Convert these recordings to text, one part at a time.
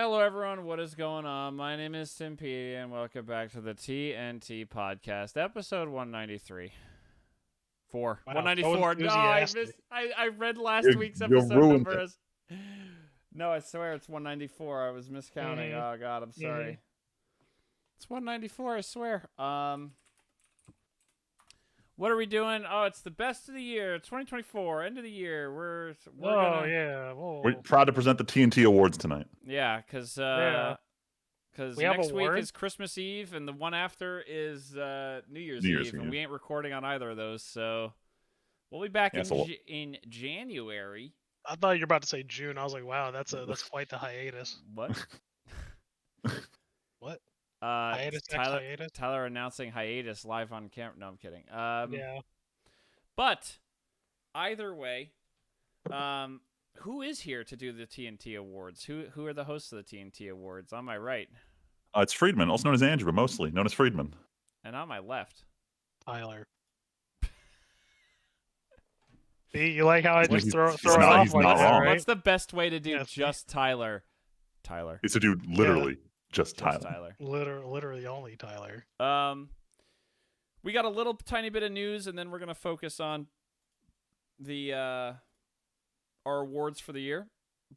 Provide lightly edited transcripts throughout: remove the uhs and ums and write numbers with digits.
Hello, everyone. What is going on? My name is Timpedia, and welcome back to the TNT podcast, episode 193. Wow, 194. so No, I enthusiastic. missed. I read last week's You episode ruined number it. as. No, I swear it's 194. I was miscounting. Mhm. Oh God, I'm sorry. It's 194. I swear. What are we doing? Oh, it's the best of the year, 2024, end of the year. We're gonna. Yeah. Whoa. We're proud to present the TNT Awards tonight. Yeah, because Yeah. We have next week awards? is Christmas Eve, and the one after is New Year's New Year's Eve, and Eve. we ain't recording on either of those, so we'll be back Yeah, so- in January. I thought you were about to say June. I was like, wow, that's quite the hiatus. What? What? Uh, Hiatus X Tyler, hiatus? Tyler announcing hiatus live on camera. No, I'm kidding. Yeah. But either way, who is here to do the TNT Awards? Who are the hosts of the TNT Awards? On my right It's Friedman, also known as Andrew, but mostly known as Friedman. and on my left. Tyler. See, you like how I just throw it not- off he's like not that, wrong. right? What's the best way to do Yeah, see? just Tyler? Tyler. It's to do literally just Just Tyler. Tyler. Literally only Tyler. We got a little tiny bit of news, and then we're gonna focus on the our awards for the year.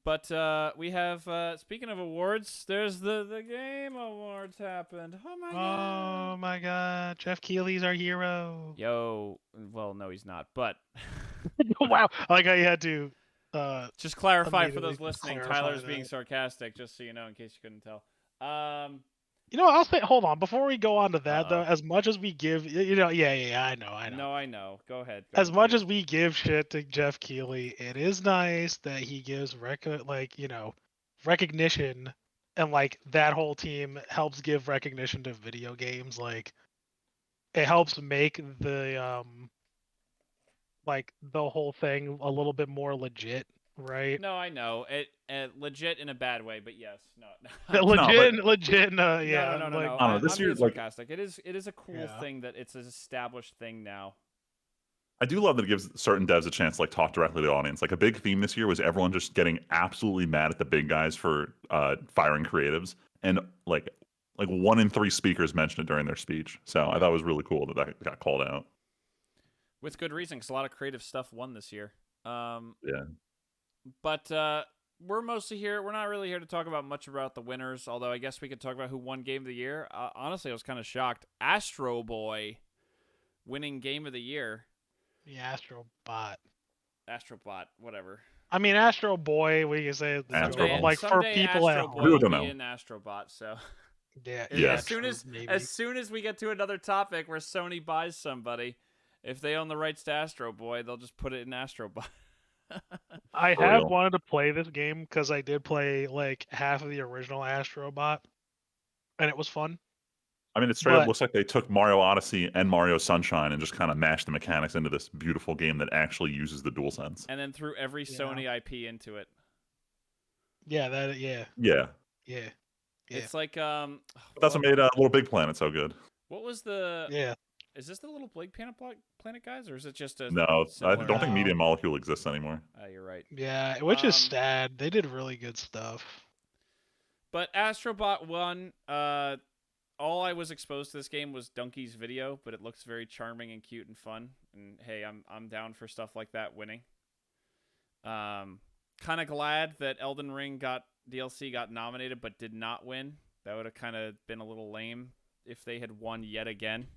But we have speaking of awards, there's the game awards happened. Oh my god! Oh my god, Jeff Keighley's our hero. Yo, well, no, he's not. But Wow. I like how you had to just clarify for Immediately those listening, clarify Tyler's being that. sarcastic, just so you know, in case you couldn't tell. You know, I'll say, hold on, before we go on to that though, Uh-oh. as much as we give, yeah, I know. No, I know. Go ahead. As much as we give shit to Jeff Keighley, it is nice that he gives recognition, and like that whole team helps give recognition to video games. Like it helps make the the whole thing a little bit more legit, right? No, I know it. Legit in a bad way, but yes, no. Legit, No, yeah. no. I don't know, I'm this being year, like- sarcastic. It is a cool Yeah. thing that it's an established thing now. I do love that it gives certain devs a chance to like talk directly to the audience. Like a big theme this year was everyone just getting absolutely mad at the big guys for firing creatives, and like 1 in 3 speakers mentioned it during their speech. So I thought it was really cool that got called out. With good reason, because a lot of creative stuff won this year. Yeah. But we're mostly here. We're not really here to talk about much about the winners, although I guess we could talk about who won Game of the Year. Honestly, I was kind of shocked. Astro Boy winning Game of the Year. The Astrobot. Astrobot, whatever. I mean, Astro Boy, we can say the Astro joke, Boy. like for Someday people at Astro home. Boy We will don't be know. in Astrobot, so Yeah, Yeah. as soon as we get to another topic where Sony buys somebody, if they own the rights to Astro Boy, they'll just put it in Astrobot. I For have real. wanted to play this game because I did play like half of the original Astrobot, and it was fun. I mean, it straight up But- looks like they took Mario Odyssey and Mario Sunshine and just kind of mashed the mechanics into this beautiful game that actually uses the DualSense. And then threw every Yeah. Sony IP into it. Yeah, Yeah, yeah. It's like but that's what made Little Big Planet so good. what was the Yeah. Is this the Little Big Planet guys, or is it just a No, I similar- don't think No. Media Molecule exists anymore. You're right. Yeah, which is Um, sad. They did really good stuff. But Astrobot won. All I was exposed to this game was Donkey's video, but it looks very charming and cute and fun. And hey, I'm down for stuff like that winning. Kind of glad that Elden Ring DLC got nominated but did not win. That would have kind of been a little lame if they had won yet again.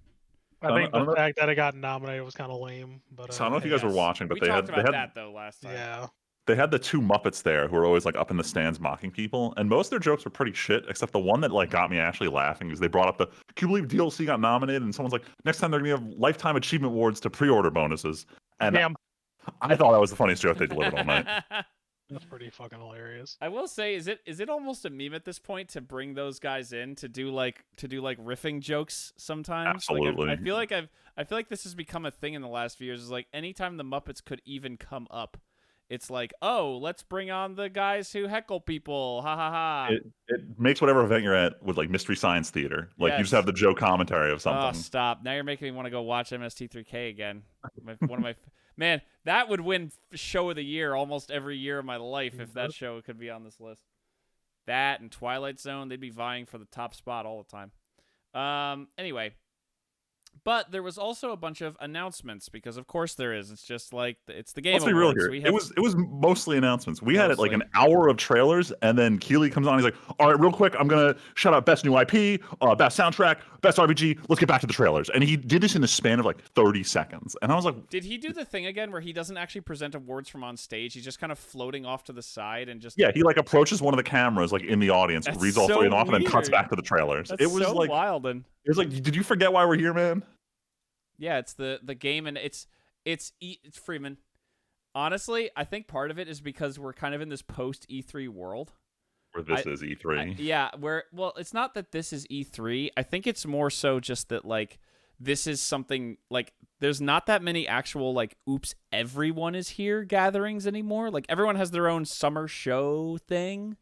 I I think don't the know- fact that it got nominated was kind of lame. But So I don't know if you guys were Yes. watching, but we they talked had about that though last time. Yeah. they had the 2 Muppets there who were always like up in the stands mocking people, and most of their jokes were pretty shit, except the one that like got me actually laughing is they brought up can you believe DLC got nominated? And someone's like, next time they're gonna have lifetime achievement awards to pre-order bonuses. And Damn, I thought that was the funniest joke they delivered all night. that's pretty fucking hilarious. I will say, is it almost a meme at this point to bring those guys in to do like riffing jokes sometimes? Absolutely. Like I feel like this has become a thing in the last few years. Is like anytime the Muppets could even come up, it's like, oh, let's bring on the guys who heckle people. Ha ha ha. It makes whatever event you're at with like Mystery Science Theater. Like you just Yes. have the joke commentary of Oh, something. stop! Now you're making me want to go watch MST3K again. One of my man, that would win show of the year almost every year of my life if that show could be on this list. That and Twilight Zone, they'd be vying for the top spot all the time. Anyway, but there was also a bunch of announcements because of course there is. It's just like it's the Game Let's be Awards. real here. We have, It was mostly announcements. We had like Mostly. an hour of trailers, and then Keeley comes on. He's like, "All right, real quick, I'm gonna shout out best new IP, best soundtrack, best RPG. Let's get back to the trailers." And he did this in the span of like 30 seconds, and I was like, did he do the thing again where he doesn't actually present awards from on stage? He's just kind of floating off to the side and just "Yeah." He like approaches one of the cameras like in the audience, That's reads all so three of them off, and then cuts weird. back to the trailers. That's It was so like wild. And it was like, did you forget why we're here, man? yeah, it's the game, and it's Freeman. Honestly, I think part of it is because we're kind of in this post E3 world. Where this is E3. Yeah, well, it's not that this is E3. I think it's more so just that like this is something like there's not that many actual like oops everyone is here gatherings anymore. Like everyone has their own summer show thing.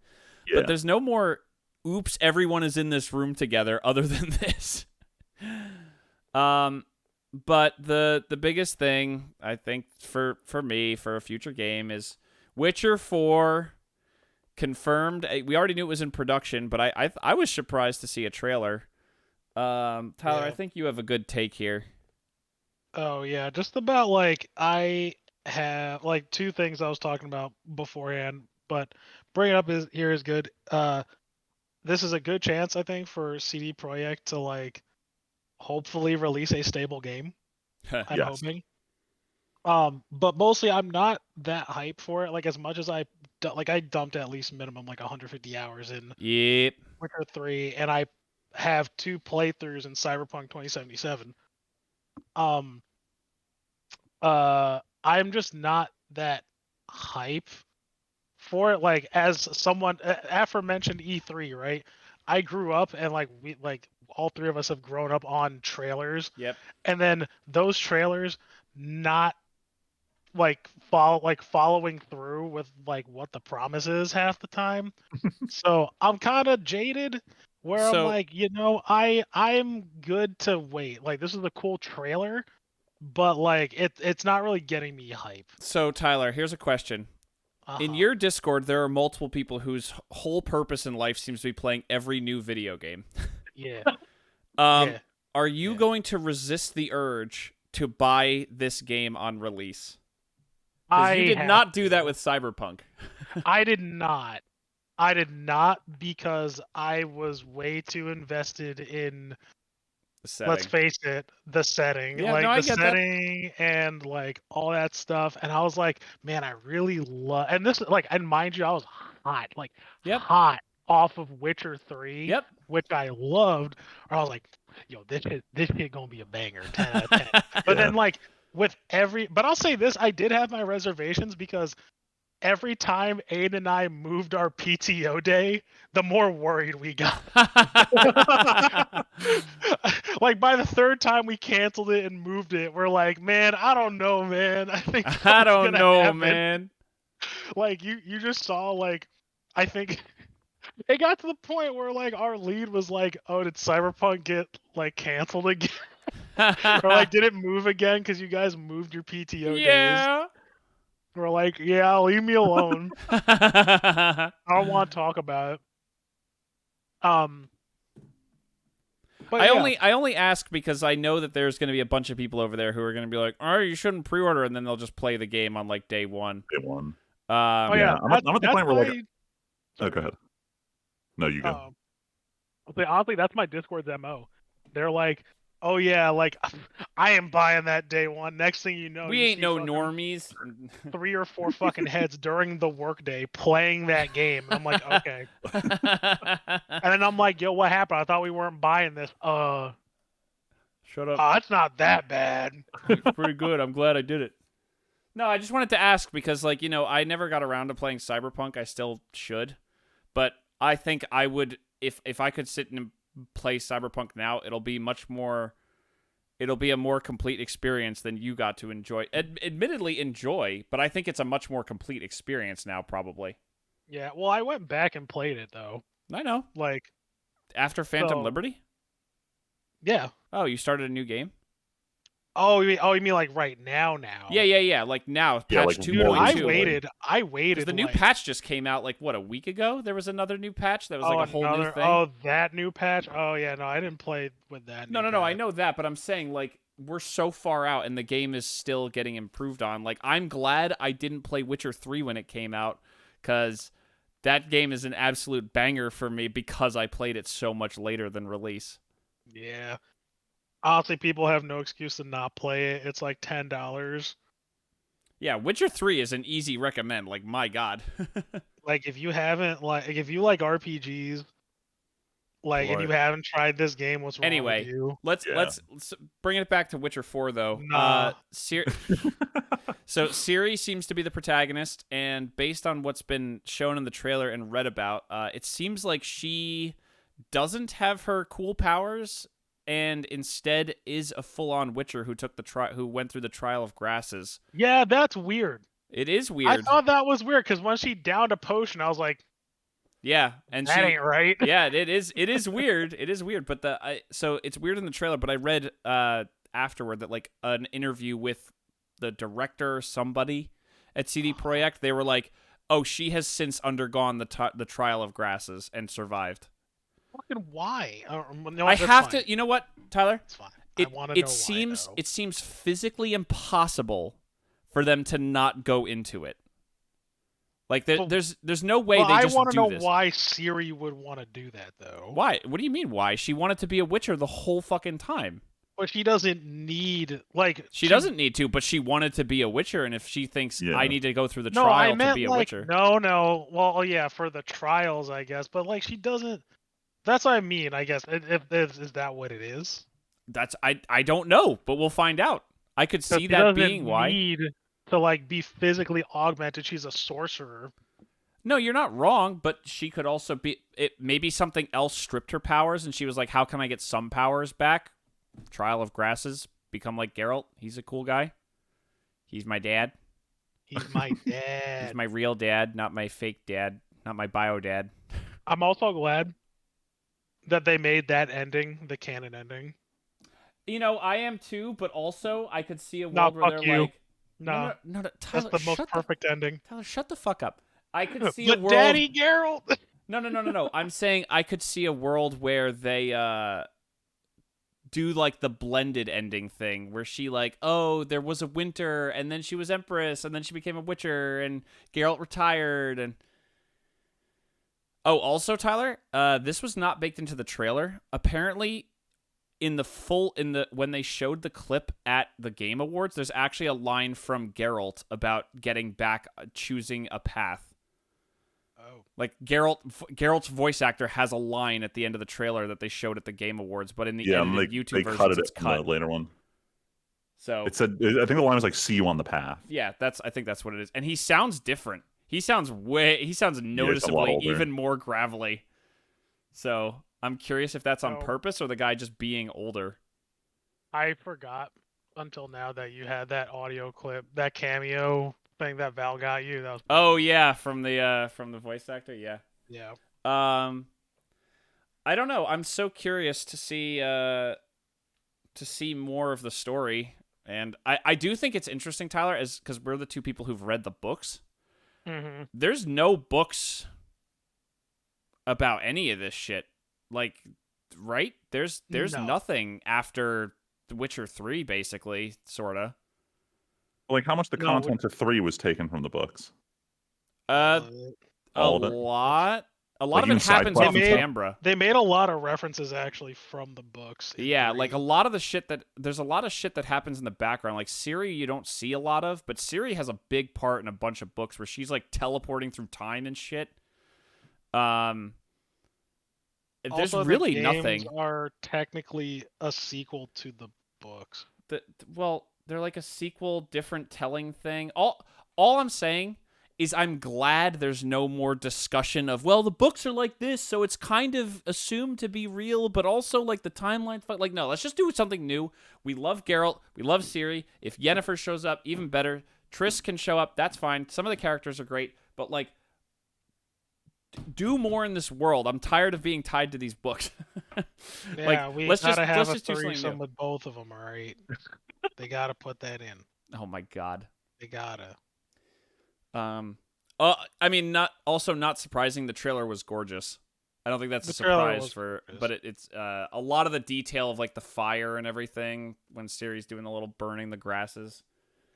Yeah. But there's no more oops everyone is in this room together other than this. But the biggest thing I think for me for a future game is Witcher 4 confirmed. We already knew it was in production, but I was surprised to see a trailer. Tyler, I think you have a good take here. Oh yeah, just about like I have like two things I was talking about beforehand, but bringing up here is good. This is a good chance I think for CD Projekt to like hopefully release a stable game. I'm Yes. hoping. But mostly I'm not that hyped for it. Like as much as I dumped at least minimum like 150 hours in Yep. Witcher 3, and I have 2 playthroughs in Cyberpunk 2077. I'm just not that hype for it. Like as someone aforementioned E3, right? I grew up and we all three of us have grown up on trailers. Yep. And then those trailers not following through with like what the promise is half the time. So I'm kind of jaded where I'm like, I'm good to wait. Like this is a cool trailer, but like it's not really getting me hype. So Tyler, here's a question. In your Discord, there are multiple people whose whole purpose in life seems to be playing every new video game. Yeah. Are you going to resist the urge to buy this game on release? Because you did not do that with Cyberpunk. I did not. Because I was way too invested in The setting. Let's face it, the setting. Yeah, like no, I the get setting and like all that stuff. And I was like, man, I really love and this like and mind you, I was hot, like hot off of Witcher 3. Yep. Which I loved. Or I was like, yo, this shit gonna be a banger, 10 out of 10. But then like with but I'll say this, I did have my reservations because every time Aiden and I moved our PTO day, the more worried we got. Like by the third time we canceled it and moved it, we're like, man, I don't know, man. I don't know, man. Like you just saw like, I think it got to the point where like our lead was like, oh, did Cyberpunk get like canceled again? Or like, did it move again because you guys moved your PTO days? We're like, yeah, leave me alone. I don't want to talk about it. But I only ask because I know that there's going to be a bunch of people over there who are going to be like, "Oh, you shouldn't pre-order," and then they'll just play the game on like day one. Day one. I'm at the point where like. Oh, go ahead. No, you go. Honestly, that's my Discord's MO. They're like, oh yeah, like I am buying that day one. Next thing you know, we ain't no normies. 3 or 4 fucking heads during the workday playing that game. And I'm like, okay. And then I'm like, yo, what happened? I thought we weren't buying this. Shut up. It's not that bad. It's pretty good. I'm glad I did it. No, I just wanted to ask because, like, I never got around to playing Cyberpunk. I still should, but I think I would if I could sit and play Cyberpunk now. It'll be a more complete experience than you got to enjoy. Admittedly, enjoy, but I think it's a much more complete experience now, probably. Yeah, well, I went back and played it though. I know. Like after Phantom Liberty. Yeah. Oh, you started a new game? You mean like right now? Now? Yeah. Like now, Yeah, patch like Dude, more 2.2. recently. I Because waited. the new like, patch just came out like what, a week ago? There was another new patch that was like a whole new thing. Oh, that new patch. Oh yeah, no, I didn't play with that. No, new no, I patch. know that, but I'm saying like we're so far out and the game is still getting improved on. Like I'm glad I didn't play Witcher 3 when it came out, because that game is an absolute banger for me because I played it so much later than release. Yeah. Honestly, people have no excuse to not play it. It's like $10. Yeah, Witcher 3 is an easy recommend. Like my god. Like if you haven't if you like RPGs, and you Right. haven't tried this game, what's wrong with Anyway, you? let's Yeah. let's bring it back to Witcher 4 though. Nah. So Ciri seems to be the protagonist, and based on what's been shown in the trailer and read about, it seems like she doesn't have her cool powers, and instead is a full-on Witcher who took who went through the trial of grasses. Yeah, that's weird. It is I weird. thought that was weird because when she downed a potion, I was like, Yeah, and that she ain't right. Yeah, it is. It is weird. It is weird, but so it's weird in the trailer. But I read afterward that like an interview with the director, or somebody at CD Projekt, they were like, "Oh, she has since undergone the trial of grasses and survived." Fucking why? I have to. You know what, Tyler? It's fine. I want to know why. Though. It seems physically impossible for them to not go into it. Like there's no way they just I want to do know this. why Ciri would want to do that though. Why? What do you mean why? She wanted to be a Witcher the whole fucking time. But she doesn't need She doesn't need to, but she wanted to be a Witcher, and if she thinks Yeah. I need to go through the No, I trial meant to be a like Witcher. no. Well, yeah, for the trials, I guess. But like, she doesn't. That's what I mean. I guess is that what it is? That's I don't know, but we'll find out. I could 'Cause see she that doesn't being why. need to like be physically augmented. She's a sorcerer. No, you're not wrong, but she could also be. Maybe something else stripped her powers, and she was like, "How can I get some powers back?" Trial of Grasses. Become like Geralt. He's a cool guy. He's my dad. He's my dad. He's my real dad, not my fake dad, not my bio dad. I'm also glad that they made that ending the canon ending. You know, I am too, but also I could see a No, world where fuck they're you. like, No, no, Tyler, that's the most perfect ending. Tyler, shut the fuck up. I could see a But world. Daddy Geralt. No. I'm saying I could see a world where they do like the blended ending thing, where she like, oh, there was a winter, and then she was Empress, and then she became a Witcher, and Geralt retired, and. Oh, also, Tyler, this was not baked into the trailer. Apparently, when they showed the clip at the Game Awards, there's actually a line from Geralt about getting back, choosing a path. Oh. Like Geralt's voice actor has a line at the end of the trailer that they showed at the Game Awards, but in the edited YouTube version, it's cut. In the later one. So It said, I think the line was like, "See you on the path." yeah, I think that's what it is, and he sounds different. He sounds noticeably older. even more gravelly. So I'm curious if that's on So- purpose or the guy just being older. I forgot until now that you had that audio clip, that cameo thing that Val got you. That was Oh yeah, from the voice actor, yeah. yeah. I don't know. I'm so curious to see more of the story, and I do think it's interesting, Tyler, because we're the two people who've read the books. Mm-hmm. There's no books about any of this shit. Like, right? There's No. nothing after The Witcher 3, basically, sorta. Like how much the No, content of 3 was taken from the books. A All of it? lot. A lot Like of even it side happens quests off and of stuff? Tambra. They made a lot of references actually from the books. in Yeah, 3. like a lot of the shit there's a lot of shit that happens in the background. Like Ciri, you don't see a lot of, but Ciri has a big part in a bunch of books where she's like teleporting through time and shit. There's Also, the really games nothing. are technically a sequel to the books. Well, they're like a sequel, different telling thing. All I'm saying is I'm glad there's no more discussion of, well, the books are like this, so it's kind of assumed to be real, but also like the timeline's like, no, let's just do something new. We love Geralt, we love Ciri. If Yennefer shows up, even better. Triss can show up, that's fine. Some of the characters are great, but like, do more in this world. I'm tired of being tied to these books. Yeah, we let's gotta have let's a just do something threesome new. with both of them, all right? They gotta put that in. Oh my god. They gotta. I mean, not surprising. The trailer was gorgeous. I don't think that's a The trailer surprise was for, gorgeous. but it's a lot of the detail of like the fire and everything when Ciri's doing the little burning the grasses.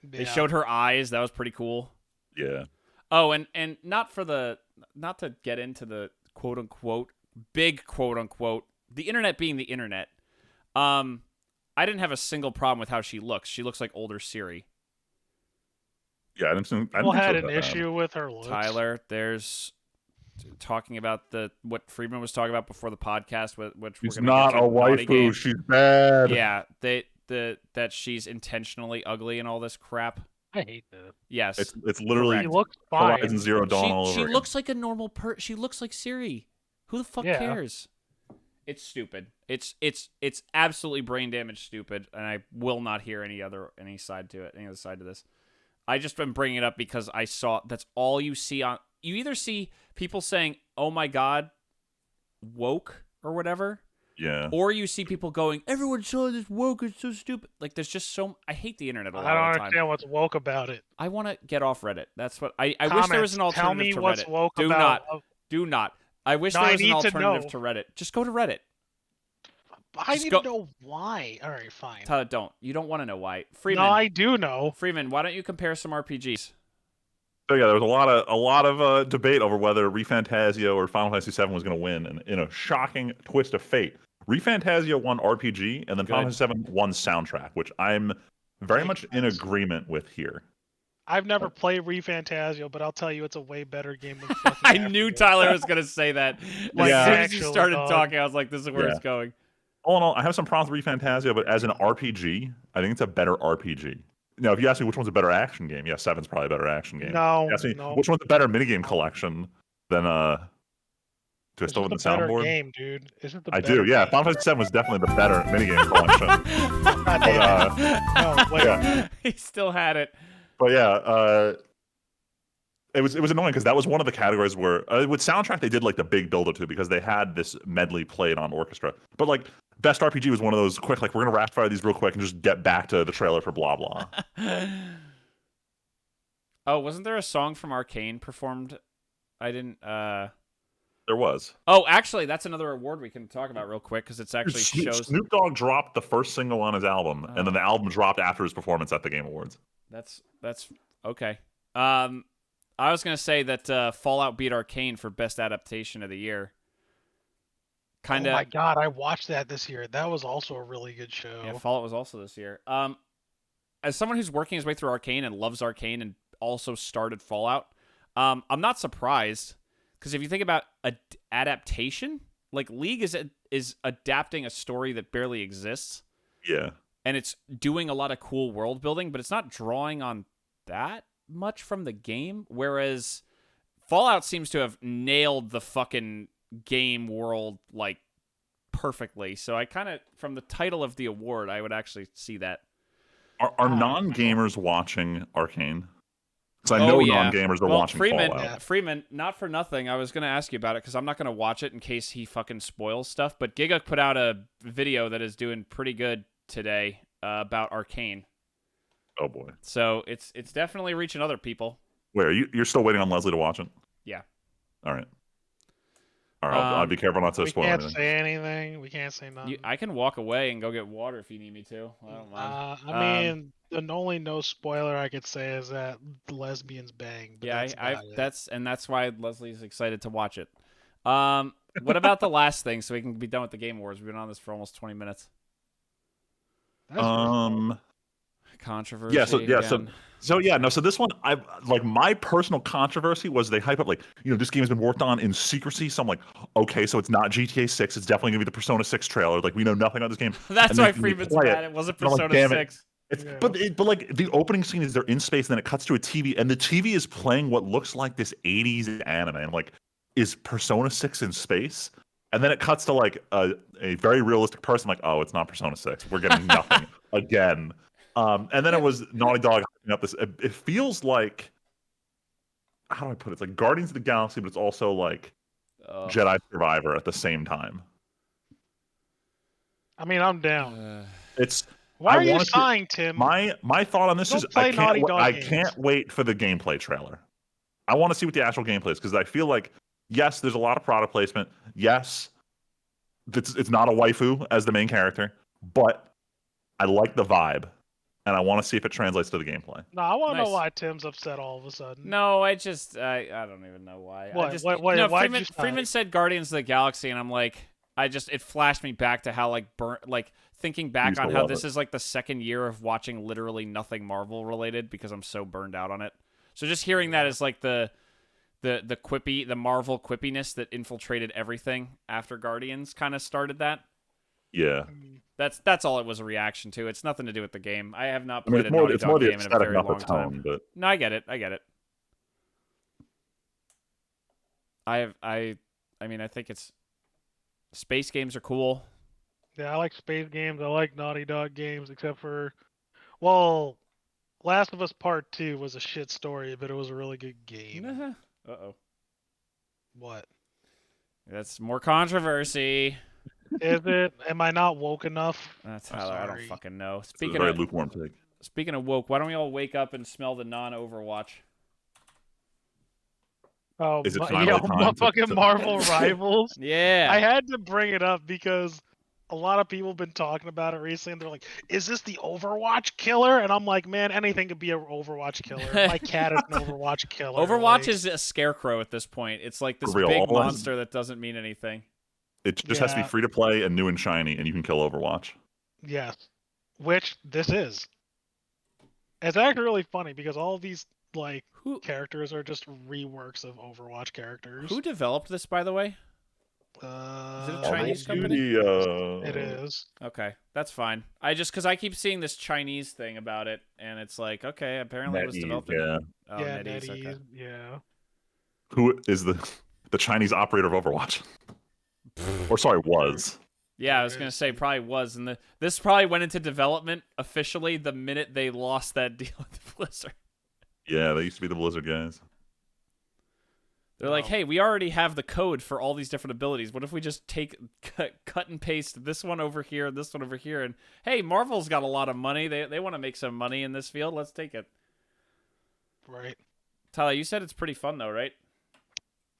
They showed her eyes. That was pretty cool. Yeah. Oh, and not to get into the quote unquote big quote unquote the internet being the internet. I didn't have a single problem with how she looks. She looks like older Ciri. Yeah, I didn't think People she had was an that bad. issue with her looks. There's talking about what Friedman was talking about before the podcast, which She's we're gonna not get a to, Naughty waifu. Game. She's bad. Yeah, that she's intentionally ugly and all this crap. I hate that. Yes, It's literally She looks fine. Horizon Zero Dawn all over she again. looks like a normal She looks like Ciri. Who the fuck cares? It's stupid. It's absolutely brain damage stupid, and I will not hear any other side to this. I just been bringing it up because I saw that's all you see on. You either see people saying, "Oh my god, woke" or whatever. Yeah. Or you see people going, "Everyone saw this woke. It's so stupid." Like there's just so. I hate the internet a lot I don't of the time. understand what's woke about it. I want to get off Reddit. That's what I wish there was an Tell alternative me to what's Reddit. woke Do about. not. I wish No, there I was an need to alternative know. to Reddit. Just go to Reddit. I Just need go- to know why. All right, fine. Tyler, don't. You don't want to know why. Freeman. No, I do know. Freeman, why don't you compare some RPGs? So yeah, there was a lot of debate over whether ReFantazio or Final Fantasy VII was going to win, and in a shocking twist of fate, ReFantazio won RPG, and then Final Fantasy VII won soundtrack, which I'm very much in agreement with here. I've never played ReFantazio, but I'll tell you, it's a way better game than fucking I knew Afterworld. Tyler was going to say that. Like, as soon as actually, you started dog. talking, I was like, this is where it's going. All in all, I have some problems with ReFantazio, but as an RPG, I think it's a better RPG. Now, if you ask me which one's a better action game, yeah, 7's probably a better action game. No, If you ask me no. which one's a better minigame collection, then do I It's still just with a the better soundboard? game, dude. Isn't the I better do, yeah. game? Final Fantasy VII was definitely the better minigame collection. God damn it. No, wait. Yeah. He still had it. But yeah, it was annoying because that was one of the categories where with soundtrack they did like the big build up to because they had this medley played on orchestra. But like best RPG was one of those quick, like we're gonna rapid fire these real quick and just get back to the trailer for blah blah. Oh, wasn't there a song from Arcane performed? I didn't. There was. Oh, actually, that's another award we can talk about real quick because it's actually shows. Snoop Dogg dropped the first single on his album, and then the album dropped after his performance at the Game Awards. That's okay. I was gonna say that Fallout beat Arcane for best adaptation of the year. Kinda. Oh my god, I watched that this year. That was also a really good show. Yeah, Fallout was also this year. As someone who's working his way through Arcane and loves Arcane and also started Fallout, I'm not surprised because if you think about adaptation, like League is adapting a story that barely exists. Yeah. And it's doing a lot of cool world building, but it's not drawing on that much from the game. Whereas Fallout seems to have nailed the fucking game world like perfectly. So I kind of, from the title of the award, I would actually see that. Are non-gamers watching Arcane? Because I know non-gamers are watching Fallout. Freeman, not for nothing. I was going to ask you about it because I'm not going to watch it in case he fucking spoils stuff. But Giga put out a video that is doing pretty good today about Arcane. Oh boy! So it's definitely reaching other people. Where you're still waiting on Leslie to watch it? Yeah. All right. All right. I'll be careful not to spoil anything. We can't say anything. We can't say nothing. I can walk away and go get water if you need me to. I don't mind. I mean, the only no spoiler I could say is that the lesbians bang. But Yeah, that's why Leslie's excited to watch it. What about the last thing so we can be done with the Game Awards? We've been on this for almost 20 minutes. Controversy. So this one, I like my personal controversy was they hype up like, this game has been worked on in secrecy. So I'm like, okay, so it's not GTA 6. It's definitely gonna be the Persona 6 trailer. Like we know nothing about this game. That's why Freeman's mad. It wasn't Persona 6. But like the opening scene is they're in space, and then it cuts to a TV, and the TV is playing what looks like this 80s anime. I'm like, is Persona 6 in space? And then it cuts to like a very realistic person. Like, oh, it's not Persona 6. We're getting nothing again. And then it was Naughty Dog hyping up this. It feels like, how do I put it? It's like Guardians of the Galaxy, but it's also like Jedi Survivor at the same time. I mean, I'm down. Why I are you want to see sighing, Tim? my thought on this Don't is play Naughty Dog I games. can't wait for the gameplay trailer. I want to see what the actual gameplay is because I feel like yes, there's a lot of product placement. Yes, it's not a waifu as the main character, but I like the vibe, and I want to see if it translates to the gameplay. No, I want to know Nice. why Tim's upset all of a sudden. No, I don't even know why. What? I just What? no. Why'd you Freeman said Guardians of the Galaxy, and I'm like, it flashed me back to how thinking back used on to how love this it. is like the second year of watching literally nothing Marvel related because I'm so burned out on it. So just hearing that is like the Marvel quippiness that infiltrated everything after Guardians kind of started that. Yeah, That's all it was a reaction to. It's nothing to do with the game. I have not I mean played a Naughty it's more Dog the game in a aesthetic, very not the long time. tone. But No, I get it. I get it. I mean, I think it's space games are cool. Yeah, I like space games. I like Naughty Dog games, except for, well, Last of Us Part 2 was a shit story, but it was a really good game. Uh-oh. What? That's more controversy. Is it? Am I not woke enough? That's I'm how I don't sorry. fucking know. it's a very lukewarm take. Speaking of woke, why don't we all wake up and smell the non-Overwatch? Oh, Is it yeah, finally time fucking Marvel Rivals. Yeah. I had to bring it up because a lot of people have been talking about it recently, and they're like, "Is this the Overwatch killer?" And I'm like, "Man, anything could be an Overwatch killer. My cat is an Overwatch killer." Overwatch like, is a scarecrow at this point. It's like this For real, big all it has- monster that doesn't mean anything. It just has to be Yeah. free to play and new and shiny, and you can kill Overwatch. Yes, which this is. It's actually really funny because all of these like Who characters are just reworks of Overwatch characters. who developed this, by the way? Is it a Chinese company? It is. Okay, that's fine. Because I keep seeing this Chinese thing about it, and it's like, okay, apparently it was NetEase, developed. yeah. Oh, Yeah, NetEase. Okay. NetEase. Yeah. Who is the Chinese operator of Overwatch? Or sorry, was. Yeah, I was gonna say probably was, and this probably went into development officially the minute they lost that deal with Blizzard. Yeah, they used to be the Blizzard guys. They're like, hey, we already have the code for all these different abilities. What if we just cut and paste this one over here, this one over here, and hey, Marvel's got a lot of money. They want to make some money in this field. Let's take it. Right. Tyler, you said it's pretty fun though, right?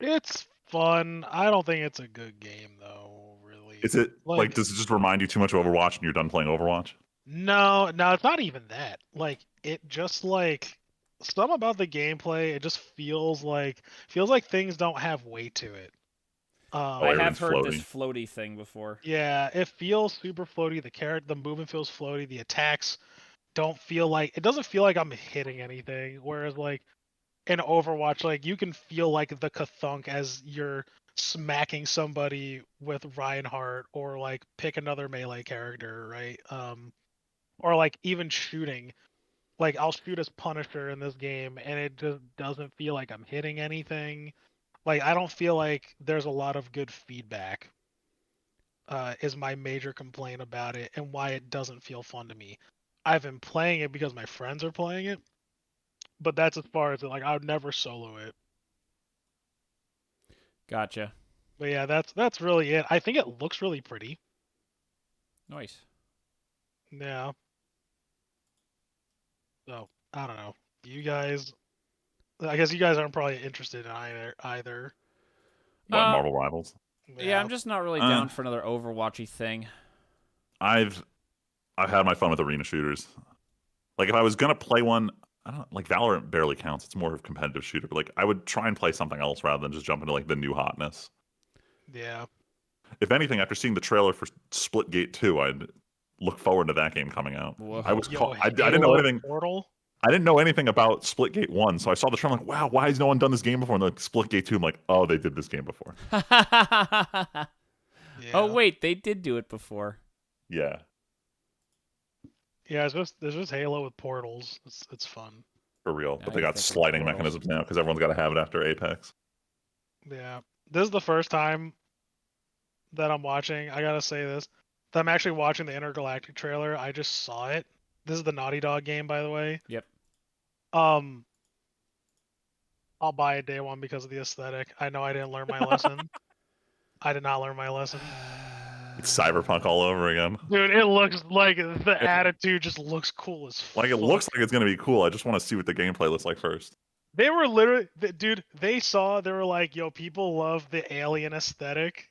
It's fun. I don't think it's a good game though, really. Is it like does it just remind you too much of Overwatch and you're done playing Overwatch? No, it's not even that. Like it just like some about the gameplay, it just feels like things don't have weight to it. I have everything's heard floaty. this floaty thing before. Yeah, it feels super floaty. The movement feels floaty. The attacks don't feel like it doesn't feel like I'm hitting anything. Whereas like in Overwatch, like you can feel like the kathunk as you're smacking somebody with Reinhardt or like pick another melee character, right? Or like even shooting. Like I'll shoot as Punisher in this game and it just doesn't feel like I'm hitting anything. Like I don't feel like there's a lot of good feedback. Is my major complaint about it and why it doesn't feel fun to me. I've been playing it because my friends are playing it, but that's as far as it. Like I would never solo it. Gotcha. But yeah, that's really it. I think it looks really pretty. Nice. Yeah. So I don't know. You guys, I guess you guys aren't probably interested in either. What, Marvel Rivals? Yeah, I'm just not really down for another Overwatchy thing. I've had my fun with arena shooters. Like if I was gonna play one, I don't like Valorant barely counts. It's more of a competitive shooter. But like I would try and play something else rather than just jump into like the new hotness. Yeah. If anything, after seeing the trailer for Splitgate 2, I'd look forward to that game coming out. Whoa. I didn't know anything. Portal. I didn't know anything about Splitgate 1, so I saw the trailer. I'm like, wow, why has no one done this game before? And like Splitgate 2, I'm like, oh, they did this game before. Yeah. Oh wait, they did do it before. Yeah. Yeah, there's just Halo with portals. It's fun. For real. But I they got think of sliding Portals. mechanisms now because everyone's got to have it after Apex. Yeah. This is the first time that I'm watching. I gotta say this. That I'm actually watching the Intergalactic trailer. I just saw it. This is the Naughty Dog game, by the way. Yep. I'll buy it day one because of the aesthetic. I know I didn't learn my lesson. I did not learn my lesson. It's Cyberpunk all over again. Dude, it looks like the attitude just looks cool as fuck. Like it looks like it's gonna be cool. I just want to see what the gameplay looks like first. They were literally, dude. They were like, "Yo, people love the alien aesthetic.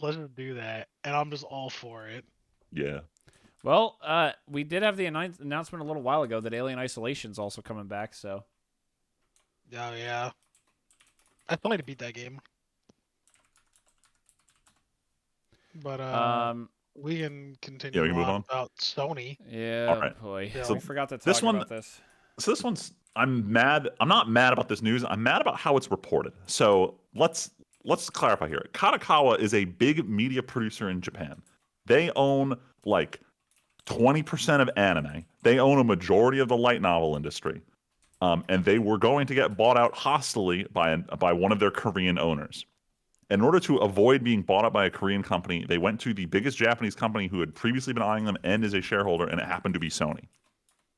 Let's just do that," and I'm just all for it. Yeah. Well, we did have the announcement a little while ago that Alien Isolation's also coming back. So. Oh yeah. I still need to beat that game. But we can continue we can move on about Sony. Yeah, all right. boy. Yeah. We forgot to talk This one- about this. So this one's I'm mad. I'm not mad about this news. I'm mad about how it's reported. So let's clarify here. Kadokawa is a big media producer in Japan. They own like 20% of anime. They own a majority of the light novel industry. And they were going to get bought out hostily by one of their Korean owners. In order to avoid being bought up by a Korean company, they went to the biggest Japanese company who had previously been eyeing them and is a shareholder, and it happened to be Sony.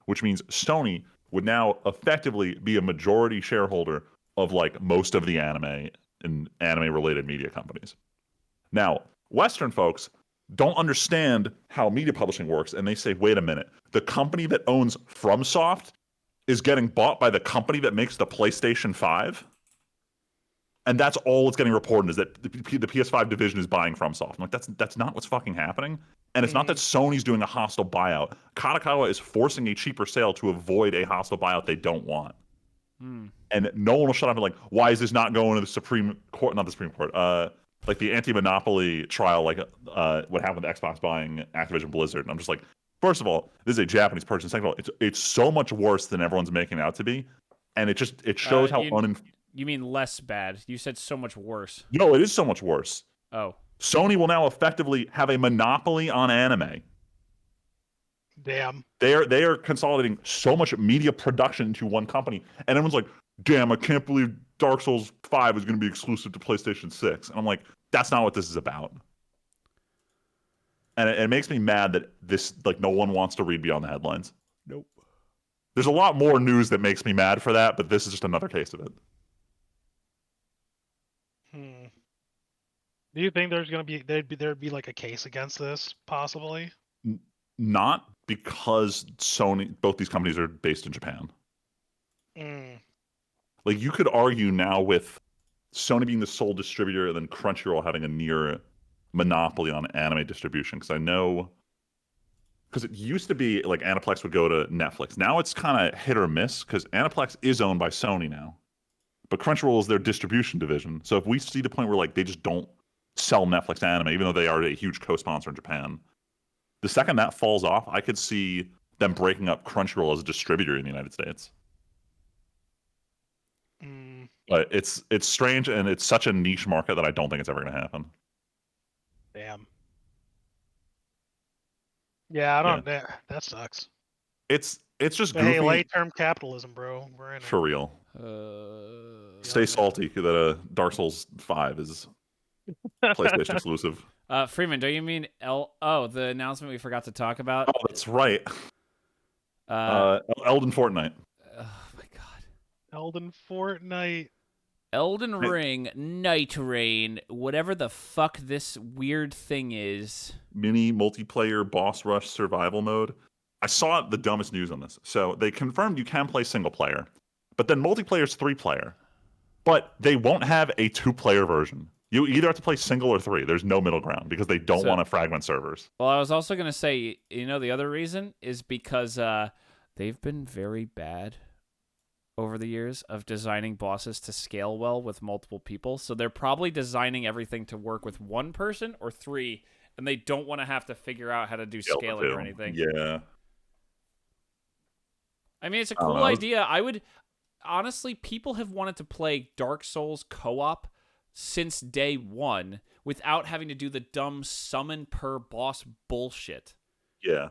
Which means Sony would now effectively be a majority shareholder of like most of the anime and anime-related media companies. Now, Western folks don't understand how media publishing works, and they say, wait a minute, the company that owns FromSoft is getting bought by the company that makes the PlayStation 5? And that's all it's getting reported is that the PS5 division is buying FromSoft. I'm like, that's not what's fucking happening. And it's not that Sony's doing a hostile buyout. Kadokawa is forcing a cheaper sale to avoid a hostile buyout they don't want. And no one will shut up and like, why is this not going to the Supreme Court? Not the Supreme Court. Like the anti-monopoly trial, like what happened with Xbox buying Activision Blizzard. And I'm just like, first of all, this is a Japanese person. Second of all, it's so much worse than everyone's making it out to be, and it shows how You mean less bad? You said so much worse. No, it is so much worse. Oh. Sony will now effectively have a monopoly on anime. Damn. They are consolidating so much media production into one company, and everyone's like, "Damn, I can't believe Dark Souls 5 is going to be exclusive to PlayStation 6." And I'm like, that's not what this is about. And it makes me mad that this, like, no one wants to read beyond the headlines. Nope. There's a lot more news that makes me mad for that, but this is just another case of it. Do you think there'd be like a case against this possibly? Not because both these companies are based in Japan. Like, you could argue now with Sony being the sole distributor and then Crunchyroll having a near monopoly on anime distribution, because it used to be like Aniplex would go to Netflix. Now it's kind of hit or miss because Aniplex is owned by Sony now, but Crunchyroll is their distribution division. So if we see the point where like they just don't sell Netflix anime, even though they are a huge co-sponsor in Japan, the second that falls off, I could see them breaking up Crunchyroll as a distributor in the United States. But it's strange, and it's such a niche market that I don't think it's ever going to happen. Damn. Yeah, I don't. Yeah. That sucks. It's just But goofy. hey, late-term capitalism, bro. We're in it. For real. Stay salty that Dark Souls 5 is PlayStation exclusive. Freeman, don't you mean the announcement we forgot to talk about? Oh, that's right. Elden Fortnite. Oh my god. Elden Fortnite. Elden Ring, Night Rain, whatever the fuck this weird thing is. Mini multiplayer boss rush survival mode. I saw the dumbest news on this. So they confirmed you can play single player, but then multiplayer is 3-player. But they won't have a 2-player version. You either have to play single or 3. There's no middle ground because they don't want to fragment servers. Well, I was also going to say, the other reason is because they've been very bad over the years of designing bosses to scale well with multiple people. So they're probably designing everything to work with 1 person or 3, and they don't want to have to figure out how to do scaling or anything. Yeah. I mean, it's a cool idea. I would... Honestly, people have wanted to play Dark Souls co-op since day 1 without having to do the dumb summon per boss bullshit. Yeah.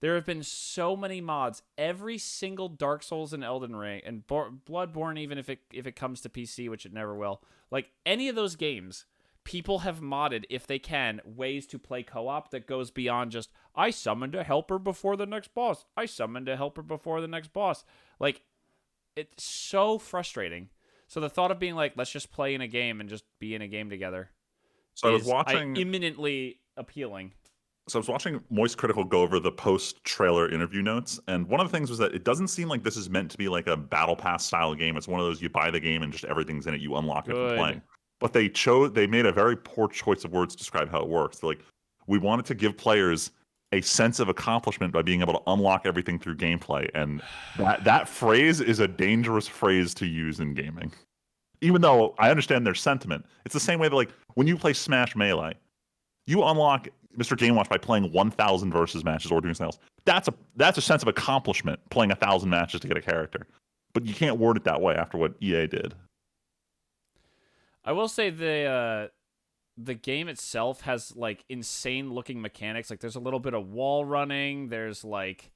There have been so many mods. Every single Dark Souls and Elden Ring and Bloodborne, even if it comes to PC, which it never will. Like any of those games, people have modded, if they can, ways to play co-op that goes beyond just I summoned a helper before the next boss. I summoned a helper before the next boss. Like, it's so frustrating. So the thought of being like, let's just play in a game and just be in a game together. So I was watching. I imminently appealing. So I was watching Moist Critical go over the post-trailer interview notes, and one of the things was that it doesn't seem like this is meant to be like a battle pass style game. It's one of those you buy the game and just everything's in it. You unlock it from Good. playing. But they made a very poor choice of words to describe how it works. They're like, we wanted to give players a sense of accomplishment by being able to unlock everything through gameplay, and that phrase is a dangerous phrase to use in gaming. Even though I understand their sentiment, it's the same way that like when you play Smash Melee, you unlock Mr. Game Watch by playing 1,000 versus matches or doing something else. That's a sense of accomplishment, playing 1,000 matches to get a character. But you can't word it that way after what EA did. I will say the game itself has like insane looking mechanics. Like there's a little bit of wall running. There's like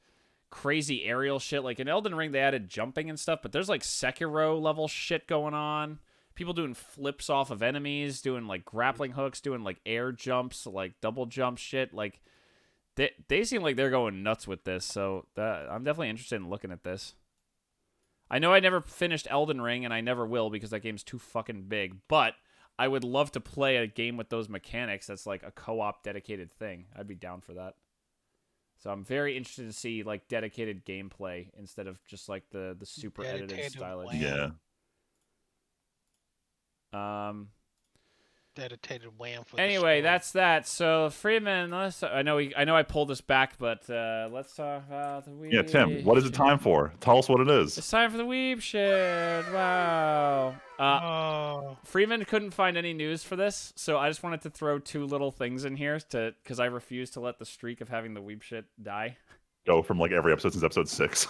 crazy aerial shit. Like in Elden Ring, they added jumping and stuff, but there's like Sekiro level shit going on. People doing flips off of enemies, doing like grappling hooks, doing like air jumps, like double jump shit. Like they seem like they're going nuts with this. So I'm definitely interested in looking at this. I know I never finished Elden Ring, and I never will because that game's too fucking big. But I would love to play a game with those mechanics that's like a co-op dedicated thing. I'd be down for that. So I'm very interested to see like dedicated gameplay instead of just like the super edited style. Yeah. Dedicated wham for Anyway, that's that. So Freeman, I know I pulled this back, but let's talk about the Weeb. Yeah, Tim, what is it time for? Tell us what it is. It's time for the Weeb shit. Wow. Freeman couldn't find any news for this, so I just wanted to throw two little things in here because I refuse to let the streak of having the Weeb shit die. Go from like every episode since episode 6.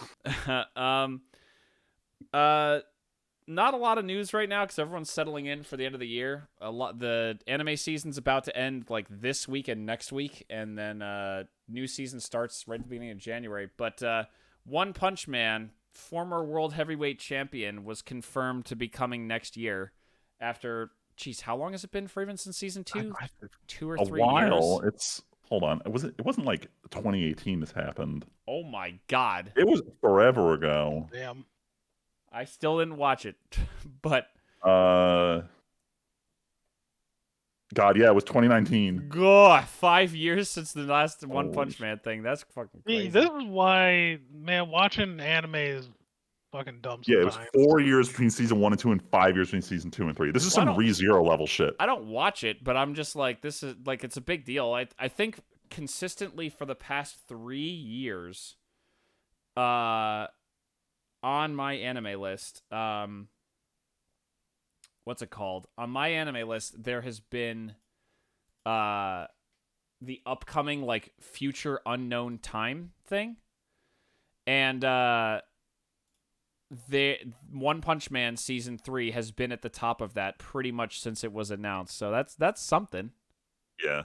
Not a lot of news right now because everyone's settling in for the end of the year. The anime season's about to end like this week and next week, and then new season starts right at the beginning of January. But One Punch Man, former world heavyweight champion, was confirmed to be coming next year. After, how long has it been for even since season 2? 2 or 3 years. A while. Years? Hold on. It wasn't like 2018 this happened. Oh my god. It was forever ago. Damn. I still didn't watch it, but God, yeah, it was 2019. God, 5 years since the last One Punch Man thing. That's fucking crazy. This is why, man, watching anime is fucking dumb sometimes. Yeah, it was 4 years between season 1 and 2 and 5 years between season 2 and 3. This is some ReZero level shit. I don't watch it, but I'm just like, this is like, it's a big deal. I think consistently for the past 3 years, on my anime list, what's it called? On my anime list, there has been the upcoming like future unknown time thing, and the One Punch Man season 3 has been at the top of that pretty much since it was announced. So that's something. Yeah.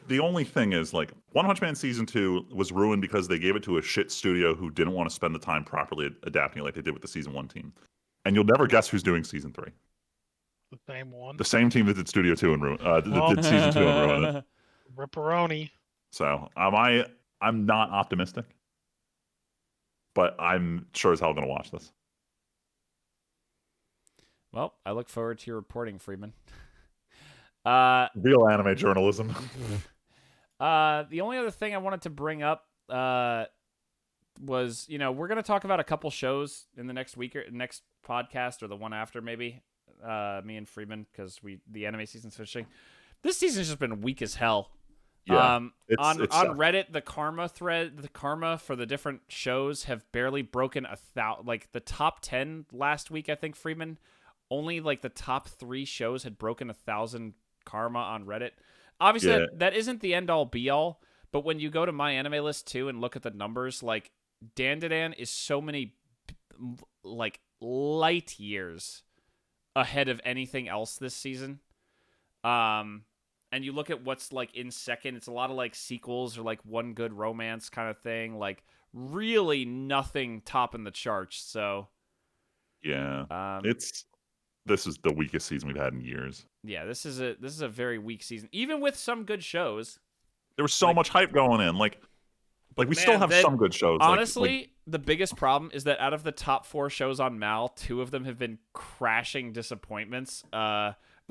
The only thing is, like, One Punch Man Season 2 was ruined because they gave it to a shit studio who didn't want to spend the time properly adapting it like they did with the Season 1 team. And you'll never guess who's doing Season 3. The same one. The same team that did Studio 2 and did Season 2 and ruined it. Ripperoni. So, I'm not optimistic. But I'm sure as hell going to watch this. Well, I look forward to your reporting, Freeman. Real anime journalism. The only other thing I wanted to bring up was, we're going to talk about a couple shows in the next week or next podcast or the one after maybe, me and Freeman, because the anime season's finishing. This season's just been weak as hell. Yeah, on Reddit, the karma for the different shows have barely broken 1,000. Like the top 10 last week, I think, Freeman, only like the top 3 shows had broken 1,000 karma on Reddit. Obviously, that isn't the end all be all, but when you go to my anime list too and look at the numbers, like Dandadan is so many like light years ahead of anything else this season. And you look at what's like in second, it's a lot of like sequels or like One Good Romance kind of thing, like really nothing topping the charts. So yeah, this is the weakest season we've had in years. Yeah, this is a very weak season, even with some good shows. There was so much hype going in, like we still have some good shows. Honestly, the biggest problem is that out of the top 4 shows on Mal, 2 of them have been crashing disappointments.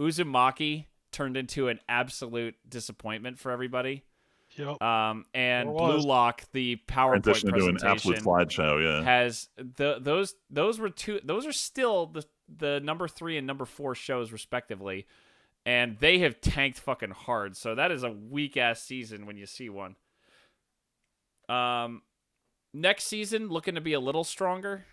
Uzumaki turned into an absolute disappointment for everybody. Yep. And Sure Blue was. Lock, the PowerPoint Transition into an absolute presentation, slideshow. Yeah. has those are still the number 3 and number 4 shows respectively, and they have tanked fucking hard. So that is a weak ass season when you see one. Next season looking to be a little stronger.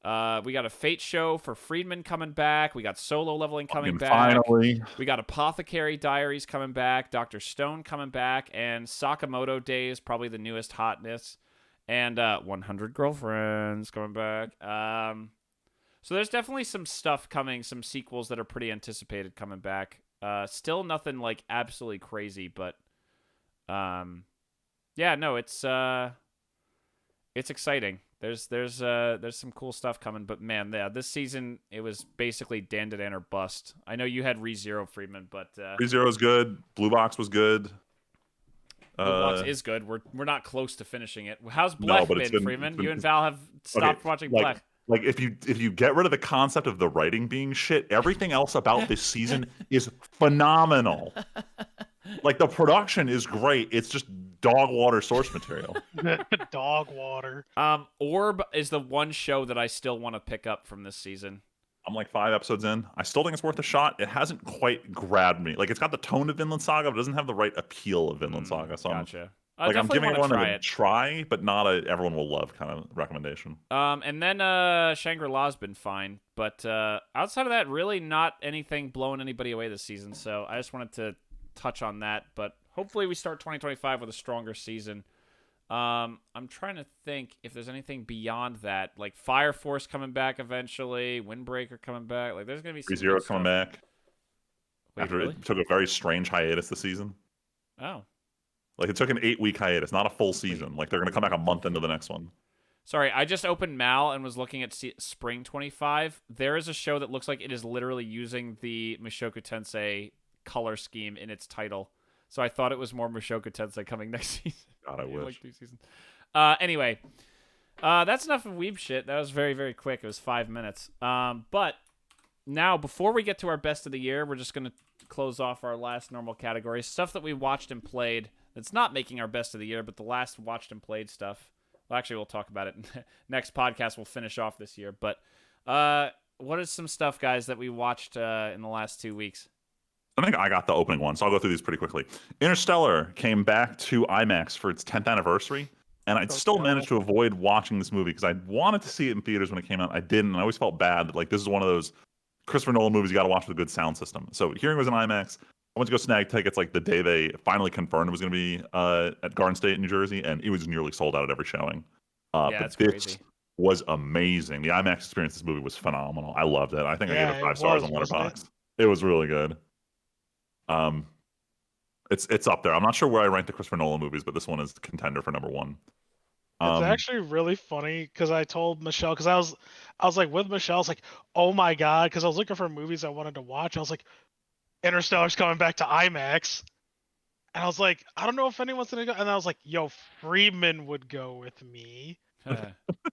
We got a Fate show for Friedman coming back. We got Solo Leveling coming back. Finally. We got Apothecary Diaries coming back. Dr. Stone coming back. And Sakamoto Days, probably the newest hotness. And 100 Girlfriends coming back. So there's definitely some stuff coming, some sequels that are pretty anticipated coming back. Still nothing like absolutely crazy, but yeah, no, it's exciting. There's some cool stuff coming, but man, yeah, this season it was basically Dan to Dan or bust. I know you had ReZero Friedman, but ReZero is good. Blue Box was good. Blue Box is good. We're not close to finishing it. How's No, Blech but it's been, been- Freeman? it's been- You and Val have stopped watching Blech. Like if you get rid of the concept of the writing being shit, everything else about this season is phenomenal. Like the production is great. It's just dog water source material. Dog water. Orb is the one show that I still want to pick up from this season. I'm like 5 episodes in. I still think it's worth a shot. It hasn't quite grabbed me. Like it's got the tone of Vinland Saga, but it doesn't have the right appeal of Vinland Saga. So Gotcha. I'm giving everyone everyone a try, but not a everyone will love kind of recommendation. And then Shangri-La's been fine, but outside of that, really not anything blowing anybody away this season. So I just wanted to touch on that, but hopefully we start 2025 with a stronger season. I'm trying to think if there's anything beyond that, like Fire Force coming back eventually, Windbreaker coming back. Like there's gonna be some ReZero coming back. Wait, After really? it took a very strange hiatus this season. Oh, Like it took an 8-week hiatus, not a full season. Like they're gonna come back a month into the next one. sorry. I just opened Mal and was looking at Spring 25. There is a show that looks like it is literally using the Mushoku Tensei color scheme in its title. So I thought it was more Mushoku Tensei coming next season. God, I wish. Like 2 seasons. Anyway, that's enough of Weeb shit. That was very, very quick. It was 5 minutes. But now, before we get to our best of the year, we're just going to close off our last normal category. Stuff that we watched and played that's not making our best of the year, but the last watched and played stuff. Well, actually, we'll talk about it. Next podcast, we'll finish off this year. But what is some stuff, guys, that we watched in the last 2 weeks? I think I got the opening one, so I'll go through these pretty quickly. Interstellar came back to IMAX for its 10th anniversary, and I still managed to avoid watching this movie because I wanted to see it in theaters when it came out. I didn't, and I always felt bad that like this is one of those Christopher Nolan movies you got to watch with a good sound system. So hearing it was in IMAX, I went to go snag tickets like the day they finally confirmed it was going to be at Garden State in New Jersey, and it was nearly sold out at every showing. Yeah, but that's this crazy. was amazing. The IMAX experience of this movie was phenomenal. I loved it. I think I gave it Yeah, 5 it stars was, on wasn't it? Letterboxd. It was really good. It's up there. I'm not sure where I rank the Christopher Nolan movies, but this one is contender for number 1. It's actually really funny because I told Michelle because I was like with Michelle. I was like, oh my god, because I was looking for movies I wanted to watch. I was like, Interstellar's coming back to IMAX, and I was like, I don't know if anyone's gonna go. And I was like, yo, Freeman would go with me.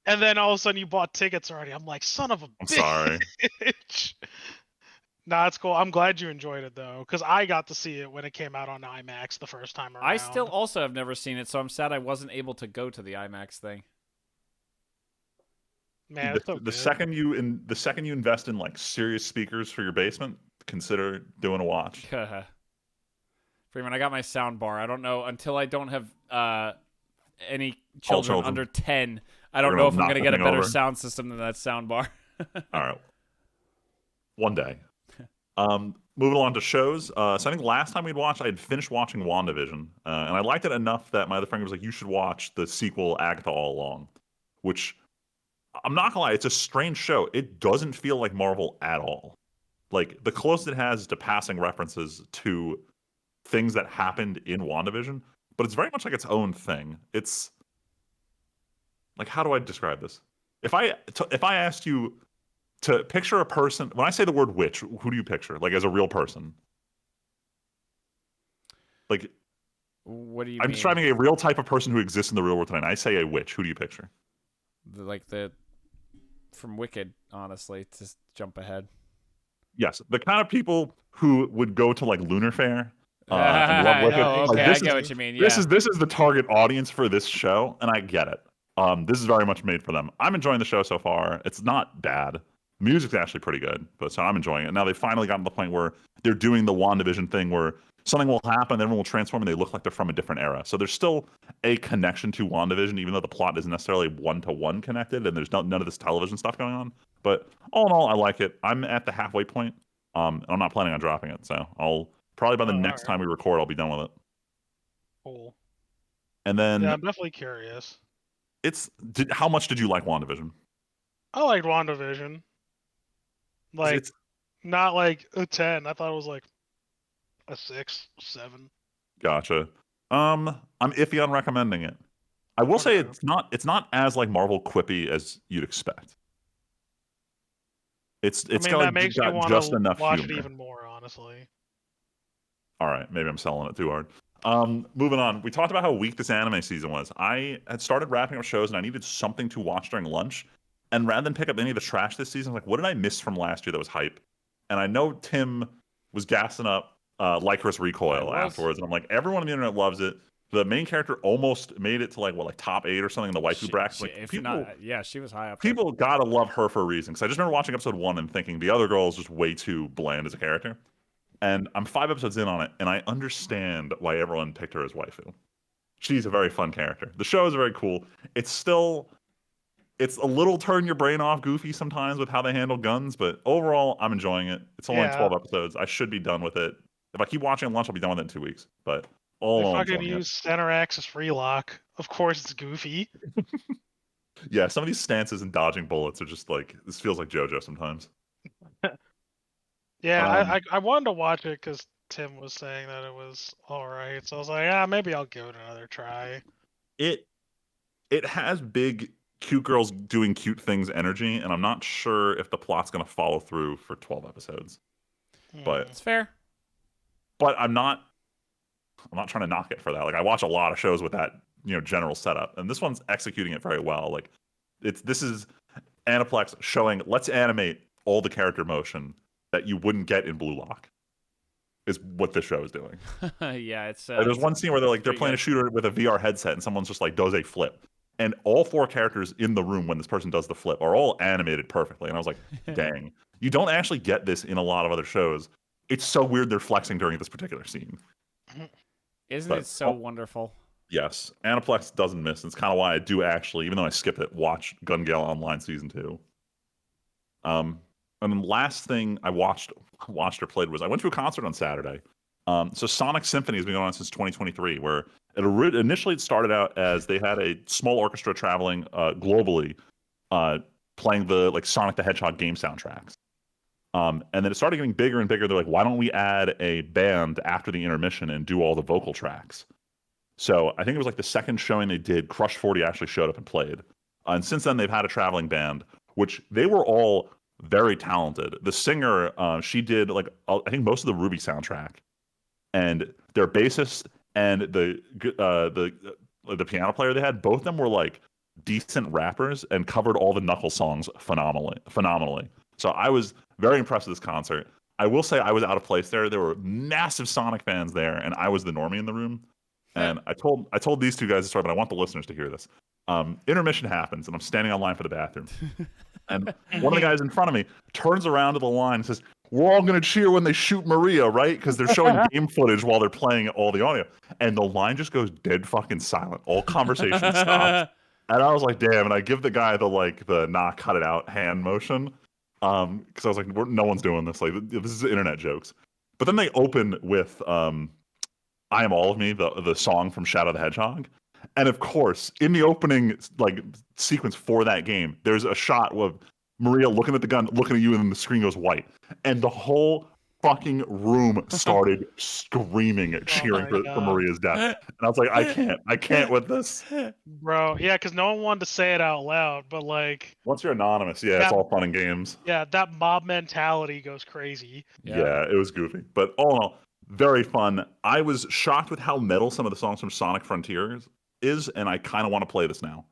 And then all of a sudden you bought tickets already. I'm like, son of a I'm bitch. sorry. Nah, it's cool. I'm glad you enjoyed it though, because I got to see it when it came out on IMAX the first time around. I still also have never seen it, so I'm sad I wasn't able to go to the IMAX thing. Man, it's so the good. second you invest in like serious speakers for your basement, consider doing a watch. Freeman, I got my sound bar. I don't know until I don't have any children under 10. I don't know if I'm going to get a better sound system than that sound bar. All right. One day. Moving along to shows. So I think last time we'd watched, I had finished watching WandaVision, and I liked it enough that my other friend was like, "You should watch the sequel, Agatha All Along," which I'm not gonna lie, it's a strange show. It doesn't feel like Marvel at all. Like the closest it has is to passing references to things that happened in WandaVision, but it's very much like its own thing. It's like, how do I describe this? If I asked you to picture a person, when I say the word witch, who do you picture? Like as a real person? Like, what do you I'm mean? describing a real type of person who exists in the real world tonight. I say a witch. Who do you picture? Like the from Wicked, honestly, to jump ahead. Yes, the kind of people who would go to like Lunar Fair and love Wicked. No, Like okay, I this get is what you mean. this Yeah. is this is the target audience for this show, and I get it. This is very much made for them. I'm enjoying the show so far. It's not bad. Music's actually pretty good, but so I'm enjoying it. Now they finally gotten to the point where they're doing the WandaVision thing where something will happen, everyone will transform, and they look like they're from a different era. So there's still a connection to WandaVision, even though the plot isn't necessarily one-to-one connected, and there's none of this television stuff going on. But all in all, I like it. I'm at the halfway point. And I'm not planning on dropping it, so I'll probably by the next alright. time we record, I'll be done with it. Cool. And then Yeah, I'm definitely curious. How much did you like WandaVision? I liked WandaVision. Like, It's not like a 10. I thought it was like a 6, 7. Gotcha. I'm iffy on recommending it. I will say Okay. it's not as like Marvel quippy as you'd expect. It's I mean, got that like makes me got want just to enough watch it humor. even more, honestly. All right, maybe I'm selling it too hard. Moving on. We talked about how weak this anime season was. I had started wrapping up shows and I needed something to watch during lunch. And rather than pick up any of the trash this season, I was like, what did I miss from last year that was hype? And I know Tim was gassing up Lycra's I Recoil was. afterwards, and I'm like, everyone on the internet loves it. The main character almost made it to like top 8 or something in the waifu bracket. Like if people, not, yeah, she was high up there. people gotta love her for a reason. Because I just remember watching episode 1 and thinking the other girl is just way too bland as a character. And I'm 5 episodes in on it, and I understand why everyone picked her as waifu. She's a very fun character. The show is very cool. It's a little turn your brain off goofy sometimes with how they handle guns, but overall, I'm enjoying it. It's only Yeah. 12 episodes. I should be done with it. If I keep watching at lunch, I'll be done with it in 2 weeks. But all They in all, I'm fucking enjoying it. use center axis relock. Of course it's goofy. Yeah, some of these stances and dodging bullets are just like, this feels like JoJo sometimes. Yeah, Um, I wanted to watch it because Tim was saying that it was alright. So I was like, yeah, maybe I'll give it another try. it it has big cute girls doing cute things energy, and I'm not sure if the plot's gonna follow through for 12 episodes. But It's fair. I'm not trying to knock it for that. Like I watch a lot of shows with that, general setup, and this one's executing it very well. Like this is Aniplex showing let's animate all the character motion that you wouldn't get in Blue Lock. Is what this show is doing. Yeah, it's. There's one scene where they're pretty playing a good. shooter with a VR headset, and someone's just like does a flip, and all 4 characters in the room when this person does the flip are all animated perfectly. And I was like, dang, you don't actually get this in a lot of other shows. It's so weird they're flexing during this particular scene. Isn't But- it so wonderful? Yes, Aniplex doesn't miss. It's kind of why I do actually, even though I skip it, watch Gun Gale Online Season 2. And then last thing I watched or played was I went to a concert on Saturday. So Sonic Symphony has been going on since 2023, where initially it started out as they had a small orchestra traveling globally, playing the like Sonic the Hedgehog game soundtracks. And then it started getting bigger and bigger. They're like, why don't we add a band after the intermission and do all the vocal tracks? So I think it was like the second showing they did, Crush 40 actually showed up and played. And since then, they've had a traveling band, which they were all very talented. The singer, she did like I think most of the Ruby soundtrack, and their bassist and the piano player they had, both of them were like decent rappers and covered all the Knuckles songs phenomenally. So I was very impressed with this concert. I will say I was out of place there. There were massive Sonic fans there, and I was the normie in the room. And I told these 2 guys the story, but I want the listeners to hear this. Intermission happens, and I'm standing on line for the bathroom. And one of the guys in front of me turns around to the line and says, we're all going to cheer when they shoot Maria, right? Because they're showing game footage while they're playing all the audio. And the line just goes dead fucking silent. All conversation stops. And I was like, damn. And I give the guy the not cut it out hand motion. Because I was like, no one's doing this. Like, this is internet jokes. But then they open with I Am All of Me, the song from Shadow the Hedgehog. And of course, in the opening sequence for that game, there's a shot of Maria looking at the gun, looking at you, and then the screen goes white. And the whole fucking room started screaming, cheering for Maria's death. And I was like, I can't with this. Bro, yeah, because no one wanted to say it out loud, but like, Once you're anonymous, it's all fun and games. yeah, that mob mentality goes crazy. Yeah, it was goofy. But all in all, very fun. I was shocked with how metal some of the songs from Sonic Frontiers is, and I kind of want to play this now.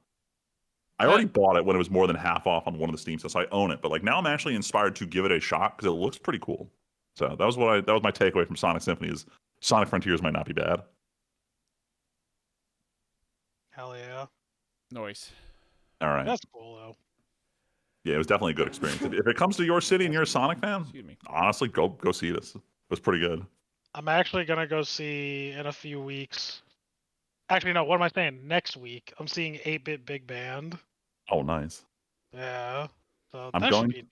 I already bought it when it was more than half off on one of the Steam sales, so I own it. But like now, I'm actually inspired to give it a shot because it looks pretty cool. So that was my takeaway from Sonic Symphony is Sonic Frontiers might not be bad. Hell yeah. Noise. All right. That's cool though. Yeah, it was definitely a good experience. If it comes to your city and you're a Sonic fan, Excuse me. honestly, go see this. It was pretty good. I'm actually gonna go see in a few weeks. Actually, no. What am I saying? Next week, I'm seeing 8-Bit Big Band. Oh, nice. Yeah. So I'm that should be neat.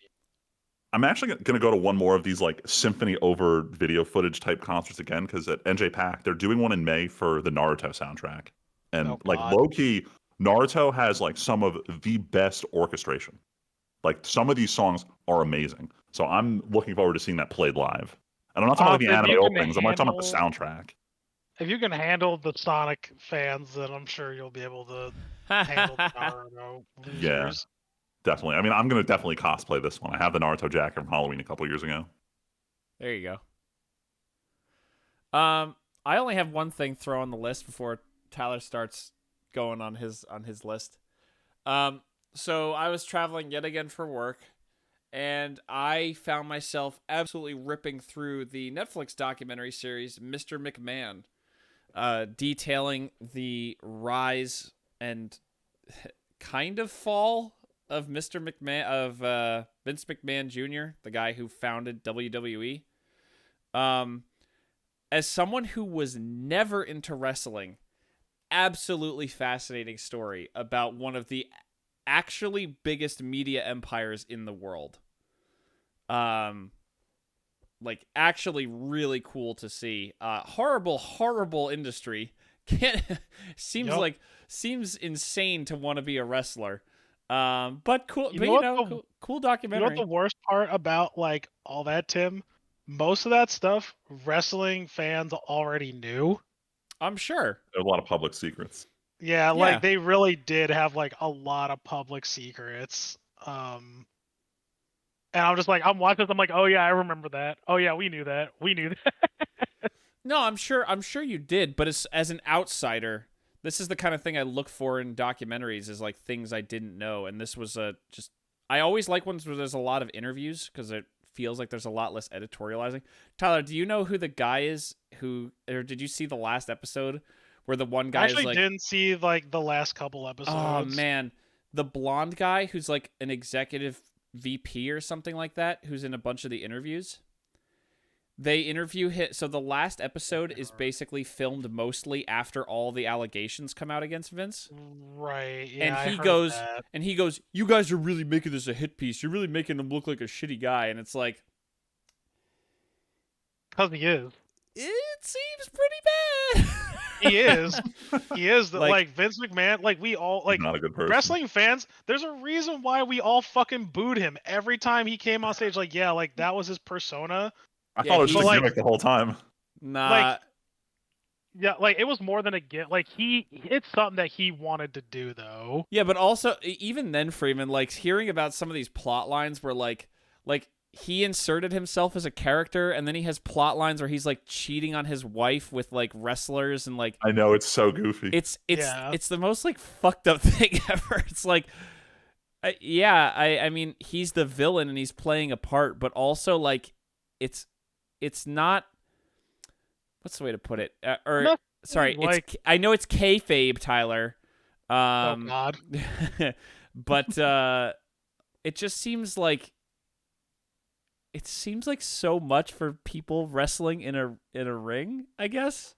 I'm actually going to go to one more of these like symphony over video footage type concerts again because at NJPAC they're doing one in May for the Naruto soundtrack, and Oh, like God. low key, Naruto has like some of the best orchestration. Like some of these songs are amazing, so I'm looking forward to seeing that played live. And I'm not talking about the If anime you can openings. I'm like talking about the handle- soundtrack. If you can handle the Sonic fans, then I'm sure you'll be able to handle the Naruto losers. Yeah. Definitely. I mean, I'm going to definitely cosplay this one. I have the Naruto jacket from Halloween a couple years ago. There you go. I only have one thing throw on the list before Tyler starts going on his list. So I was traveling yet again for work, and I found myself absolutely ripping through the Netflix documentary series Mr. McMahon, detailing the rise and kind of fall of Mr. McMahon, of Vince McMahon Jr., the guy who founded WWE. As someone who was never into wrestling, absolutely fascinating story about one of the actually biggest media empires in the world. Like actually really cool to see. Horrible industry. Seems insane to want to be a wrestler. But cool. Cool documentary. You know what the worst part about like all that, Tim? Most of that stuff, wrestling fans already knew. I'm sure. There are a lot of public secrets. Yeah, like they really did have like a lot of public secrets. And I'm just like, I'm watching this, I'm like, oh yeah, I remember that. Oh yeah, we knew that. We knew that. No, I'm sure you did, but as an outsider, this is the kind of thing I look for in documentaries is like things I didn't know. And this was I always like ones where there's a lot of interviews because it feels like there's a lot less editorializing. Tyler, do you know who the guy is or did you see the last episode where the one guy I didn't see like the last couple episodes. Oh man, the blonde guy who's like an executive VP or something like that, who's in a bunch of the interviews. They interview him. So the last episode is basically filmed mostly after all the allegations come out against Vince. Right. Yeah. And he goes, "You guys are really making this a hit piece. You're really making him look like a shitty guy." And it's like, because he is. It seems pretty bad. He is. He is. Like Vince McMahon. Like we all like not a good person. Wrestling fans. There's a reason why we all fucking booed him every time he came on stage. Like yeah, like that was his persona. I thought it was just a gimmick the whole time. Nah. Yeah, like it was more than a gimmick. Like it's something that he wanted to do though. Yeah, but also even then, Freeman, like hearing about some of these plot lines where like he inserted himself as a character, and then he has plot lines where he's like cheating on his wife with like wrestlers and like. I know, it's so goofy. It's the most like fucked up thing ever. It's like. I mean he's the villain and he's playing a part, but also like it's not. What's the way to put it? I know it's kayfabe, Tyler. Oh God. But it just seems like. It seems like so much for people wrestling in a ring, I guess.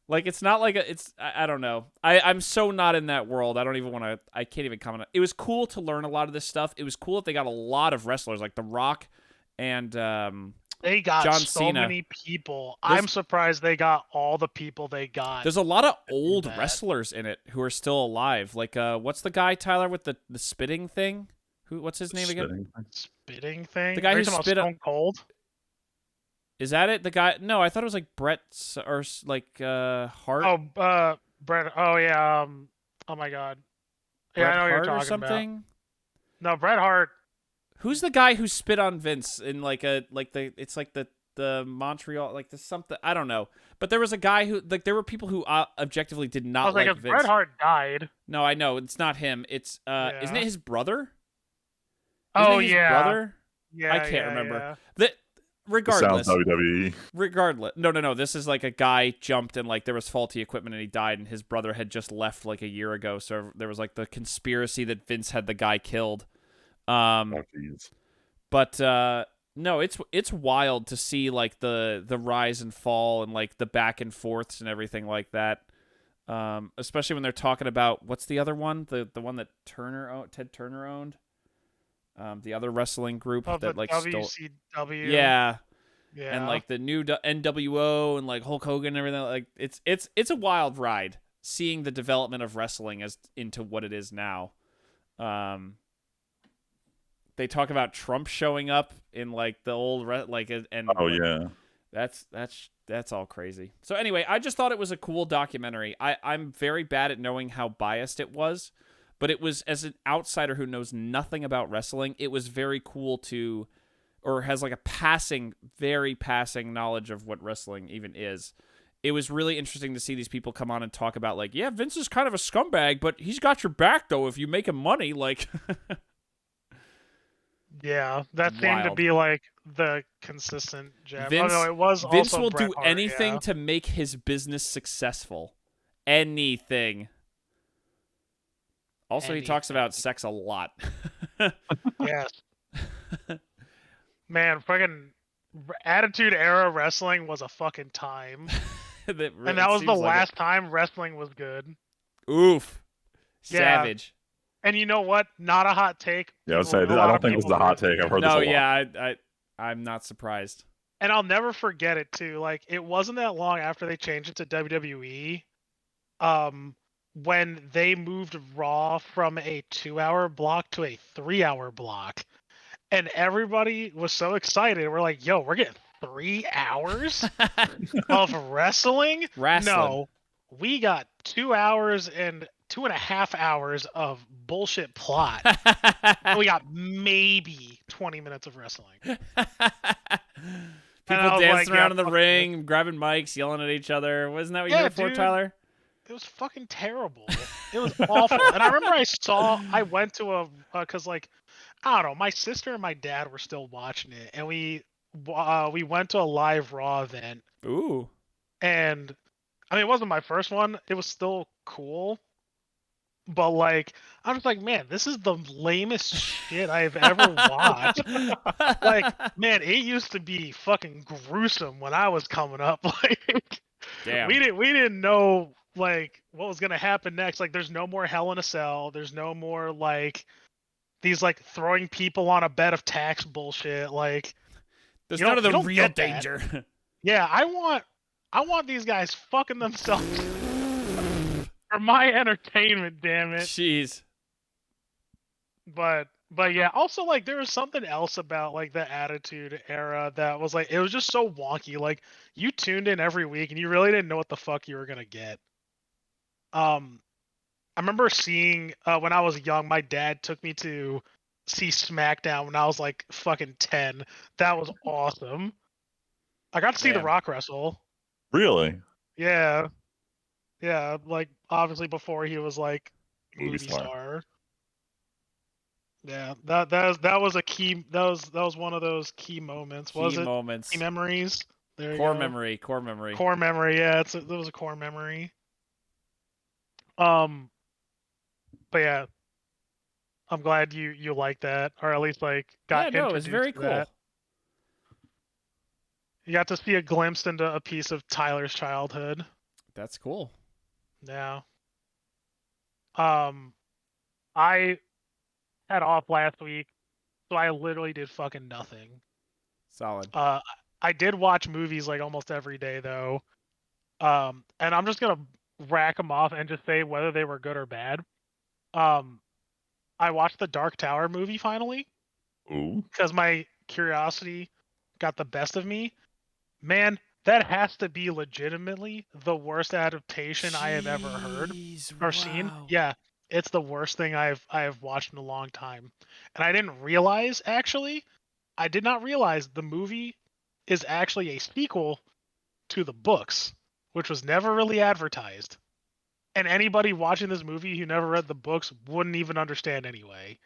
Like it's not like I don't know. I'm so not in that world. I can't even comment on it. It was cool to learn a lot of this stuff. It was cool that they got a lot of wrestlers like The Rock and they got John so Cena. Many people. I'm surprised they got all the people they got. There's a lot of old wrestlers in it who are still alive. Like what's the guy, Tyler, with the spitting thing? What's his name again? Spitting thing? The guy who spit Stone Cold? Is that it? The guy? No, I thought it was like Bret or like Hart. Oh, Bret. Oh yeah. Oh my God. Yeah, Bret I know what you're Hart talking or something. About. No, Bret Hart. Who's the guy who spit on Vince in it's like the Montreal, like the something, I don't know. But there was a guy who, like, there were people who objectively did I not was like, like if Vince. Bret Hart died. No, I know it's not him. It's isn't it his brother? Isn't Oh it his yeah. brother? Yeah. I can't remember. Yeah. That It sounds regardless. WWE. Regardless, no. This is like a guy jumped and like there was faulty equipment and he died, and his brother had just left like a year ago. So there was like the conspiracy that Vince had the guy killed. Oh, jeez. But no, it's wild to see like the rise and fall and like the back and forths and everything like that. Especially when they're talking about what's the other one, the one that Ted Turner owned. The other wrestling group Of that the like WCW. yeah. Yeah. And like the new NWO and like Hulk Hogan and everything, like it's a wild ride seeing the development of wrestling as into what it is now. They talk about Trump showing up in like the old and Oh yeah. that's all crazy. So anyway, I just thought it was a cool documentary. I'm very bad at knowing how biased it was, but it was, as an outsider who knows nothing about wrestling, it was very cool to, or has like a very passing knowledge of what wrestling even is. It was really interesting to see these people come on and talk about like, yeah, Vince is kind of a scumbag, but he's got your back though if you make him money. Like, yeah, that seemed to Wild. be like the consistent gem. Vince, oh no, it was Vince also will Bret do Hart, anything yeah. to make his business successful. Anything. Also, he talks about sex a lot. Yes. Man, fucking Attitude Era wrestling was a fucking time. And that was the last time wrestling was good. Oof. Yeah. Savage. And you know what? Not a hot take. Yeah, I would People- say a I lot don't of think this is people a hot do. take. I've heard this No, a lot. yeah, I'm not surprised. And I'll never forget it too. Like, it wasn't that long after they changed it to WWE, when they moved Raw from a 2-hour block to a 3-hour block. And everybody was so excited. We're like, yo, we're getting 3 hours of wrestling? No, we got 2 hours and 2.5 hours of bullshit plot. And we got maybe 20 minutes of wrestling. People was dancing like, around yeah, in the fuck ring, grabbing mics, yelling at each other. Wasn't that what you Yeah, were for, dude. Tyler? It was fucking terrible. It was awful. And I remember I went to because like, I don't know, my sister and my dad were still watching it, and we went to a live Raw event. Ooh. And I mean, it wasn't my first one. It was still cool. But like, I'm just like, man, this is the lamest shit I've ever watched. Like, man, it used to be fucking gruesome when I was coming up. Like, Damn. we didn't know like what was gonna happen next. Like, there's no more Hell in a Cell. There's no more like these like throwing people on a bed of tacks bullshit. Like, There's you none of the don't real get that. danger. Yeah, I want these guys fucking themselves for my entertainment, damn it. Jeez. But yeah, also like there was something else about like the Attitude Era that was like, it was just so wonky. Like, you tuned in every week and you really didn't know what the fuck you were gonna get. I remember seeing when I was young, my dad took me to see SmackDown when I was like fucking 10. That was awesome. I got to see The Damn. Rock wrestle. Really? Yeah. Yeah, like obviously before he was like Movie movie star. star. Yeah, that was a key. That was one of those key moments. Was Key it? moments. Key memories. There you Core go. memory. Core memory. Core memory. Yeah, that was a core memory. But yeah, I'm glad you like that, or at least like got Yeah, no, it's introduced very to cool. that. You got to see a glimpse into a piece of Tyler's childhood. That's cool. Yeah. I had off last week, so I literally did fucking nothing. Solid. I did watch movies like almost every day though. And I'm just gonna rack them off and just say whether they were good or bad. I watched the Dark Tower movie finally Ooh. because my curiosity got the best of me. Man, that has to be legitimately the worst adaptation I have ever heard or seen. Yeah, it's the worst thing I have watched in a long time. And I didn't realize, actually, I did not realize the movie is actually a sequel to the books, which was never really advertised. And anybody watching this movie who never read the books wouldn't even understand anyway.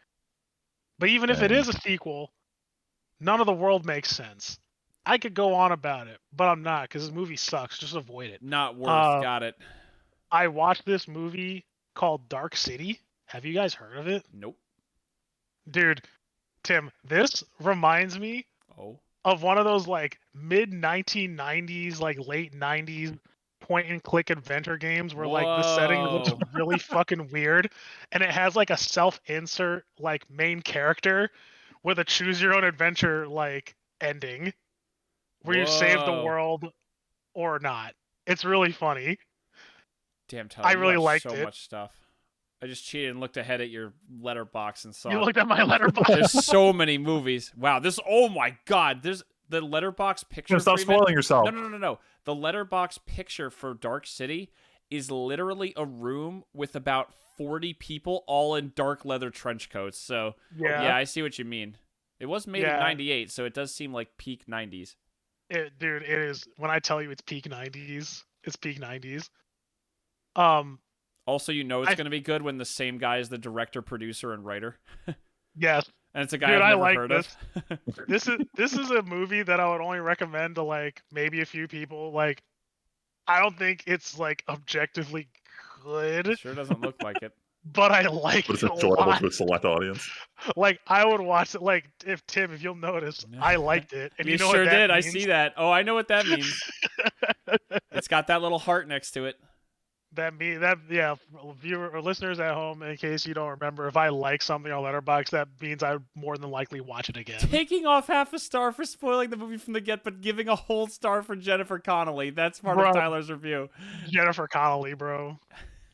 But even if it Dang. is a sequel, none of the world makes sense. I could go on about it, but I'm not because this movie sucks. Just avoid it. Not worth. Got it. I watched this movie called Dark City. Have you guys heard of it? Nope. Dude, Tim, this reminds me Oh. of one of those like mid 1990s, like late 90s point and click adventure games where like the setting looks Whoa. really fucking weird and it has like a self-insert like main character with a choose your own adventure like ending where you save the Whoa. world or not. It's really funny. Damn, Tyler, I you really watch liked so it. much stuff. I just cheated and looked ahead at your letterbox and saw You looked at my letterbox. there's so many movies. Wow, this. Oh my God, there's the letterbox picture. Stop Freeman. spoiling yourself. No. The letterbox picture for Dark City is literally a room with about 40 people, all in dark leather trench coats. So yeah, I see what you mean. It was made in '98, so it does seem like peak '90s. Dude, it is. When I tell you it's peak 90s, it's peak 90s. Also, you know it's going to be good when the same guy is the director, producer, and writer. Yes. And it's a guy Dude, I've never like heard this. of. This is a movie that I would only recommend to like maybe a few people. Like, I don't think it's like objectively good, Sure doesn't look like it. but I like But it's it a enjoyable lot. to a select audience. Like, I would watch it. Like, if you'll notice, I liked it, and You know sure what that did. means? I see that. Oh, I know what that means. It's got that little heart next to it. Yeah, viewer or listeners at home, in case you don't remember, if I like something on Letterboxd, that means I more than likely watch it again. Taking off half a star for spoiling the movie from the get, but giving a whole star for Jennifer Connelly. That's part of Tyler's review. Jennifer Connelly, bro.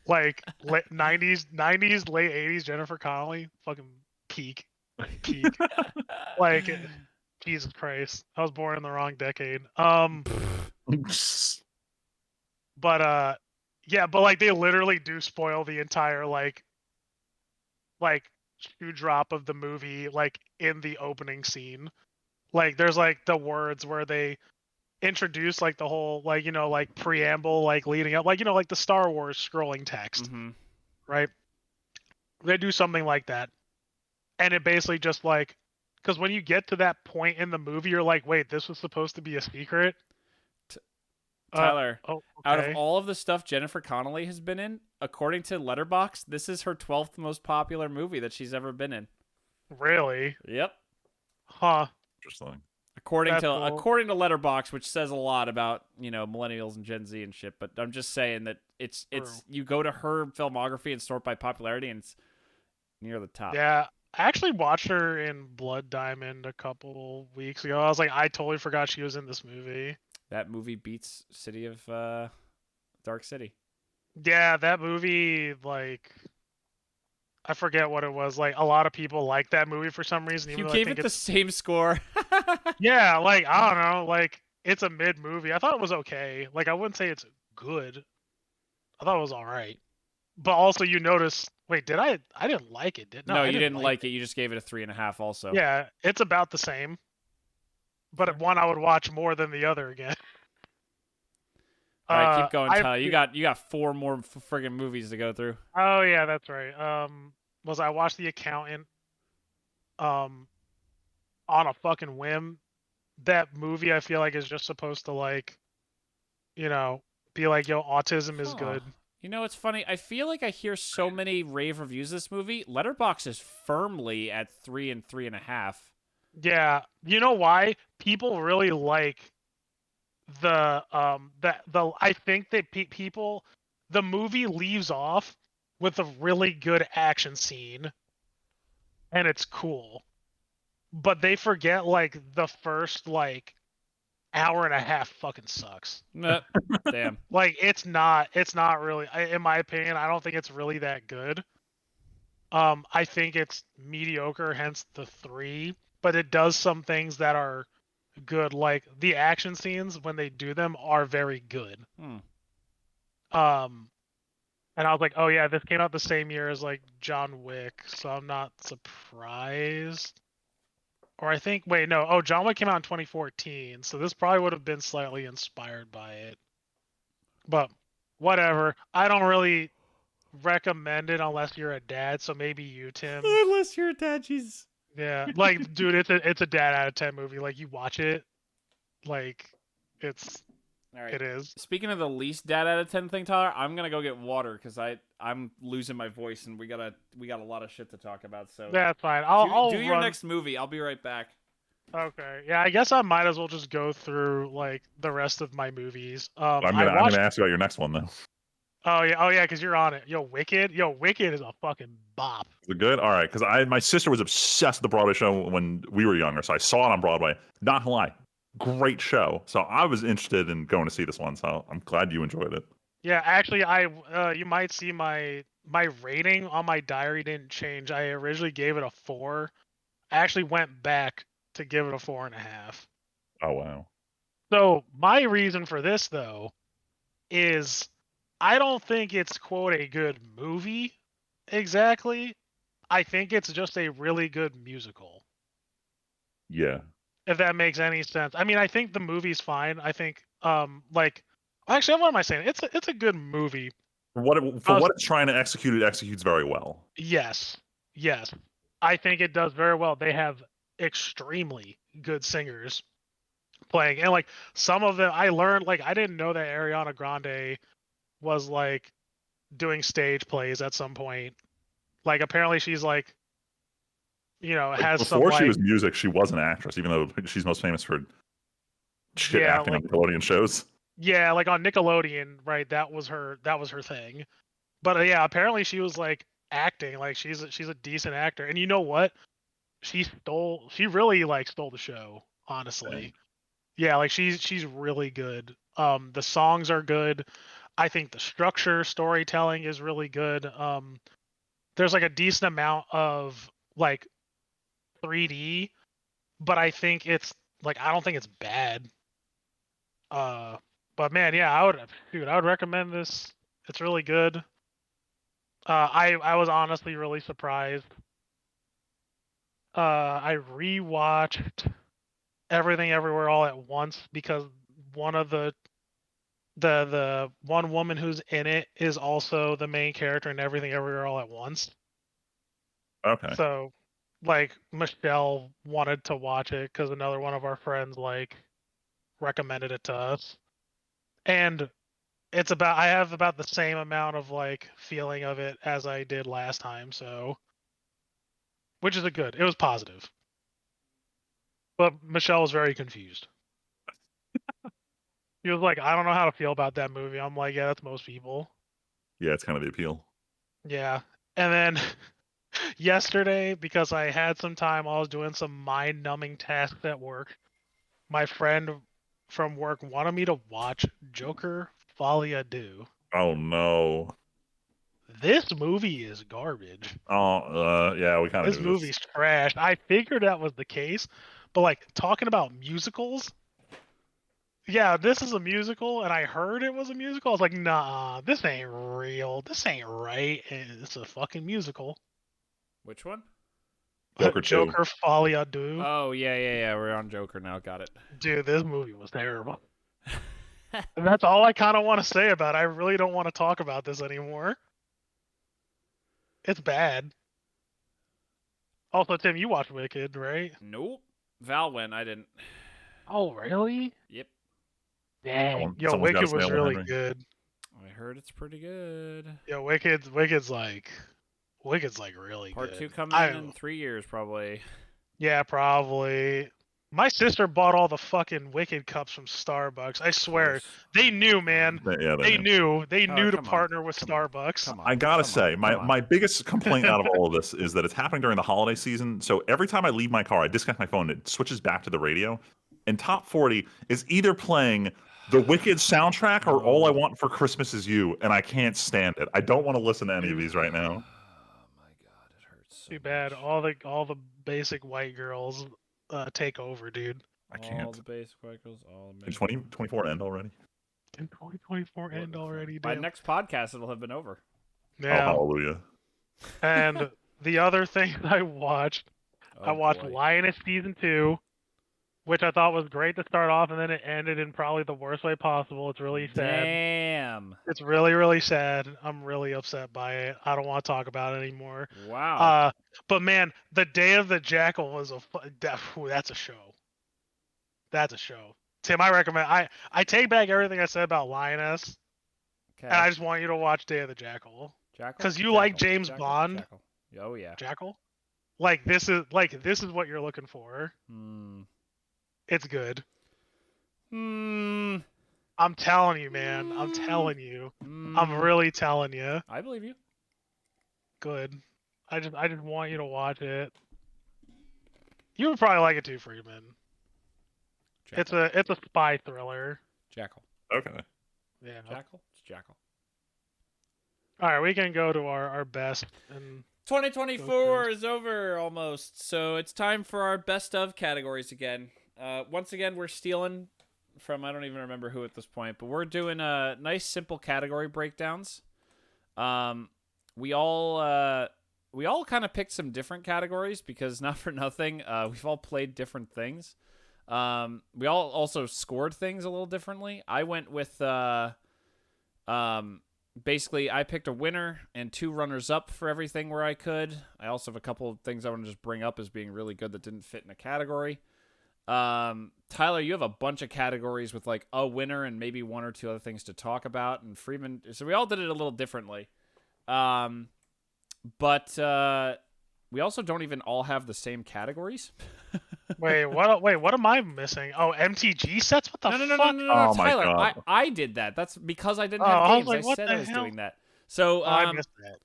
Like late 90s, late 80s Jennifer Connelly, fucking peak. Like Jesus Christ, I was born in the wrong decade. But yeah, but like they literally do spoil the entire like shoe drop of the movie like in the opening scene. Like there's like the words where they introduce like the whole like like preamble like leading up like like the Star Wars scrolling text, right? They do something like that, and it basically just like because when you get to that point in the movie, you're like, wait, this was supposed to be a secret. Tyler, okay. Out of all of the stuff Jennifer Connelly has been in, according to Letterboxd, this is her 12th most popular movie that she's ever been in. Really? Yep. Huh. Interesting. According to Letterboxd, which says a lot about millennials and Gen Z and shit, but I'm just saying that it's you go to her filmography and sort by popularity, and it's near the top. Yeah, I actually watched her in Blood Diamond a couple weeks ago. I was like, I totally forgot she was in this movie. That movie beats City of Dark City. Yeah, that movie, like, I forget what it was. Like, a lot of people like that movie for some reason. You gave it the same score. Yeah, like, I don't know. Like, it's a mid movie. I thought it was okay. Like, I wouldn't say it's good. I thought it was all right. But also, you notice. Wait, did I? I didn't like it. No, you didn't like it. You just gave it a 3.5. Also. Yeah, it's about the same. But one I would watch more than the other again. All right, keep going, Tyler. You got 4 more friggin' movies to go through. Oh yeah, that's right. I watched The Accountant on a fucking whim. That movie I feel like is just supposed to like be like, yo, autism is good. It's funny. I feel like I hear so many rave reviews of this movie. Letterboxd is firmly at 3 and 3.5. Yeah, you know why? People really like I think that the movie leaves off with a really good action scene, and it's cool, but they forget like the first like hour and a half fucking sucks. Damn. Like it's not really, in my opinion, I don't think it's really that good. I think it's mediocre, hence the 3. But it does some things that are good, like the action scenes when they do them are very good. And I was like, oh yeah, this came out the same year as like John Wick, so I'm not surprised. Or I think, wait, no. Oh, John Wick came out in 2014, so this probably would have been slightly inspired by it. But whatever. I don't really recommend it unless you're a dad, so maybe you, Tim. Unless you're a dad, Jesus. Yeah, like, dude, it's a dad out of 10 movie. Like, you watch it, like, it's All right. it is. Speaking of the least dad out of 10 thing, Tyler, I'm gonna go get water because I'm losing my voice and we got a lot of shit to talk about. So That's fine. I'll do your run. next movie. I'll be right back. Okay. Yeah, I guess I might as well just go through like the rest of my movies. I'm I gonna watched. ask you about your next one though. Oh yeah, because you're on it. Yo, Wicked is a fucking bop. Is it good? All right, because my sister was obsessed with the Broadway show when we were younger, so I saw it on Broadway. Not gonna lie, great show. So I was interested in going to see this one. So I'm glad you enjoyed it. Yeah, actually, you might see my rating on my diary didn't change. I originally gave it a 4. I actually went back to give it a 4.5. Oh wow. So my reason for this though is I don't think it's quote a good movie exactly. I think it's just a really good musical. Yeah. If that makes any sense. I mean, I think the movie's fine. I think like actually what am I saying? It's a good movie. For what it's trying to execute, it executes very well. Yes. Yes. I think it does very well. They have extremely good singers playing. And like some of them I learned like I didn't know that Ariana Grande was like doing stage plays at some point. Like apparently she's like has some Before like she was music, she was an actress, even though she's most famous for shit yeah, acting like on Nickelodeon shows. yeah, like on Nickelodeon, right? That was her thing. But yeah, apparently she was like acting, like she's a decent actor. And you know what? She really like stole the show, honestly. Dang. Yeah, like she's really good. The songs are good. I think the structure storytelling is really good. There's like a decent amount of like 3D, but I think it's like I don't think it's bad. But man, yeah, I would recommend this. It's really good. I was honestly really surprised. I rewatched Everything Everywhere All at Once because one of the one woman who's in it is also the main character in Everything Everywhere All at Once. Okay. So, like Michelle wanted to watch it because another one of our friends like recommended it to us, and I have about the same amount of like feeling of it as I did last time, so which is it was positive. But Michelle was very confused. He was like, I don't know how to feel about that movie. I'm like, yeah, that's most people. Yeah, it's kind of the appeal. Yeah. And then yesterday, because I had some time, I was doing some mind numbing tasks at work. My friend from work wanted me to watch Joker Folie à Deux. Oh no. This movie is garbage. Oh, yeah, we kind of This knew this. movie's trash. I figured that was the case, but like talking about musicals, yeah, this is a musical, and I heard it was a musical. I was like, nah, this ain't real. This ain't right. It's a fucking musical. Which one? Joker 2. Joker Folie à Deux. Oh yeah. We're on Joker now. Got it. Dude, this movie was terrible. And that's all I kind of want to say about it. I really don't want to talk about this anymore. It's bad. Also, Tim, you watched Wicked, right? Nope. Val went. I didn't. Oh, really? Yep. Dang. Yo, Someone's gotta Wicked was stay on really Henry. good. I heard it's pretty good. Yo, Wicked's like really Part good. 2 coming in 3 years probably. Yeah, probably. My sister bought all the fucking Wicked cups from Starbucks. I swear, they knew, man. Yeah, They knew. They knew to come on. partner with Come on. Starbucks. Come on. I gotta come say, on, my come on. my biggest complaint out of all of this is that it's happening during the holiday season. So every time I leave my car, I disconnect my phone, it switches back to the radio, and Top 40 is either playing the Wicked soundtrack or All I Want for Christmas Is You, and I can't stand it. I don't want to listen to any of these right now. Oh my god, it hurts so Too bad. much. All the basic white girls take over, dude. I can't. All the basic cycles, all Did 2024 end already? In 2024 end already, By damn. next podcast, it'll have been over. Oh, Yeah. hallelujah. And the other thing I watched, I watched boy. Lioness Season 2, which I thought was great to start off, and then it ended in probably the worst way possible. It's really sad. Damn. It's really, really sad. I'm really upset by it. I don't want to talk about it anymore. Wow. But man, the Day of the Jackal was that's a show. That's a show. Tim, I recommend. I take back everything I said about Lioness, Okay. and I just want you to watch Day of the Jackal. Jackal. Because you Jackal, like James Jackal, Bond. Jackal. Oh yeah. Jackal. This is what you're looking for. Hmm. It's good. Hmm. I'm telling you, man. I'm telling you. I'm really telling you. I believe you. Good. I just want you to watch it. You would probably like it too, Freeman. Jackal. It's a spy thriller. Jackal. Okay. Yeah. Jackal. It's Jackal. All right, we can go to our best. And 2024 is over almost, so it's time for our best of categories again. Once again, we're stealing from I don't even remember who at this point, but we're doing nice, simple category breakdowns. We all kind of picked some different categories because not for nothing, we've all played different things. We all also scored things a little differently. I went with basically, I picked a winner and 2 runners-up for everything where I could. I also have a couple of things I want to just bring up as being really good that didn't fit in a category. Tyler, you have a bunch of categories with like a winner and maybe 1 or 2 other things to talk about. And Freeman, so we all did it a little differently. But we also don't even all have the same categories. Wait, what am I missing? Oh, MTG sets? What the No, fuck? Oh my Tyler, God. I did that. That's because I didn't Oh, have I was games. like, I what said the I was hell? doing that. So, I missed that.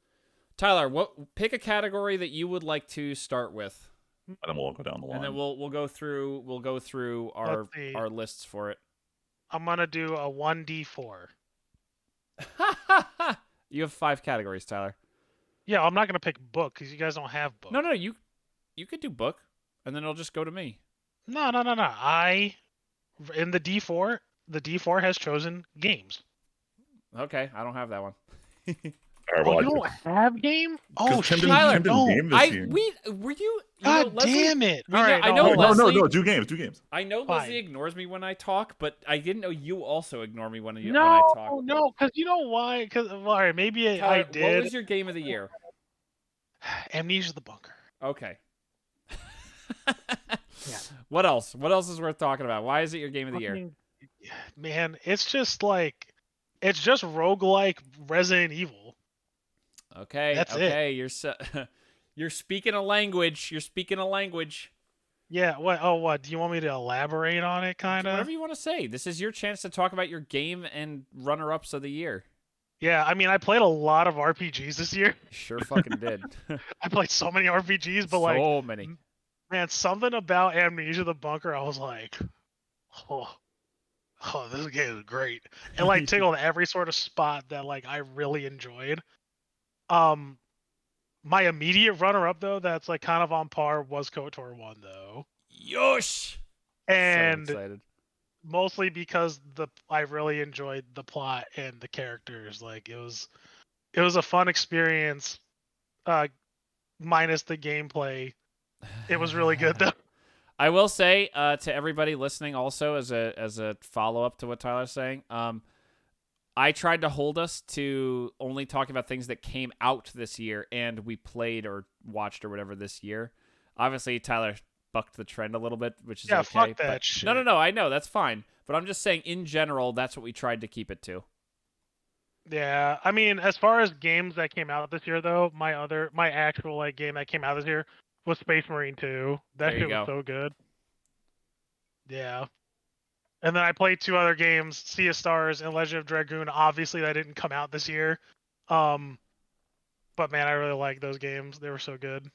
Tyler, pick a category that you would like to start with, And then we'll go down the line. and then we'll go through our Let's see. our lists for it. I'm gonna do a 1d4. You have 5 categories, Tyler. Yeah, I'm not gonna pick book because you guys don't have book. No, you could do book, and then it'll just go to me. No. In the D4 has chosen games. Okay, I don't have that one. All right, Oh, well, you don't have game? Oh, Tim shit. didn't no. game this year. Were you? God Leslie, damn it! we All know- right, I know hold on. Leslie- No, do games. I know Fine. Leslie ignores me when I talk, but I didn't know you also ignore me when I No, talk. no, because you know why? Because all right, maybe I Tyler, did. What was your game of the year? Amnesia the Bunker. Okay. Yeah. What else? What else is worth talking about? Why is it your game of the year? Fucking- Man, it's just roguelike Resident Evil. Okay. That's okay. You're speaking a language. You're speaking a language. Yeah. What? Oh, what? Do you want me to elaborate on it? Kind of. Whatever you want to say. This is your chance to talk about your game and runner-ups of the year. Yeah. I mean, I played a lot of RPGs this year. Sure fucking did. I played so many RPGs, but so many. man, something about Amnesia the Bunker, I was like, oh, this game is great. It like tickled every sort of spot that like I really enjoyed. My immediate runner-up though, that's like kind of on par, was KOTOR 1 though, Yosh. and So excited. mostly because I really enjoyed the plot and the characters. Like it was a fun experience, minus the gameplay. It was really good though. I will say to everybody listening, also as a follow up to what Tyler's saying, I tried to hold us to only talking about things that came out this year and we played or watched or whatever this year. Obviously, Tyler bucked the trend a little bit, which is Yeah, okay. fuck that shit. No, I know that's fine, but I'm just saying in general, that's what we tried to keep it to. Yeah, I mean, as far as games that came out this year, though, my actual like game that came out this year was Space Marine 2. That There you shit was go. so good. Yeah, and then I played 2 other games, Sea of Stars and Legend of Dragoon. Obviously, that didn't come out this year. But man, I really like those games. They were so good.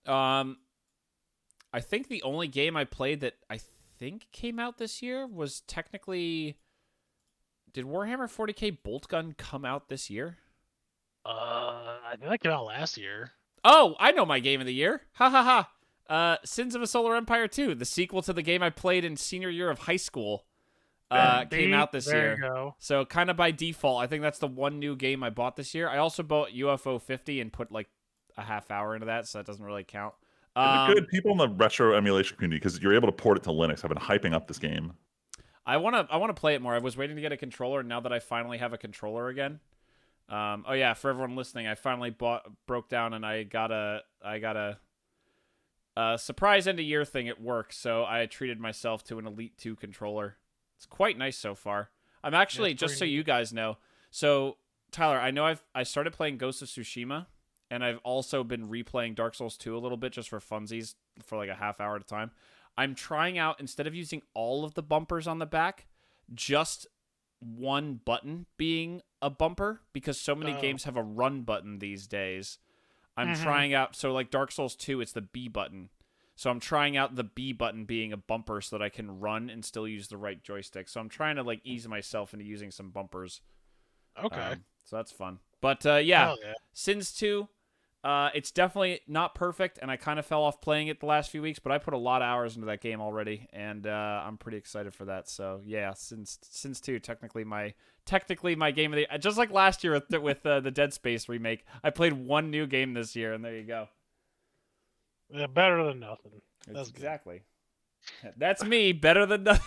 I think the only game I played that I think came out this year was technically. Did Warhammer 40k Boltgun come out this year? I think that came out last year. Oh, I know my game of the year. Ha ha ha. Sins of a Solar Empire 2, the sequel to the game I played in senior year of high school, came out this there year. You go. So kind of by default, I think that's the one new game I bought this year. I also bought UFO 50 and put like, a half hour into that, so that doesn't really count. Is it good? People in the retro emulation community, because you're able to port it to Linux, have been hyping up this game. I wanna play it more. I was waiting to get a controller, and now that I finally have a controller again. Oh yeah, for everyone listening, I finally broke down, and I got a surprise end of year thing at work, so I treated myself to an Elite 2 controller. It's quite nice so far. I'm actually, just so you guys know, so Tyler, I know I started playing Ghost of Tsushima, and I've also been replaying Dark Souls 2 a little bit just for funsies for like a half hour at a time. I'm trying out, instead of using all of the bumpers on the back, just one button being a bumper, because so many games have a run button these days. I'm trying out, so like Dark Souls 2, it's the B button. So I'm trying out the B button being a bumper so that I can run and still use the right joystick. So I'm trying to like ease myself into using some bumpers. Okay. So that's fun. But yeah, Sins 2, it's definitely not perfect, and I kind of fell off playing it the last few weeks, but I put a lot of hours into that game already, and I'm pretty excited for that. So yeah, Sins 2, technically my game of the, just like last year with the Dead Space remake. I played one new game this year, and there you go. Yeah, better than nothing. That's exactly. That's me. Better than nothing.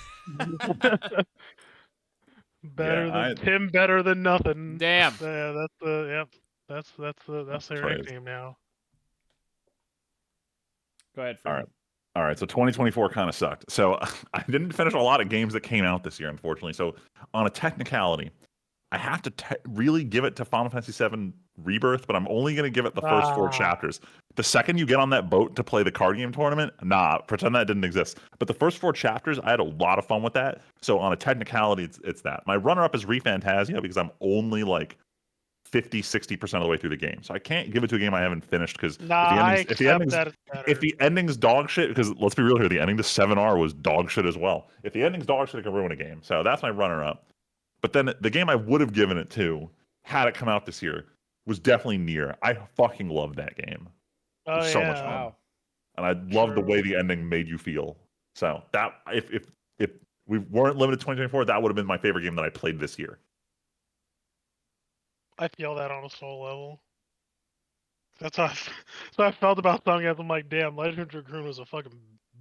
Tim. Better than nothing. Damn. That's the That's their nickname now. Go ahead, Freeman. All right. So 2024 kind of sucked. So I didn't finish a lot of games that came out this year, unfortunately. So on a technicality, I have to really give it to Final Fantasy VII Rebirth, but I'm only going to give it the first 4 chapters. The second you get on that boat to play the card game tournament, pretend that didn't exist. But the first 4 chapters, I had a lot of fun with that. So on a technicality, it's that. My runner-up is ReFantasia, because I'm only like 50-60% of the way through the game. So I can't give it to a game I haven't finished, because if the ending's dog shit, because let's be real here, the ending to 7R was dog shit as well. If the ending's dog shit, it can ruin a game. So that's my runner-up. But then the game I would have given it to, had it come out this year, was definitely Nier. I fucking loved that game. It was so much fun. Wow. And I loved the way the ending made you feel. So that if we weren't limited to 2024, that would have been my favorite game that I played this year. I feel that on a soul level. That's how I felt about Song. I'm like, damn, Legend of Dragoon was a fucking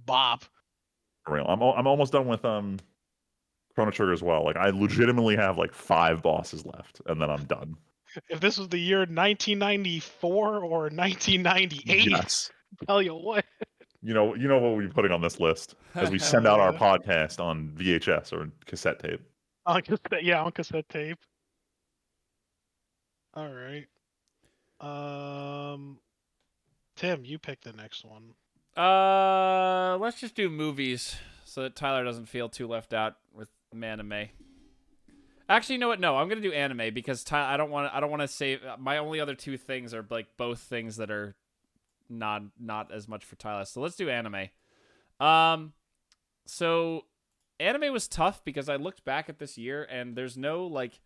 bop. For real. I'm almost done with Chrono Trigger as well. Like, I legitimately have like 5 bosses left, and then I'm done. If this was the year 1994 or 1998, yes. Tell you what. You know what we'll be putting on this list as we send out our podcast on VHS or cassette tape. On cassette tape. All right. Tim, you pick the next one. Let's just do movies so that Tyler doesn't feel too left out with anime. Actually, you know what? No, I'm gonna do anime because I don't want to say my only other 2 things are like both things that are not as much for Tyler. So let's do anime. So anime was tough because I looked back at this year and there's no like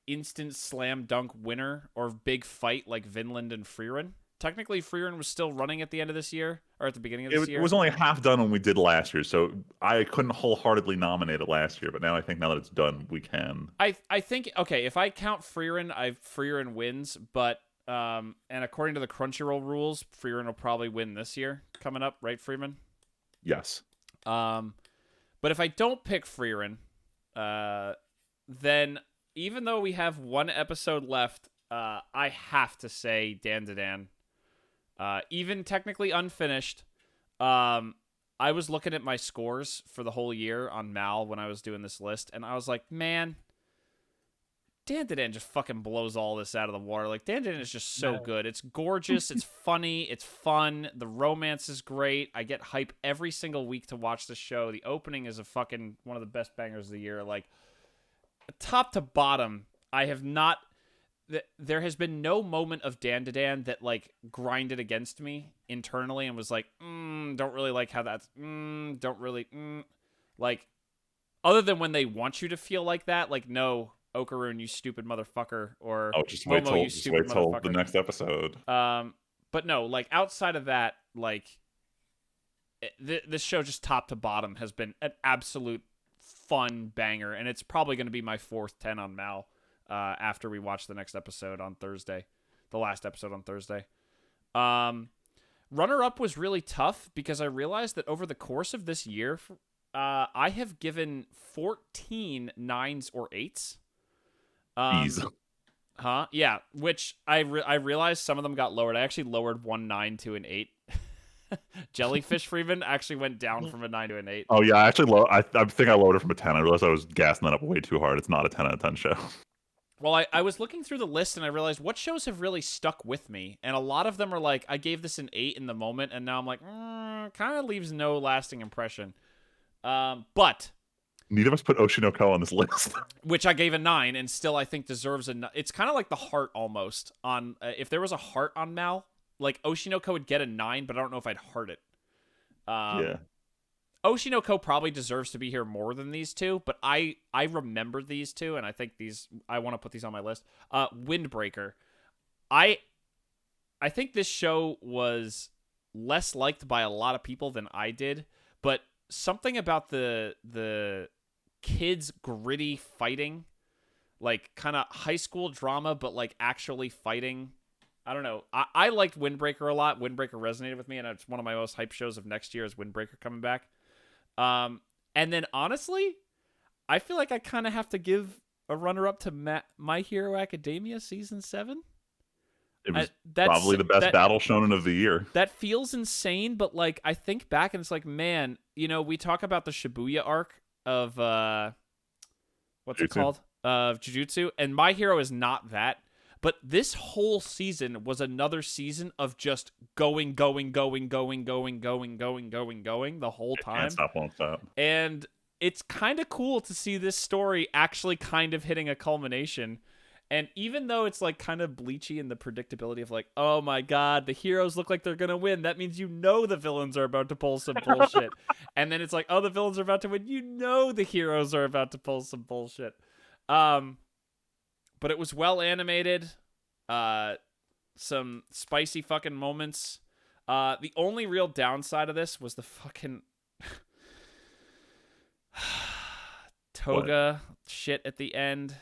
instant slam dunk winner or big fight like Vinland and Frieren. Technically, Frieren was still running at the end of this year, or at the beginning of this year. It was only half done when we did last year, so I couldn't wholeheartedly nominate it last year. But now I think now that it's done, we can. I think, okay, if I count Frieren, Frieren wins, but and according to the Crunchyroll rules, Frieren will probably win this year coming up, right, Freeman? Yes. But if I don't pick Frieren, then even though we have 1 episode left, I have to say Dan to Dan. Even technically unfinished, I was looking at my scores for the whole year on Mal when I was doing this list, and I was like, man, Dan to Dan just fucking blows all this out of the water. Like, Dan to Dan is just so good. It's gorgeous, it's funny, it's fun, the romance is great. I get hype every single week to watch the show. The opening is a fucking one of the best bangers of the year. Like, top to bottom, I have not... There has been no moment of Dan to Dan that like grinded against me internally and was like, don't really like how that's, don't really, like, other than when they want you to feel like that, like, no, Okaroon, you stupid motherfucker, or just wait till the next episode. But no, like, outside of that, like, this show just top to bottom has been an absolute fun banger, and it's probably going to be my 4th 10 on Mal. After we watch the next episode on Thursday, the last episode on Thursday. Runner up was really tough because I realized that over the course of this year, I have given 14 9s or 8s. Ease. Yeah, which I realized some of them got lowered. I actually lowered 1 9 to an 8. Jellyfish Freeman actually went down from a 9 to an 8. Oh yeah, I actually I think I lowered it from a 10. I realized I was gassing that up way too hard. It's not a 10 out of 10 show. Well, I was looking through the list and I realized what shows have really stuck with me, and a lot of them are like I gave this an 8 in the moment, and now I'm like, kind of leaves no lasting impression. But Neither of us put Oshinoko on this list. which I gave a 9, and still I think deserves It's kind of like the heart almost on. If there was a heart on Mal, like Oshinoko would get a 9, but I don't know if I'd heart it. Yeah. Oshinoko probably deserves to be here more than these two, but I remember these two, and I think I want to put these on my list. Windbreaker. I think this show was less liked by a lot of people than I did, but something about the kids gritty fighting, like kind of high school drama, but like actually fighting. I don't know. I liked Windbreaker a lot. Windbreaker resonated with me, and it's one of my most hype shows of next year is Windbreaker coming back. And then honestly, I feel like I kind of have to give a runner-up to My Hero Academia Season 7. It was probably the best battle shonen of the year. That feels insane, but like I think back and it's like, man, we talk about the Shibuya arc of what's it called? Of Jujutsu, and My Hero is not that. But this whole season was another season of just going the whole time. Can't stop, won't stop. And it's kind of cool to see this story actually kind of hitting a culmination. And even though it's like kind of bleachy in the predictability of like, oh my god, the heroes look like they're going to win. That means the villains are about to pull some bullshit. And then it's like, oh, the villains are about to win. The heroes are about to pull some bullshit. But it was well animated. Some spicy fucking moments. The only real downside of this was the fucking Toga shit at the end.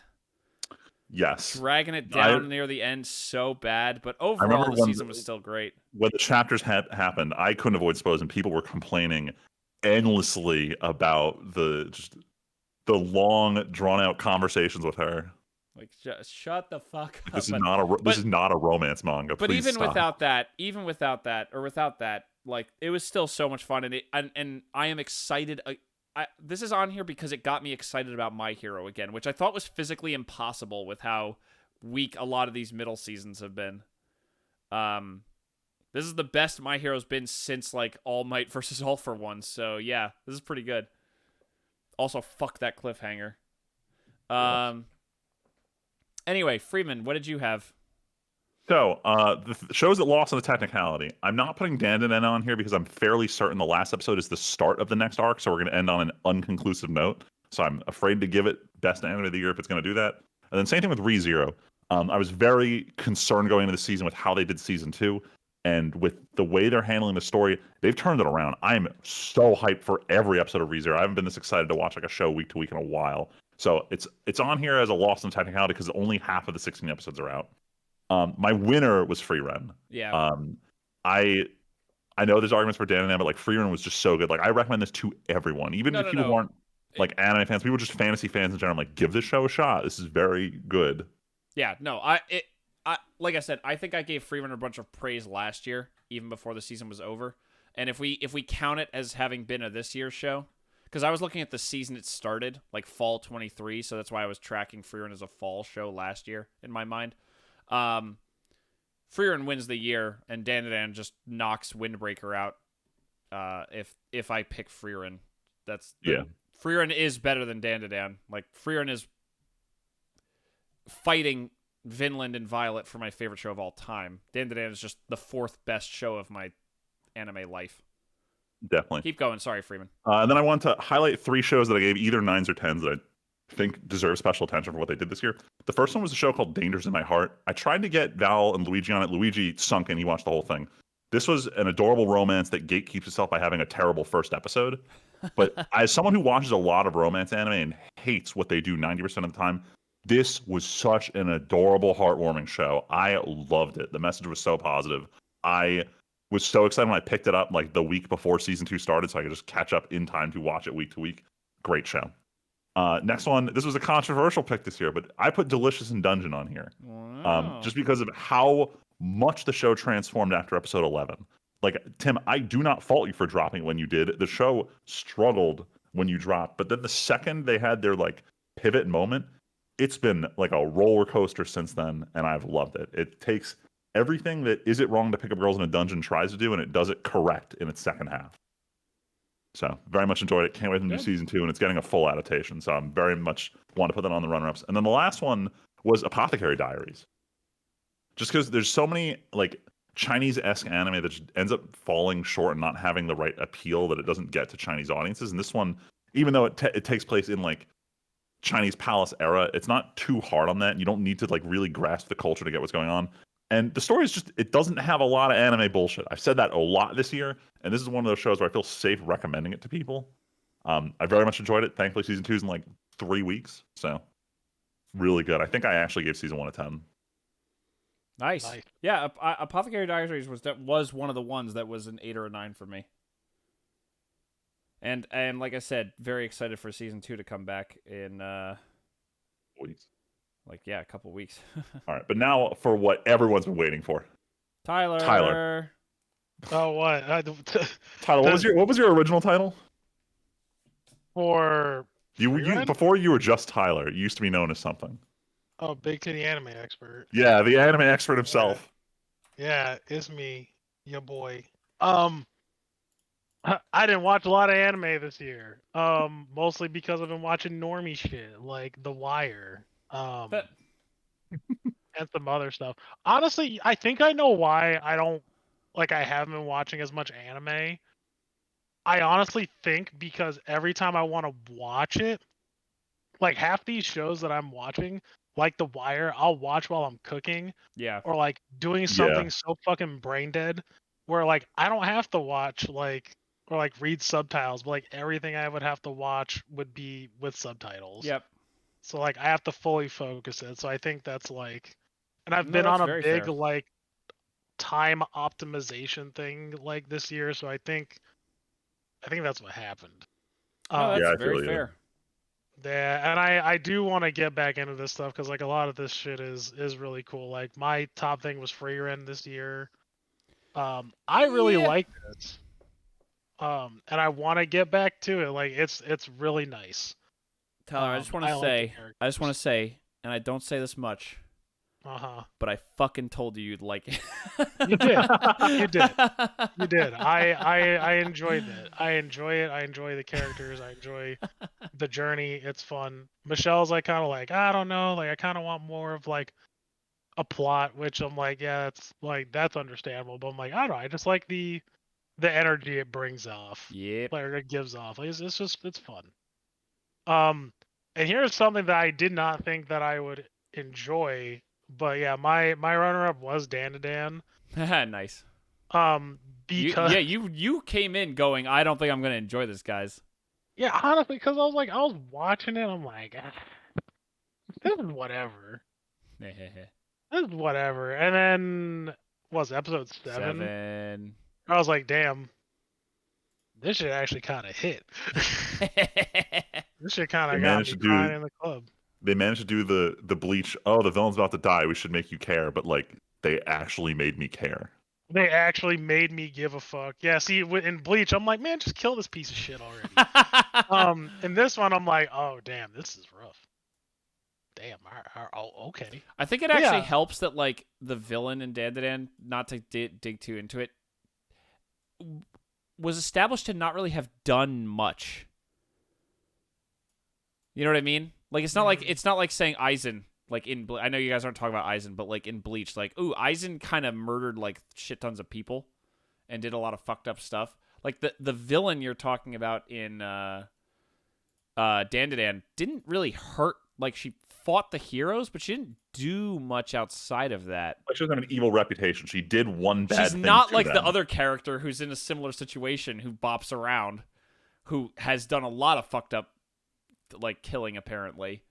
Yes. Dragging it down near the end so bad. But overall, the season was still great. When the chapters happened, I couldn't avoid spoilers, and people were complaining endlessly about the long, drawn-out conversations with her. Like, just shut the fuck up. This is not a romance manga. But Please stop. without that, like it was still so much fun, and I am excited. This is on here because it got me excited about My Hero again, which I thought was physically impossible with how weak a lot of these middle seasons have been. This is the best My Hero's been since like All Might versus All for One. So yeah, this is pretty good. Also, fuck that cliffhanger. Anyway, Freeman, what did you have? So, the shows that lost on the technicality. I'm not putting Dandadan on here because I'm fairly certain the last episode is the start of the next arc, so we're going to end on an unconclusive note. So I'm afraid to give it best anime of the year if it's going to do that. And then same thing with ReZero. I was very concerned going into the season with how they did season 2, and with the way they're handling the story, they've turned it around. I'm so hyped for every episode of ReZero. I haven't been this excited to watch like a show week to week in a while. So it's on here as a loss in technicality because only half of the 16 episodes are out. My winner was Free Ren. Yeah. I know there's arguments for Dan and Ann, but like Free Ren was just so good. Like I recommend this to everyone, even if people aren't like anime fans, people just fantasy fans in general. I'm like, give this show a shot. This is very good. Yeah. No. I like I said, I think I gave Free Ren a bunch of praise last year, even before the season was over. And if we count it as having been a this year's show. Because I was looking at the season it started, like fall 23, so that's why I was tracking Free Ren as a fall show last year in my mind. Free Ren wins the year, and Dandadan just knocks Windbreaker out. If I pick Free Ren, Free Ren is better than Dandadan. Like Free Ren is fighting Vinland and Violet for my favorite show of all time. Dandadan is just the fourth best show of my anime life. Definitely. Keep going. Sorry, Freeman. And then I want to highlight 3 shows that I gave either 9s or 10s that I think deserve special attention for what they did this year. The first one was a show called Dangers in My Heart. I tried to get Val and Luigi on it. Luigi sunk in. He watched the whole thing. This was an adorable romance that gatekeeps itself by having a terrible first episode. But as someone who watches a lot of romance anime and hates what they do 90% of the time, this was such an adorable, heartwarming show. I loved it. The message was so positive. I was so excited when I picked it up like the week before season 2 started, so I could just catch up in time to watch it week to week. Great show. Next one, this was a controversial pick this year, but I put Delicious in Dungeon on here. Wow. Just because of how much the show transformed after episode 11. Like, Tim, I do not fault you for dropping it when you did. The show struggled when you dropped, but then the second they had their like pivot moment, it's been like a roller coaster since then, and I've loved it. It takes everything that Is It Wrong to Pick Up Girls in a Dungeon tries to do, and it does it correct in its second half. So very much enjoyed it. Can't wait for the new Good. season 2, and it's getting a full adaptation. So I'm very much want to put that on the runner-ups. And then the last one was Apothecary Diaries. Just because there's so many like Chinese-esque anime that just ends up falling short and not having the right appeal that it doesn't get to Chinese audiences. And this one, even though it takes place in like Chinese palace era, it's not too hard on that. You don't need to like really grasp the culture to get what's going on. And the story is just, it doesn't have a lot of anime bullshit. I've said that a lot this year, and this is one of those shows where I feel safe recommending it to people. I very much enjoyed it. Thankfully, season 2 is in like 3 weeks, so really good. I think I actually gave season 1 a 10. Nice. Yeah, Apothecary Diaries was one of the ones that was an 8 or a 9 for me. And like I said, very excited for season 2 to come back in Weeks. like a couple weeks. All right, but now for what everyone's been waiting for. Tyler. Oh, what? Tyler, what was your original title? For You Freerun? before you were just Tyler. You used to be known as something. Oh, big titty anime expert. Yeah, the anime expert himself. Yeah, it's me, your boy. I didn't watch a lot of anime this year. Mostly because I've been watching normie shit like The Wire. And some other stuff. Honestly, I think I know why I haven't been watching as much anime. I honestly think because every time I want to watch it, like half these shows that I'm watching, like The Wire, I'll watch while I'm cooking. Yeah. Or like doing something so fucking brain dead where like I don't have to watch or read subtitles, but like everything I would have to watch would be with subtitles. Yep. So like I have to fully focus it. So I think that's like, and I've No, been that's on a very big fair. like time optimization thing like this year. So I think that's what happened. No, that's Yeah, I very feel you. fair. Yeah, and I do want to get back into this stuff because like a lot of this shit is really cool. Like my top thing was Freerun this year. I really like this. And I want to get back to it. Like it's really nice. Tyler, I just want to say, and I don't say this much, but I fucking told you you'd like it. You did. You did. I enjoyed it. I enjoy it. I enjoy the characters. I enjoy the journey. It's fun. Michelle's like kind of like, I don't know. Like I kind of want more of like a plot, which I'm like, yeah, that's understandable. But I'm like, I don't know. I just like the energy it brings off. Yep. Like it gives off. Like, it's fun. And here's something that I did not think that I would enjoy. But yeah, my runner-up was Dan to Dan. Nice. Because you came in going, I don't think I'm gonna enjoy this, guys. yeah, honestly, because I was watching it, I'm like, this is whatever. This is whatever. And then was episode 7? I was like, damn, this shit actually kind of hit. This shit kind of got me crying in the club. They managed to do the Bleach, oh, the villain's about to die, we should make you care, but like they actually made me care. They actually made me give a fuck. Yeah, see, in Bleach, I'm like, man, just kill this piece of shit already. In this one, I'm like, oh, damn, this is rough. Damn, oh, okay. I think it actually helps that like the villain in Dan, not to dig too into it, was established to not really have done much. You know what I mean? Like it's not like saying Aizen, like in I know you guys aren't talking about Aizen, but like in Bleach, like ooh, Aizen kind of murdered like shit tons of people and did a lot of fucked up stuff. Like the villain you're talking about in Dan didn't really hurt. Like she fought the heroes, but she didn't do much outside of that. Like she doesn't have an evil reputation. She did one bad thing. She's not like the other character who's in a similar situation who bops around, who has done a lot of fucked up like killing apparently.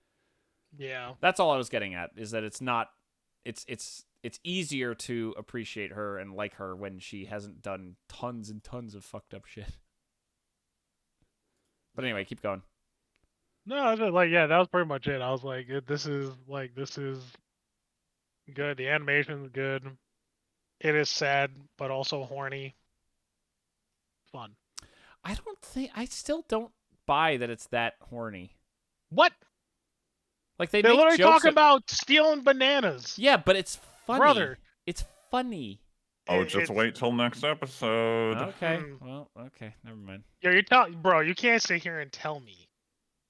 Yeah. That's all I was getting at, is that it's not it's easier to appreciate her and like her when she hasn't done tons and tons of fucked up shit. But anyway, keep going. No, I was just like, yeah, that was pretty much it. I was like, this is good. The animation's good. It is sad, but also horny. Fun. I still don't buy that it's that horny. What? Like they They're make literally jokes talking about stealing bananas. Yeah, but it's funny. Brother. It's funny. Oh, just wait till next episode. Okay. Well, okay. Never mind. Yo, you're telling, bro, you can't sit here and tell me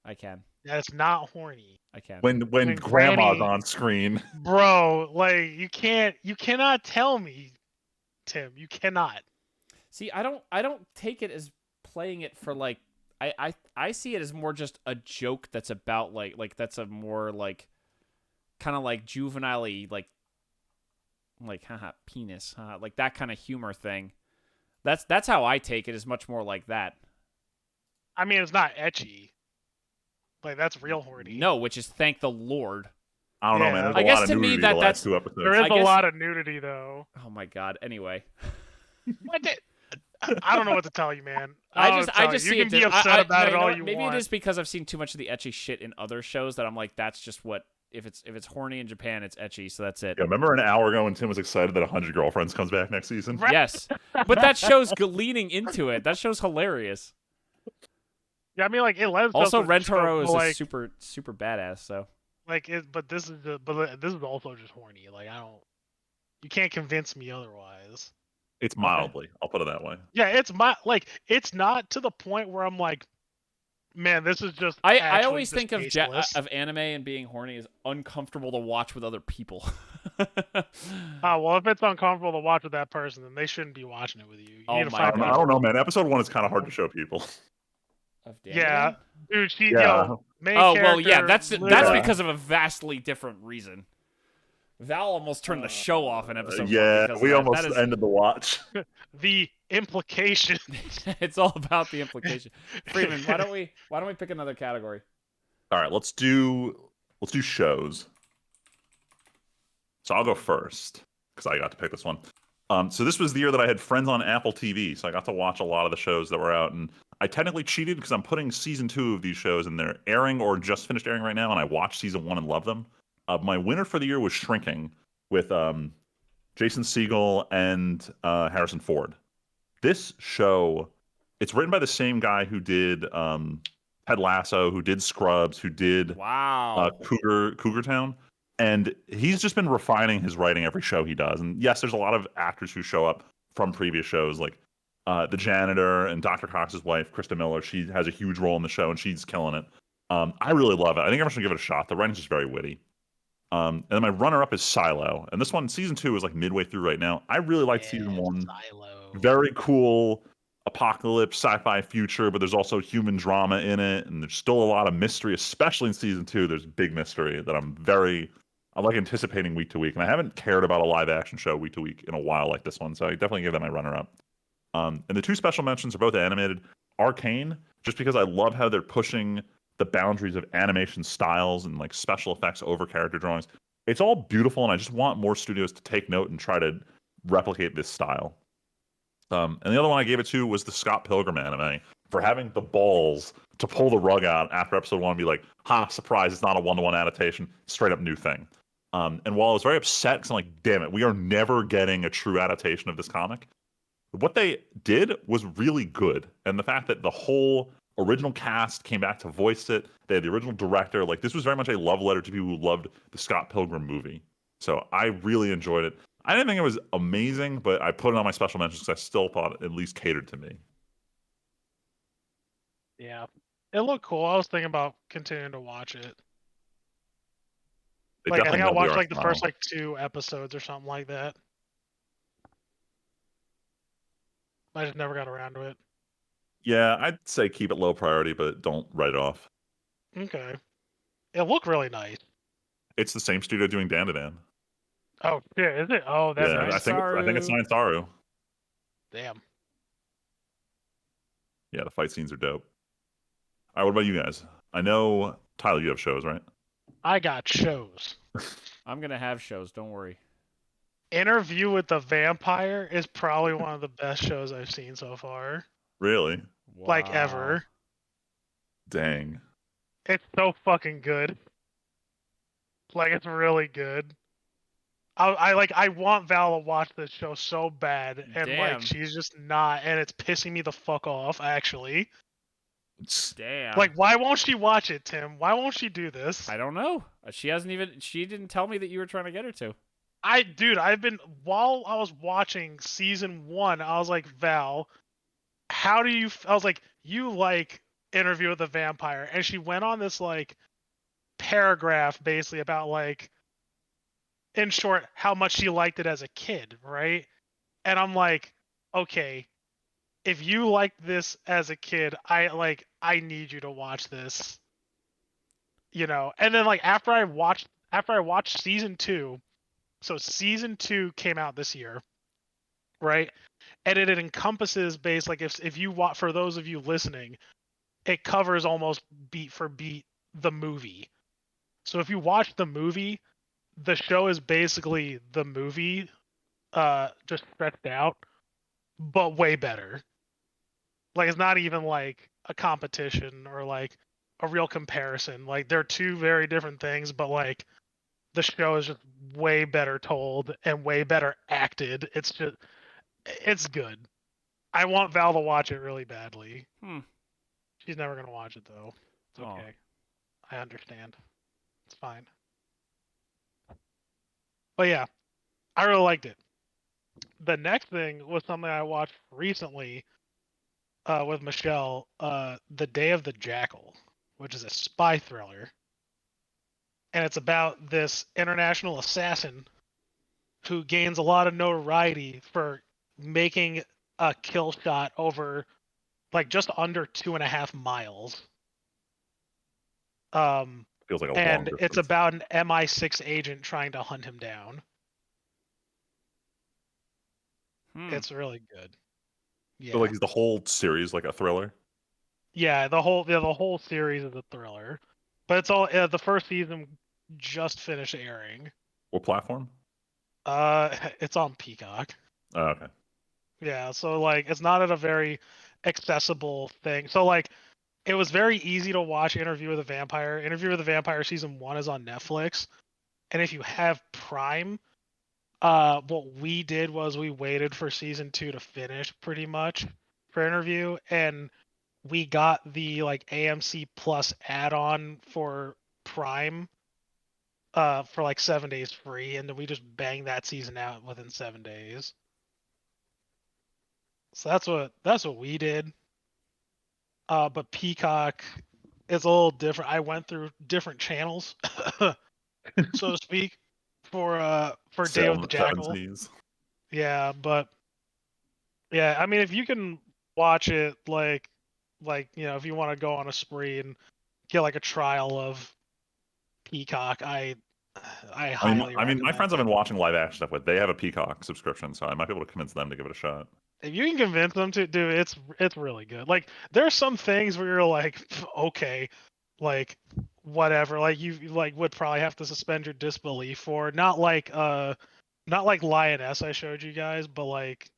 I can. that it's not horny. I can. When grandma's Granny- on screen. Bro, like you cannot tell me, Tim. You cannot. See, I don't take it as playing it for like I see it as more just a joke that's about like that's a more like kind of like juvenile-y like haha penis like that kind of humor thing. That's how I take it, is much more like that. I mean, it's not ecchi. Like that's real horny. No, which is thank the Lord. I don't know, man. There's I a guess lot of to me nudity that the that's- last 2 episodes. There is I a guess- lot of nudity though. Oh my god. Anyway. What the- I don't know what to tell you, man. I don't just know what to tell see you. You it. can be just- upset I- about no, it you know all what? you Maybe want. it is because I've seen too much of the ecchi shit in other shows that I'm like, that's just what if it's horny in Japan, it's ecchi, so that's it. Yeah, remember an hour ago when Tim was excited that 100 Girlfriends comes back next season? Right. Yes, but that show's leaning into it. That show's hilarious. Yeah, I mean, like it lends. Also, itself to the Rentaro show, is but, a like, super badass. So like it, but this is also just horny. Like I don't. You can't convince me otherwise. It's mildly. I'll put it that way. Yeah, it's not to the point where I'm like, man, this is just. I actually always just think of tasteless. of anime and being horny as uncomfortable to watch with other people. Well, if it's uncomfortable to watch with that person, then they shouldn't be watching it with you. You Oh need to my find I God. don't know, man. Episode 1 is kind of hard to show people. Of Yeah, dude. Yeah. Main Oh well, yeah. character That's literally- because of a vastly different reason. Val almost turned the show off in episode 1 Yeah, because of we that. almost That is, ended the watch. the implication. it's all about the implication. Freeman, why don't we pick another category? All right, let's do shows. So I'll go first because I got to pick this one. So this was the year that I had friends on Apple TV, so I got to watch a lot of the shows that were out, and I technically cheated because I'm putting season 2 of these shows, and they're airing or just finished airing right now, and I watched season 1 and love them. My winner for the year was Shrinking with Jason Segel and Harrison Ford. This show, it's written by the same guy who did Ted Lasso, who did Scrubs, who did Wow. Cougar Town. And he's just been refining his writing every show he does. And yes, there's a lot of actors who show up from previous shows, like the janitor and Dr. Cox's wife, Krista Miller. She has a huge role in the show, and she's killing it. I really love it. I think everyone should give it a shot. The writing's just very witty. And then my runner-up is Silo. And this one, season 2 is like midway through right now. I really liked season 1. Silo. Very cool apocalypse, sci-fi future, but there's also human drama in it. And there's still a lot of mystery, especially in season 2. There's big mystery that I like anticipating week to week, and I haven't cared about a live action show week to week in a while like this one, so I definitely give that my runner up. And the 2 special mentions are both animated. Arcane, just because I love how they're pushing the boundaries of animation styles and like special effects over character drawings. It's all beautiful, and I just want more studios to take note and try to replicate this style. And the other one I gave it to was the Scott Pilgrim anime for having the balls to pull the rug out after episode 1 and be like, ha, surprise, it's not a 1-to-1 adaptation, straight up new thing. And while I was very upset, because I'm like, damn it, we are never getting a true adaptation of this comic, what they did was really good. And the fact that the whole original cast came back to voice it, they had the original director, like this was very much a love letter to people who loved the Scott Pilgrim movie. So I really enjoyed it. I didn't think it was amazing, but I put it on my special mentions because I still thought it at least catered to me. Yeah, it looked cool. I was thinking about continuing to watch it. They Like I think I definitely nailed watched art like the style. first like 2 episodes or something like that. I just never got around to it. Yeah, I'd say keep it low priority, but don't write it off. Okay. It looked really nice. It's the same studio doing Dandadan. Oh shit, is it? Oh, that's Yeah, nice. I think it's Science Saru. Damn. Yeah, the fight scenes are dope. All right, what about you guys? I know, Tyler, you have shows, right? I got shows. I'm gonna have shows. Don't worry. Interview with the Vampire is probably one of the best shows I've seen so far, Really? like Wow. ever. Dang. It's so fucking good. Like it's really good. I want Val to watch this show so bad, and like Damn. she's just not, and it's pissing me the fuck off actually. Damn. Like, why won't she watch it, Tim? Why won't she do this? I don't know. She hasn't even. She didn't tell me that you were trying to get her to. I've been while I was watching season 1, I was like, Val, how do you? I was like, you like Interview with the Vampire, and she went on this like paragraph basically about like, in short, how much she liked it as a kid, right? And I'm like, okay, if you liked this as a kid, I need you to watch this, And then like after I watched season 2, so season 2 came out this year, right? And it encompasses like if you watch, for those of you listening, it covers almost beat for beat the movie. So if you watch the movie, the show is basically the movie, just stretched out, but way better. Like it's not even like a competition or like a real comparison. Like they're two very different things, but like the show is just way better told and way better acted. It's good. I want Val to watch it really badly. Hmm. She's never gonna watch it though. It's Oh. okay. I understand. It's fine. But yeah, I really liked it. The next thing was something I watched recently with Michelle, The Day of the Jackal, which is a spy thriller. And it's about this international assassin who gains a lot of notoriety for making a kill shot over like just under 2.5 miles. Feels like a long And it's distance. about an MI6 agent trying to hunt him down. Hmm. It's really good. Yeah. So like is the whole series like a thriller? Yeah, the whole series is a thriller, but it's all the first season just finished airing. What platform? It's on Peacock. Oh, okay. Yeah, so like it's not at a very accessible thing. So like it was very easy to watch Interview with a Vampire. Interview with a Vampire season 1 is on Netflix, and if you have Prime, what we did was we waited for season 2 to finish pretty much for Interview, and we got the like AMC Plus add-on for Prime for like 7 days free, and then we just banged that season out within 7 days. So that's what we did. But Peacock is a little different. I went through different channels, so to speak, for Day with the Seven Jackal. seas. Yeah, but yeah, I mean if you can watch it like if you want to go on a spree and get like a trial of Peacock, I highly I mean, my recommend friends I've it. been watching live action stuff with, they have a Peacock subscription, so I might be able to convince them to give it a shot. If you can convince them to do it, it's really good. Like there's some things where you're like, okay, like whatever, like you like would probably have to suspend your disbelief for. Not like Lioness I showed you guys, but like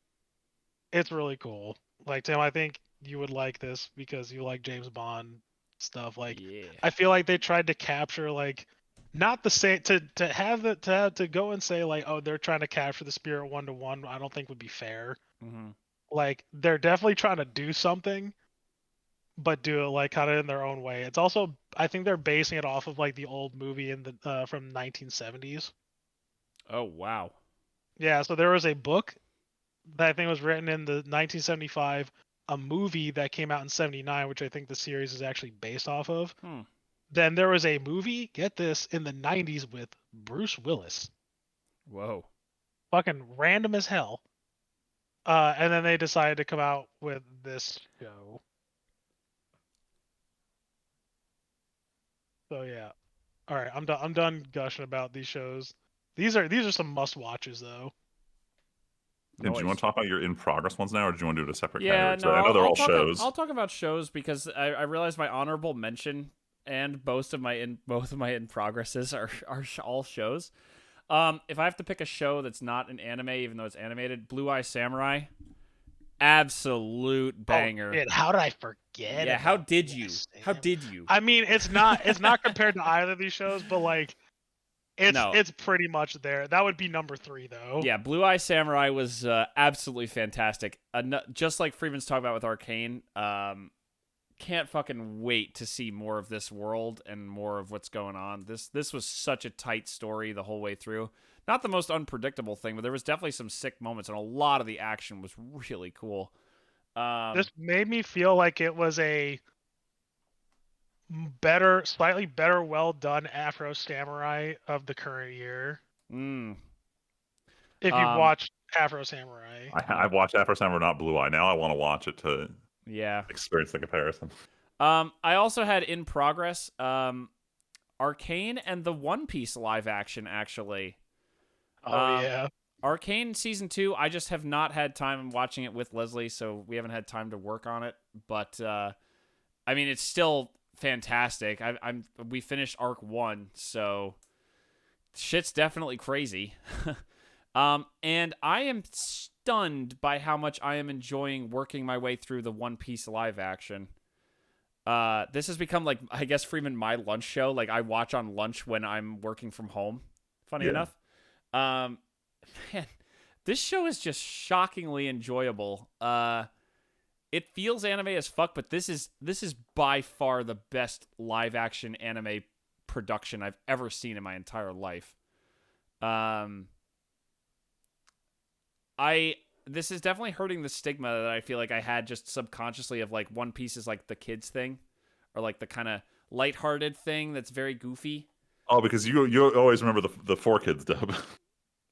it's really cool. Like Tim, I think you would like this because you like James Bond stuff. Like Yeah. I feel like they tried to capture like not the same to have the to go and say like, oh, they're trying to capture the spirit 1-to-1. I don't think would be fair. Mm-hmm. Like they're definitely trying to do something, but do it like kind of in their own way. It's also I think they're basing it off of like the old movie in the from 1970s. Oh wow. Yeah, so there was a book that I think was written in the 1975, a movie that came out in 79, which I think the series is actually based off of. Hmm. Then there was a movie, get this, in the 90s with Bruce Willis. Whoa. Fucking random as hell. And then they decided to come out with this show. So yeah. All right, I'm done. I'm done gushing about these shows. These are some must watches though. Tim, do you want to talk about your in progress ones now, or do you want to do it a separate Yeah, category? no, So I know they're all shows. I'll talk about shows because I realize my honorable mention and both of my in progresses are all shows. If I have to pick a show that's not an anime, even though it's animated, Blue Eye Samurai, absolute banger. Oh, shit, how did I forget? Yeah, how about did Blue Eye you? Sam? How did you? I mean, it's not compared to either of these shows, but like, it's pretty much there. That would be number 3 though. Yeah, Blue Eye Samurai was absolutely fantastic. Just like Freeman's talking about with Arcane, can't fucking wait to see more of this world and more of what's going on. This was such a tight story the whole way through. Not the most unpredictable thing, but there was definitely some sick moments, and a lot of the action was really cool. This made me feel like it was a slightly better, well done Afro Samurai of the current year. If you've watched Afro Samurai, I've watched Afro Samurai, not Blue Eye. Now I want to watch it to experience the comparison. I also had in progress Arcane and the One Piece live action, actually. yeah. Arcane Season 2, I just have not had time watching it with Leslie, so we haven't had time to work on it. But, I mean, it's still fantastic. We finished Arc 1, so shit's definitely crazy. And I am stunned by how much I am enjoying working my way through the One Piece live action. This has become, like, I guess, Freeman, my lunch show. Like, I watch on lunch when I'm working from home, funny enough. Man, this show is just shockingly enjoyable. It feels anime as fuck, but this is by far the best live action anime production I've ever seen in my entire life. This is definitely hurting the stigma that I feel like I had just subconsciously of like One Piece is like the kids thing, or like the kind of lighthearted thing that's very goofy. Oh, because you always remember the 4Kids dub.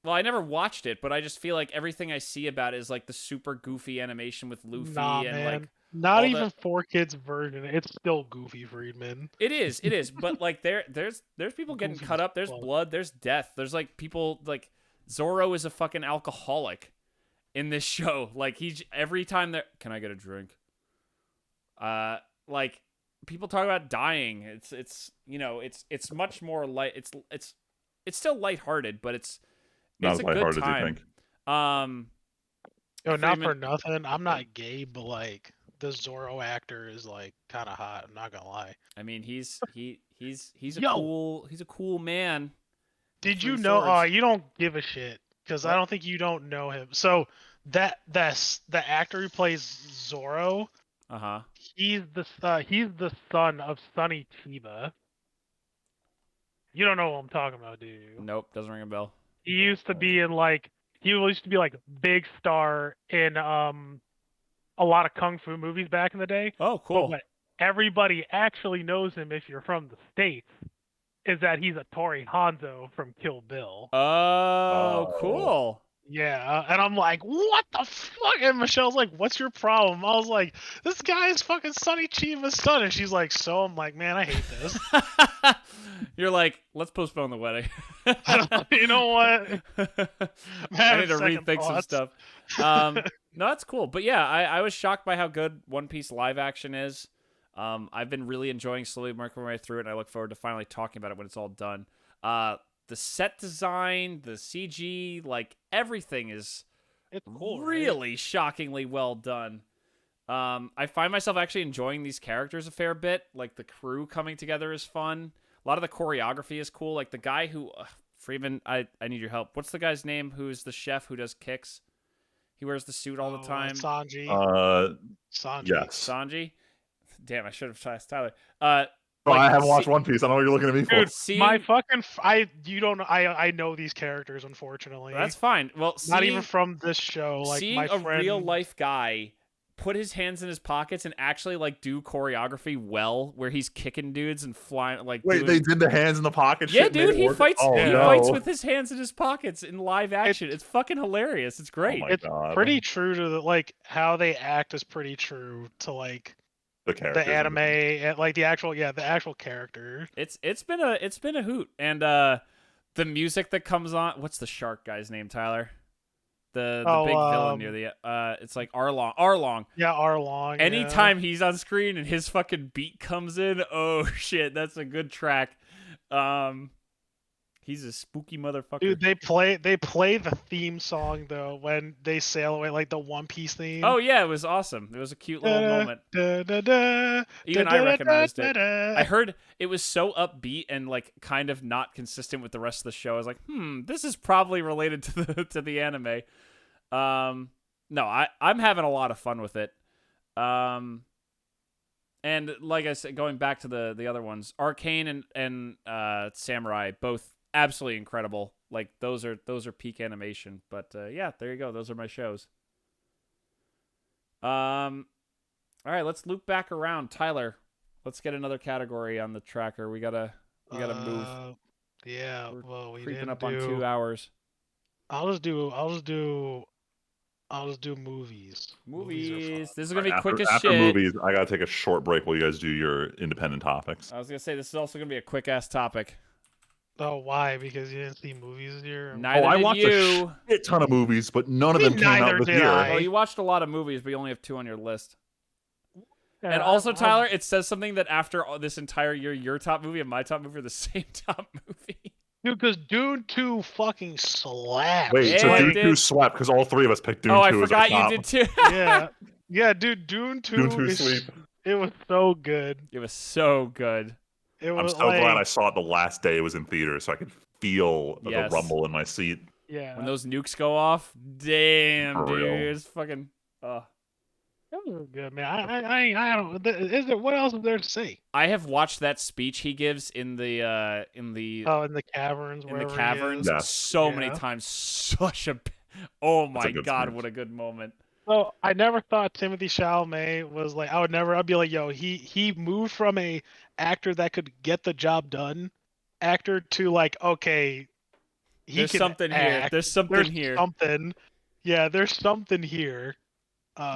Well, I never watched it, but I just feel like everything I see about it is like the super goofy animation with Luffy like not even 4Kids version. It's still goofy, Friedman. It is, but like there's people getting Goofy cut up. There's fuck. blood. There's death. There's like people like Zoro is a fucking alcoholic in this show. Like every time there, can I get a drink? Like people talk about dying. It's it's much more light. It's still lighthearted, but it's Not as a good lighthearted as you time. think. Yo, not for nothing. I'm not gay, but like the Zoro actor is like kind of hot. I'm not gonna lie. I mean, he's a Yo. cool man. Did you know? Oh, you don't give a shit because I don't think you don't know him. So the actor who plays Zoro. He's the son of Sonny Chiba. You don't know what I'm talking about, do you? Nope, doesn't ring a bell. He used to be in like big star in a lot of kung fu movies back in the day. Oh, cool. But what everybody actually knows him if you're from the States is that he's a Tori Hanzo from Kill Bill. Oh, cool. Yeah, and I'm like, what the fuck? And Michelle's like, what's your problem? I was like, this guy is fucking Sonny Chiba's son. And she's like, so? I'm like, man, I hate this. You're like, let's postpone the wedding. You know what? I need to rethink some stuff. No, that's cool. But yeah, I was shocked by how good One Piece live action is. I've been really enjoying slowly working my way through it, and I look forward to finally talking about it when it's all done. The set design, the CG, like everything is cool, really shockingly well done. I find myself actually enjoying these characters a fair bit. Like the crew coming together is fun. A lot of the choreography is cool. Like the guy who, Freeman, I need your help. What's the guy's name who's the chef who does kicks? He wears the suit all the time. Sanji. Sanji. Yes. Sanji? Damn, I should have asked Tyler. I haven't watched One Piece. I don't know what you're looking at me for. Dude, my fucking I know these characters, unfortunately. That's fine. Well, not even from this show. Like seeing my friend, a real life guy put his hands in his pockets and actually like do choreography well, where he's kicking dudes and flying like. Wait, they did the hands in the pocket? Yeah, shit dude, he fights. Oh, he no. fights with his hands in his pockets in live action. It's fucking hilarious. It's great. Oh my it's God. pretty true to like how they act is pretty true to like the anime and like the actual character. It's been a hoot, and the music that comes on. What's the shark guy's name, Tyler? The big villain near the it's like Arlong. Yeah, Arlong. Anytime he's on screen and his fucking beat comes in, oh shit, that's a good track. He's a spooky motherfucker. Dude, they play the theme song though when they sail away, like the One Piece theme. Oh yeah, it was awesome. It was a cute little moment. Even I I recognized it. I heard it was so upbeat and like kind of not consistent with the rest of the show. I was like, this is probably related to the anime. No, I'm having a lot of fun with it. And like I said, going back to the other ones, Arcane and Samurai, both absolutely incredible. Like those are peak animation. But yeah, there you go. Those are my shows. All right, let's loop back around. Tyler, let's get another category on the tracker. We gotta move. Yeah, We're well, we creeping didn't up do. on 2 hours. I'll just do movies. Movies. This is All gonna right, be quick as after shit. movies, I gotta take a short break while you guys do your independent topics. I was gonna say this is also gonna be a quick ass topic. Oh, why? Because you didn't see movies this year? Neither I did watched you. a shit ton of movies, but none of them came out Neither this did year. I. Well, you watched a lot of movies, but you only have 2 on your list. Yeah, And also, Tyler, it says something that after this entire year, your top movie and my top movie are the same top movie. Dude, because Dune 2 fucking slaps. Wait, Yeah, so it Dune did. 2 swept because all three of us picked Dune 2 Oh, I as our forgot you top. did too. Yeah, dude, Dune 2, Dune 2 is sweep. it was so good. It was so good. It I'm was so like, glad I saw it the last day it was in theaters, so I could feel Yes. the rumble in my seat. yeah. When those nukes go off, damn, For dude, real. it's fucking. That was good, man. I don't. Is there? What else is there to say? I have watched that speech he gives in the Oh, in the caverns. in the wherever he caverns is. Yes. so many Yeah. times. Such a. Oh That's a my good god, speech. what a good moment. So I never thought Timothy Chalamet was like. I'd be like, yo, he moved from a actor that could get the job done, actor to like, okay, he There's can something here. act. There's something There's here. something. Yeah, there's something here.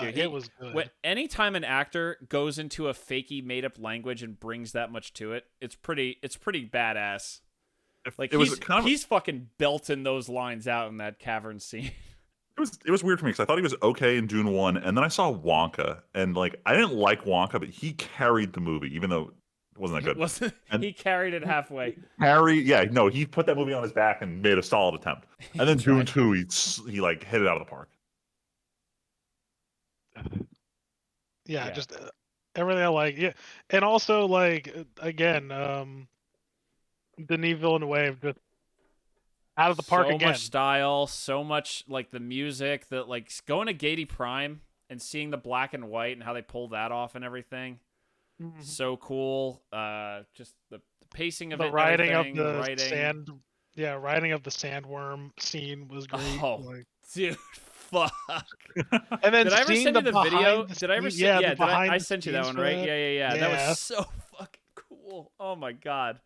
Dude, It was good. Anytime an actor goes into a fakey made up language and brings that much to it, it's pretty badass. Like It was kind of he's fucking belting those lines out in that cavern scene. it was weird for me because I thought he was okay in Dune 1, and then I saw Wonka, and like I didn't like Wonka, but he carried the movie, even though it wasn't that good. And- He carried it halfway. He put that movie on his back and made a solid attempt. And then Dune 2, he like hit it out of the park. Yeah, Yeah. just everything I like. Yeah, and also like again, Denis Villeneuve just out of the park so again. much style, so much like the music, that like going to Gaiety Prime and seeing the black and white and how they pull that off and everything. Mhm. So cool. Just the pacing of The it, writing of everything, the writing. sand. Yeah, writing of the sandworm scene was great. Oh, like, dude, fuck. and then Did I ever seeing send you the video? behind the Did I ever scene- send? yeah, Yeah, the did behind I the sent you that scenes one, for right? that? Yeah. That Yeah. was so fucking cool. Oh my god.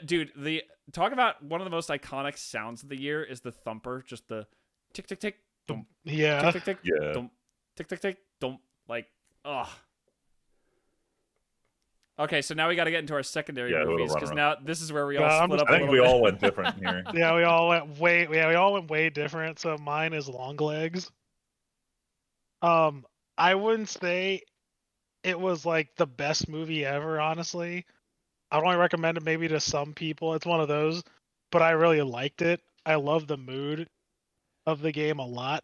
Dude, talk about one of the most iconic sounds of the year is the thumper, just the tick tick tick, dum, Yeah. tick tick tick, Yeah. dum, tick tick tick, dum, like, ugh. Okay, so now we got to get into our secondary Yeah, movies run because around. now this is where we all God, I'm split just- up. I a think little we bit. all went different here. Yeah, we all went way different. So mine is Longlegs. I wouldn't say it was like the best movie ever, honestly. I'd only recommend it maybe to some people. It's one of those, but I really liked it. I love the mood of the game a lot.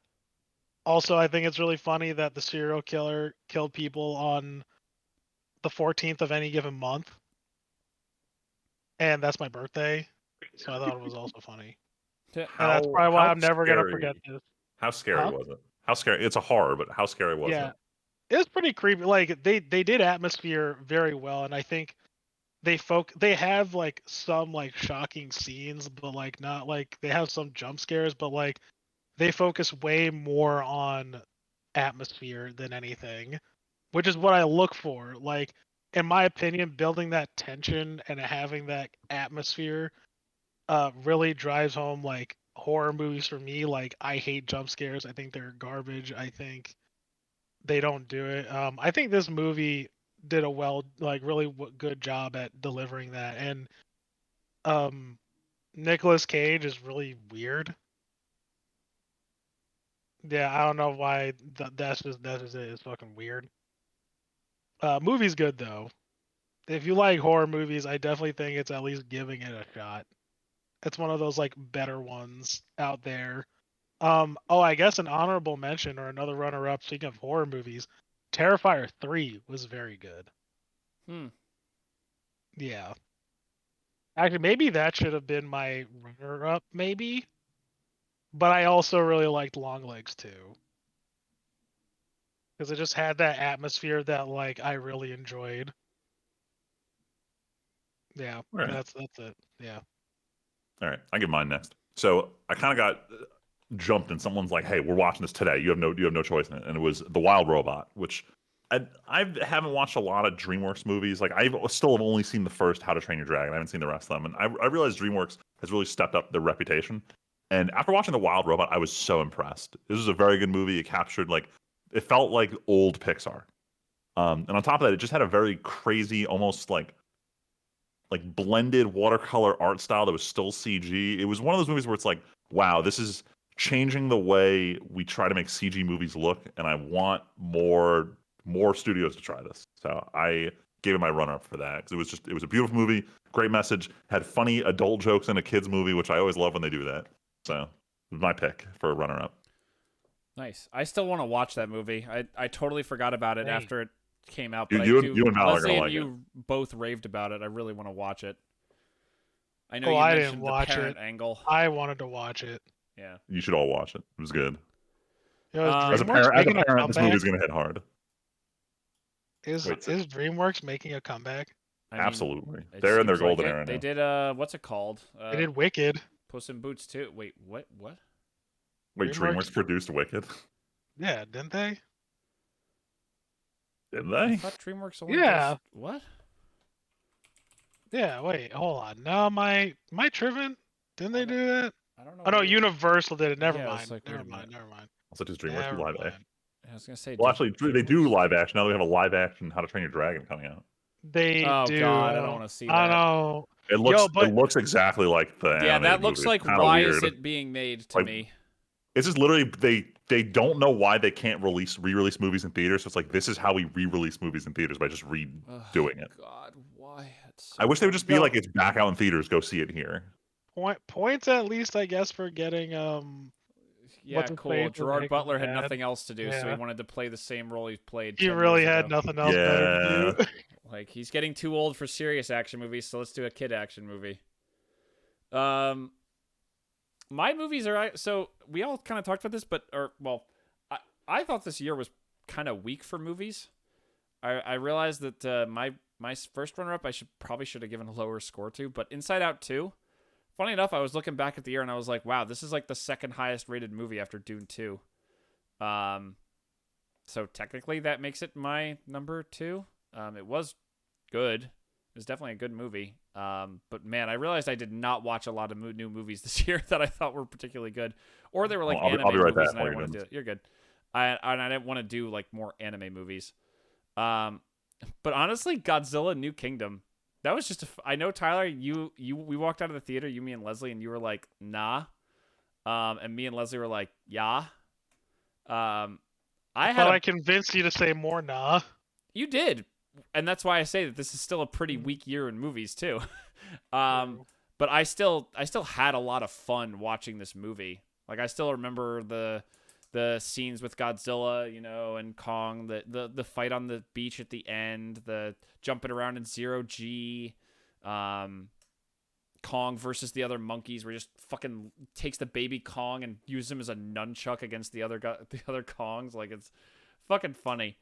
Also, I think it's really funny that the serial killer killed people on the 14th of any given month. And that's my birthday. So I thought it was also funny. And that's probably why I'm never going to forget this. How scary Huh? was it? How scary? It's a horror, but how scary was Yeah. it? It was pretty creepy. Like they did atmosphere very well, and I think they have like some like shocking scenes, but like not like they have some jump scares, but like they focus way more on atmosphere than anything, which is what I look for. Like in my opinion, building that tension and having that atmosphere really drives home like horror movies for me. Like I hate jump scares. I think they're garbage. I think they don't do it. I think this movie did a really good job at delivering that. And Nicolas Cage is really weird. Yeah, I don't know why. That's just it. It's fucking weird. Movie's good though. if you like horror movies, I definitely think it's at least giving it a shot. It's one of those like better ones out there. Oh, I guess an honorable mention or another runner-up. Speaking of horror movies, Terrifier 3 was very good. Hmm. Yeah. Actually, maybe that should have been my runner-up, maybe. But I also really liked Longlegs too, because it just had that atmosphere that like I really enjoyed. Yeah, All right. that's it. Yeah. All right, I give mine next. So I kind of got jumped, and someone's like, "Hey, we're watching this today. You have no choice in it." And it was The Wild Robot, which I haven't watched a lot of DreamWorks movies. Like I still have only seen the first How to Train Your Dragon. I haven't seen the rest of them, and I realized DreamWorks has really stepped up their reputation. And after watching The Wild Robot, I was so impressed. This was a very good movie. It captured like it felt like old Pixar. And on top of that, it just had a very crazy, almost like blended watercolor art style that was still CG. It was one of those movies where it's like, wow, this is changing the way we try to make CG movies look, and I want more studios to try this. So I gave it my runner up for that because it was a beautiful movie, great message, had funny adult jokes in a kids movie, which I always love when they do that. So it was my pick for a runner up. Nice. I still want to watch that movie. I totally forgot about it Hey. after it came out, You- but you I and- do. you and Val are Leslie gonna and like you both raved about it. I really want to watch it. I know Oh, you I didn't mentioned the watch parent it. angle. I wanted to watch it. Yeah. You should all watch it. It was good. You know, is Um, As a DreamWorks parent, making a this comeback? movie's gonna hit hard. Is Wait, DreamWorks making a comeback? I mean, Absolutely, it they're in their seems like golden it. era They now. did what's it called? They did Wicked. Puss in Boots too. Wait, what? What? Wait, DreamWorks- DreamWorks produced Wicked, Yeah, didn't they? did I they? thought DreamWorks only Yeah. does what? Yeah. Wait, hold on. No, my tripping? Didn't they do that? I don't know. Oh no, where- Universal did it. Never Yeah, it's mind. like, wait a Never mind. minute. Never mind. Also, does DreamWorks do Never live mind. action? I was gonna say. Well, does actually, they do DreamWorks- live action now. They have a live action How to Train Your Dragon coming out. They Oh do. God, I don't want to see I that. know. It looks but- it looks exactly like the Yeah, animated that looks movie. like It's kinda why weird. is it being made to Like, me? It's just literally they don't know why they can't re-release movies in theaters. So it's like this is how we re-release movies in theaters by just redoing it. God, why? It's so I wish they would just be Yo. like it's back out in theaters. Go see it here. Points at least, I guess, for getting yeah, what's his cool. face for Gerard making Butler had that. nothing else to do, so he Yeah. wanted to play the same role he played. He 10 really years had ago. nothing else better to do. Like he's getting too old for serious action movies, so let's do a kid action movie. My movies are so we all kind of talked about this, but I thought this year was kind of weak for movies. I realized that my first runner up I should have given a lower score to, but Inside Out 2. Funny enough, I was looking back at the year and I was like, wow, this is like the second highest rated movie after Dune 2. So technically that makes it my number 2. It was good. It was definitely a good movie. But man, I realized I did not watch a lot of new movies this year that I thought were particularly good, or they were like anime I'll be right movies, back and I for didn't you, want to do Vince. it. You're good. I didn't want to do like more anime movies. But honestly, Godzilla New Kingdom. That was just I know Tyler. We walked out of the theater, you, me, and Leslie, and you were like, nah. And me and Leslie were like, yeah. I thought I convinced you to say more. Nah. You did, and that's why I say that this is still a pretty weak year in movies too. But I still had a lot of fun watching this movie. Like I still remember the scenes with Godzilla, and Kong, the fight on the beach at the end, the jumping around in Zero G, Kong versus the other monkeys, where he just fucking takes the baby Kong and uses him as a nunchuck against the other Kongs. Like it's fucking funny.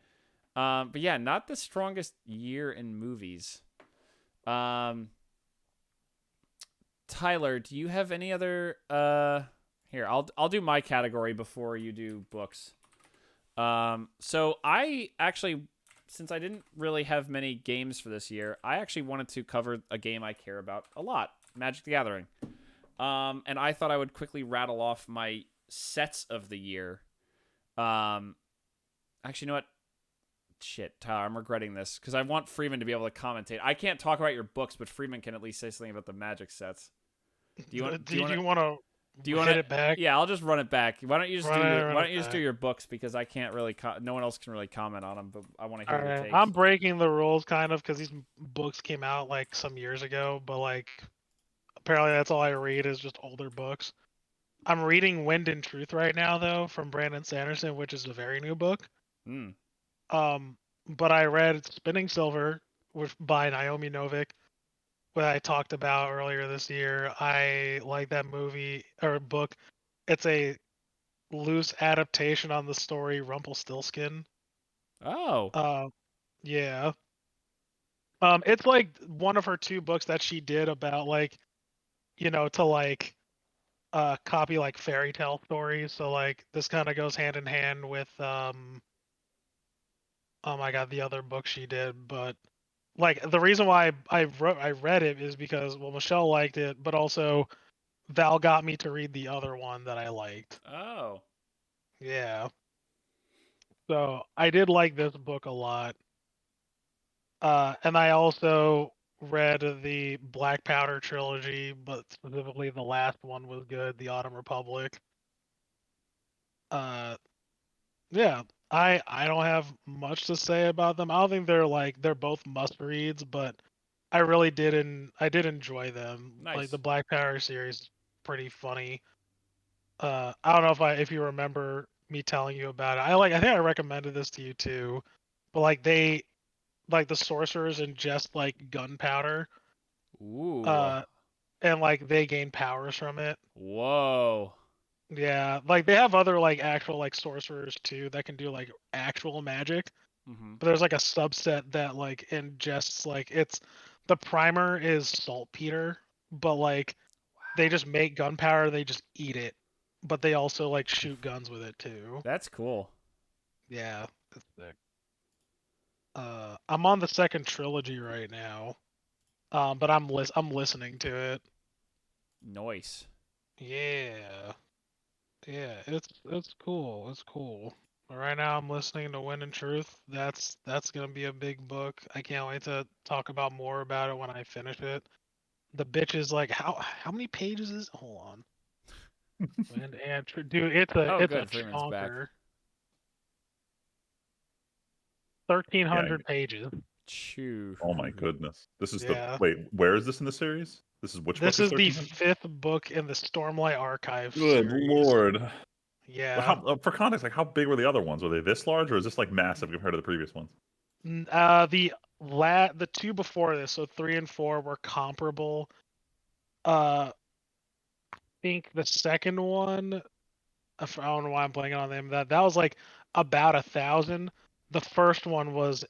But yeah, not the strongest year in movies. Tyler, do you have any other here, I'll do my category before you do books. So I actually, since I didn't really have many games for this year, I actually wanted to cover a game I care about a lot, Magic the Gathering. And I thought I would quickly rattle off my sets of the year. Actually, you know what? Shit, Tyler, I'm regretting this because I want Freeman to be able to commentate. I can't talk about your books, but Freeman can at least say something about the Magic sets. Do you want? Do you want to? Do you hit want it back? Yeah, I'll just run it back. Why don't you just Run it do back. your books, because I can't really no one else can really comment on them, but I want to All hear your right, takes. I'm breaking the rules kind of because these books came out like some years ago, but like apparently that's all I read is just older books. I'm reading Wind and Truth right now though from Brandon Sanderson, which is a very new book. Hmm. But I read Spinning Silver, which by Naomi Novik, what I talked about earlier this year. I like that movie or book. It's a loose adaptation on the story Rumpelstiltskin. Oh. Uh, yeah. It's like one of her two books that she did about like, to like copy like fairy tale stories. So like this kind of goes hand in hand with oh my god, the other book she did, but like the reason why I read it is because well Michelle liked it, but also Val got me to read the other one that I liked. Oh. Yeah. So I did like this book a lot. And I also read the Black Powder trilogy, but specifically the last one was good, the Autumn Republic. Uh, yeah, I don't have much to say about them. I don't think they're both must reads, but I did enjoy them. Like the Nice. Black Powder series, is pretty funny. I don't know if you remember me telling you about it. I think I recommended this to you too, but like the sorcerers ingest like gunpowder, Ooh. uh, and like they gain powers from it. Whoa. Yeah, like they have other like actual like sorcerers too that can do like actual magic, Mm-hmm. but there's like a subset that like ingests like it's the primer is saltpeter, but like they just make gunpowder, they just eat it, but they also like shoot guns with it too. That's cool. Yeah, it's sick. I'm on the second trilogy right now, but I'm listening to it. Nice. Yeah, yeah, it's cool. It's cool. But right now I'm listening to Wind and Truth. That's gonna be a big book. I can't wait to talk about more about it when I finish it. The bitch is like how many pages is? Hold on. Wind and Truth, dude. Oh, It's a good. Freeman's back. chonker. Yeah. 1,300 pages. Choo. Oh my goodness. This is the Yeah. wait. Where is this in the series? This is which book This is is the 1300? fifth book in the Stormlight Archive Good series. lord. Yeah. How, for context, like how big were the other ones? Were they this large, or is this like massive compared to the previous ones? The two before this, so 3 and 4 were comparable. Think the second one, I don't know why I'm blanking on them. That was like about 1,000. The first one was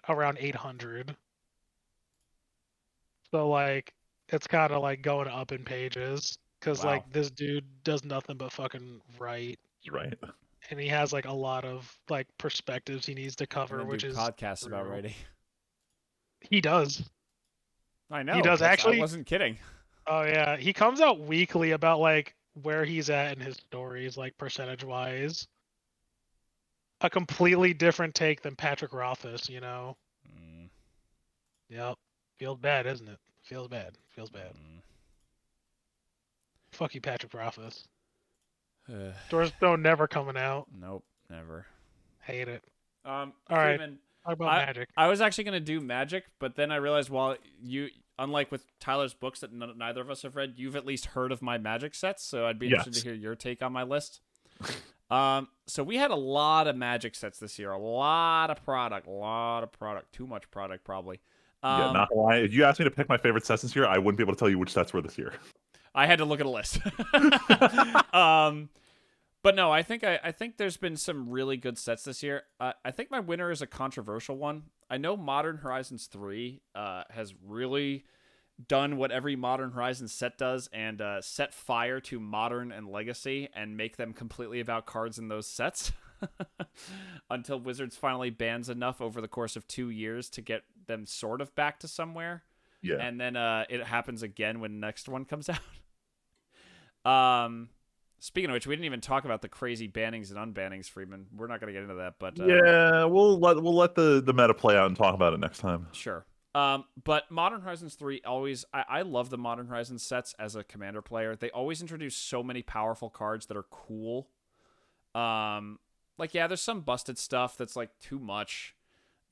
around 800. So like it's kind of like going up in pages because Wow. like this dude does nothing but fucking write, Right. and he has like a lot of like perspectives he needs to And cover, then do which is podcasts about true. writing. He does. I He know. does I actually. wasn't kidding. Oh yeah, he comes out weekly about like where he's at in his stories, like percentage wise. A completely different take than Patrick Rothfuss. Mm, Yep. Feels bad, isn't it? Feels bad. Feels bad. mm. Fuck you, Patrick Rothfuss. Doors Stone never coming out. Nope. Never. Hate it. All right. Freeman, Talk about I magic. I was actually gonna do Magic, but then I realized unlike with Tyler's books that neither of us have read, you've at least heard of my Magic sets, so I'd be interested to Yes. hear your take on my list. So we had a lot of Magic sets this year, a lot of product, too much product probably. Yeah, not gonna lie. If you asked me to pick my favorite sets this year, I wouldn't be able to tell you which sets were this year. I had to look at a list. But no, I think there's been some really good sets this year. I think my winner is a controversial one. I know Modern Horizons 3 has really done what every Modern Horizons set does and set fire to Modern and Legacy and make them completely about cards in those sets until Wizards finally bans enough over the course of 2 years to get them sort of back to somewhere. Yeah. And then it happens again when the next one comes out. Speaking of which, we didn't even talk about the crazy bannings and unbannings, Freeman. We're not going to get into that, but Yeah, we'll let the meta play out and talk about it next time. sure. But Modern Horizons 3 always, I love the Modern Horizons sets as a Commander player. They always introduce so many powerful cards that are cool. Like, yeah, there's some busted stuff that's like too much.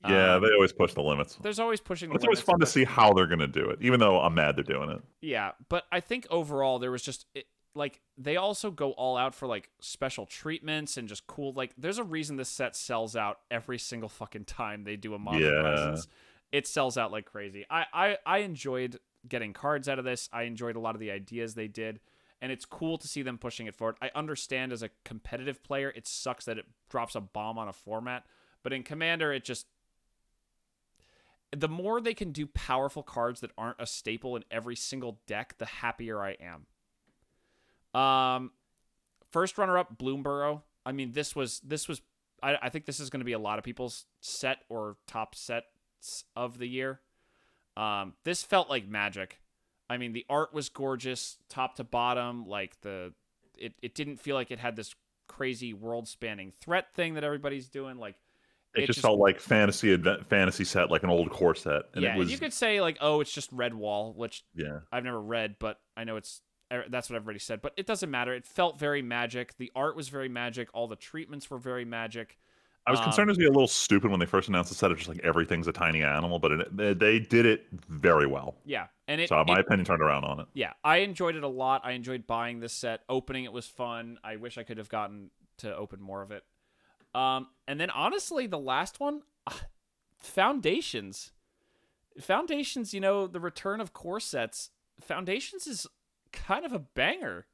Yeah, they always push the limits. There's always pushing the It's limits. always fun to see how they're going to do it, even though I'm mad they're doing it. Yeah, but I think overall there was just like they also go all out for like special treatments and just cool. Like, there's a reason this set sells out every single fucking time they do a Modern Horizons. It sells out like crazy. I enjoyed getting cards out of this. I enjoyed a lot of the ideas they did, and it's cool to see them pushing it forward. I understand as a competitive player, it sucks that it drops a bomb on a format, but in Commander, it just, the more they can do powerful cards that aren't a staple in every single deck, the happier I am. First runner-up, Bloomborough. I mean, this was. I think this is going to be a lot of people's set or top sets of the year. This felt like magic. I mean, the art was gorgeous, top to bottom. Like it didn't feel like it had this crazy world-spanning threat thing that everybody's doing. Like, it just felt like fantasy set, like an old core set. And yeah, it was, you could say like, oh, it's just Redwall, which yeah, I've never read, but I know that's what everybody said. But it doesn't matter. It felt very magic. The art was very magic. All the treatments were very magic. I was concerned it was going to be a little stupid when they first announced the set of just like everything's a tiny animal, but they did it very well. Yeah, and so my opinion turned around on it. Yeah, I enjoyed it a lot. I enjoyed buying this set. Opening it was fun. I wish I could have gotten to open more of it. And then honestly, the last one, Foundations. Foundations, the return of core sets. Foundations is kind of a banger.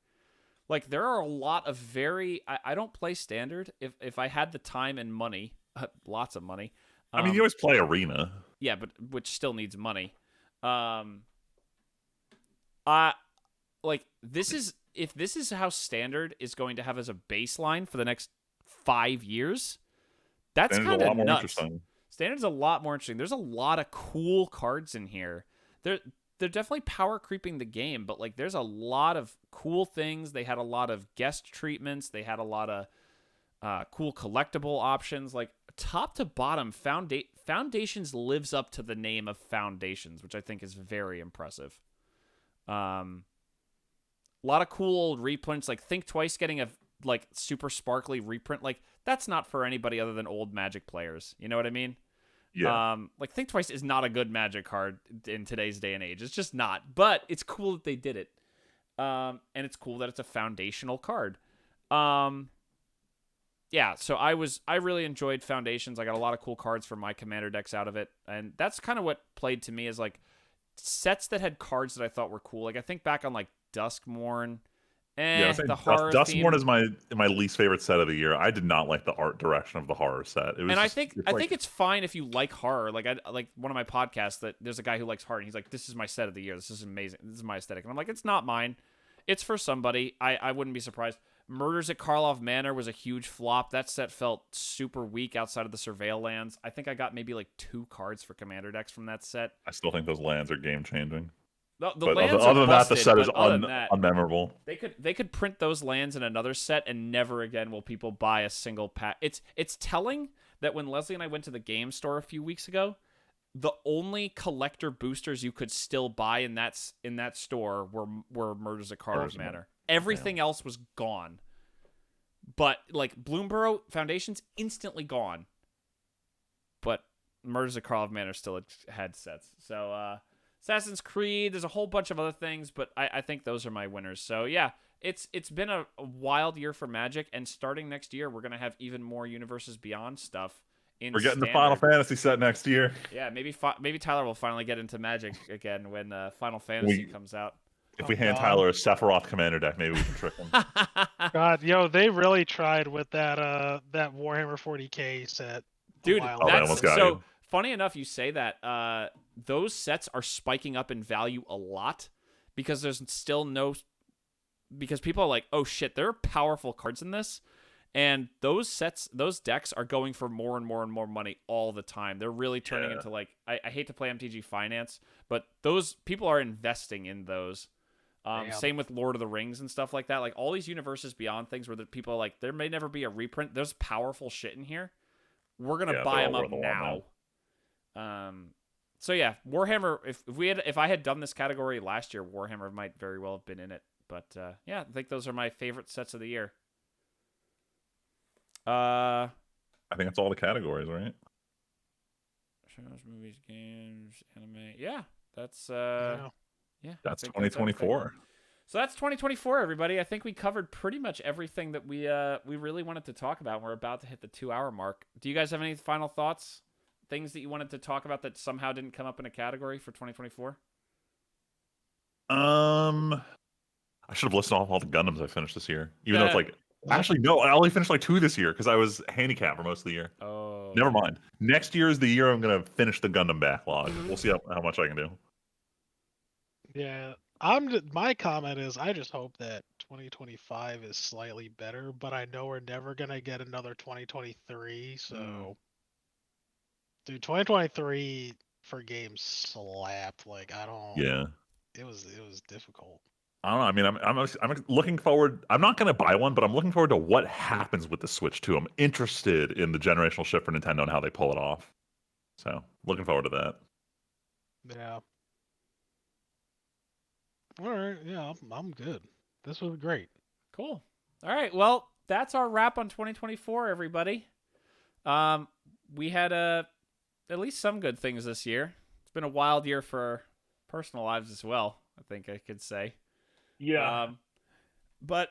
Like, there are a lot of very... I don't play Standard. If I had the time and money, lots of money. I mean, you always play Arena. Yeah, but which still needs money. This is how Standard is going to have as a baseline for the next 5 years, that's kind of nuts. Standard's a lot more interesting. There's a lot of cool cards in here. They're definitely power creeping the game, but like there's a lot of cool things. They had a lot of guest treatments. They had a lot of cool collectible options. Like, top to bottom, Foundations lives up to the name of Foundations, which I think is very impressive. A lot of cool old reprints. Like, Think Twice getting a like super sparkly reprint. Like, that's not for anybody other than old Magic players. You know what I mean? Yeah. Like, Think Twice is not a good Magic card in today's day and age. It's just not. But it's cool that they did it. And it's cool that it's a foundational card. Yeah, so I really enjoyed Foundations. I got a lot of cool cards for my Commander decks out of it. And that's kind of what played to me as like sets that had cards that I thought were cool. Like, I think back on like Duskmourn. The horror Duskmourn is my least favorite set of the year. I did not like the art direction of the horror set. It was I think it's fine if you like horror. Like, I like one of my podcasts that there's a guy who likes horror, and he's like, "This is my set of the year. This is amazing. This is my aesthetic." And I'm like, "It's not mine. It's for somebody." I wouldn't be surprised. Murders at Karlov Manor was a huge flop. That set felt super weak outside of the Surveil lands. I think I got maybe like 2 cards for Commander decks from that set. I still think those lands are game changing. The lands other are than busted, that, the set is unmemorable. They could print those lands in another set, and never again will people buy a single pack. It's telling that when Leslie and I went to the game store a few weeks ago, the only collector boosters you could still buy in that store were Murders at Karlov Manor. Everything else was gone. But like Bloomborough Foundations, instantly gone. But Murders at Karlov Manor still had sets. So Assassin's Creed, there's a whole bunch of other things, but I think those are my winners. So yeah, it's been a wild year for Magic, and starting next year, we're gonna have even more Universes Beyond stuff. We're getting the Final Fantasy set next year. Yeah, maybe Tyler will finally get into Magic again when Final Fantasy comes out. If we hand Tyler a Sephiroth Commander deck, maybe we can trick him. God, they really tried with that Warhammer 40K set. Dude, almost got you. Funny enough, you say that. Those sets are spiking up in value a lot because there's still because people are like, oh shit, there are powerful cards in this, and those decks are going for more and more and more money all the time. They're really turning into like, I hate to play MTG Finance, but those people are investing in those. Same with Lord of the Rings and stuff like that. Like, all these Universes Beyond things where the people are like, there may never be a reprint. There's powerful shit in here. We're gonna buy them up now. So yeah, Warhammer. If I had done this category last year, Warhammer might very well have been in it. But yeah, I think those are my favorite sets of the year. I think that's all the categories, right? Shows, movies, games, anime. Yeah, that's Yeah. yeah. That's I think that's everything. 2024. So that's 2024, everybody. I think we covered pretty much everything that we really wanted to talk about. We're about to hit the 2-hour mark. Do you guys have any final thoughts? Things that you wanted to talk about that somehow didn't come up in a category for 2024? I should have listed off all the Gundams I finished this year. Even though it's like, actually, no, I only finished like 2 this year because I was handicapped for most of the year. Oh, Never mind. Next year is the year I'm going to finish the Gundam backlog. We'll see how much I can do. Yeah. My comment is I just hope that 2025 is slightly better, but I know we're never gonna get another 2023. So, dude, 2023 for games slapped. Like I don't. Yeah. It was difficult. I don't know. I mean, I'm looking forward. I'm not going to buy one, but I'm looking forward to what happens with the Switch 2. I'm interested in the generational shift for Nintendo and how they pull it off. So, looking forward to that. Yeah. All right. Yeah, I'm good. This was great. cool. All right. Well, that's our wrap on 2024, everybody. We had at least some good things this year. It's been a wild year for our personal lives as well, I think I could say. But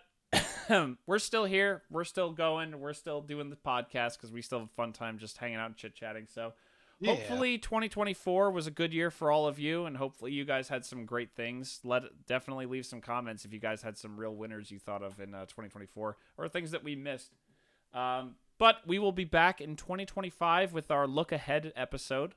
we're still here. We're still going. We're still doing the podcast because we still have a fun time just hanging out and chit-chatting. So Yeah. hopefully 2024 was a good year for all of you, and hopefully you guys had some great things. Definitely leave some comments if you guys had some real winners you thought of in 2024 or things that we missed. But we will be back in 2025 with our look ahead episode,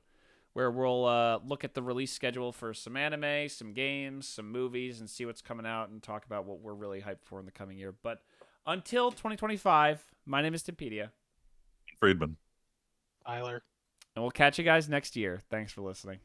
where we'll look at the release schedule for some anime, some games, some movies, and see what's coming out and talk about what we're really hyped for in the coming year. But until 2025, my name is Timpedia. Friedman. Tyler. And we'll catch you guys next year. Thanks for listening.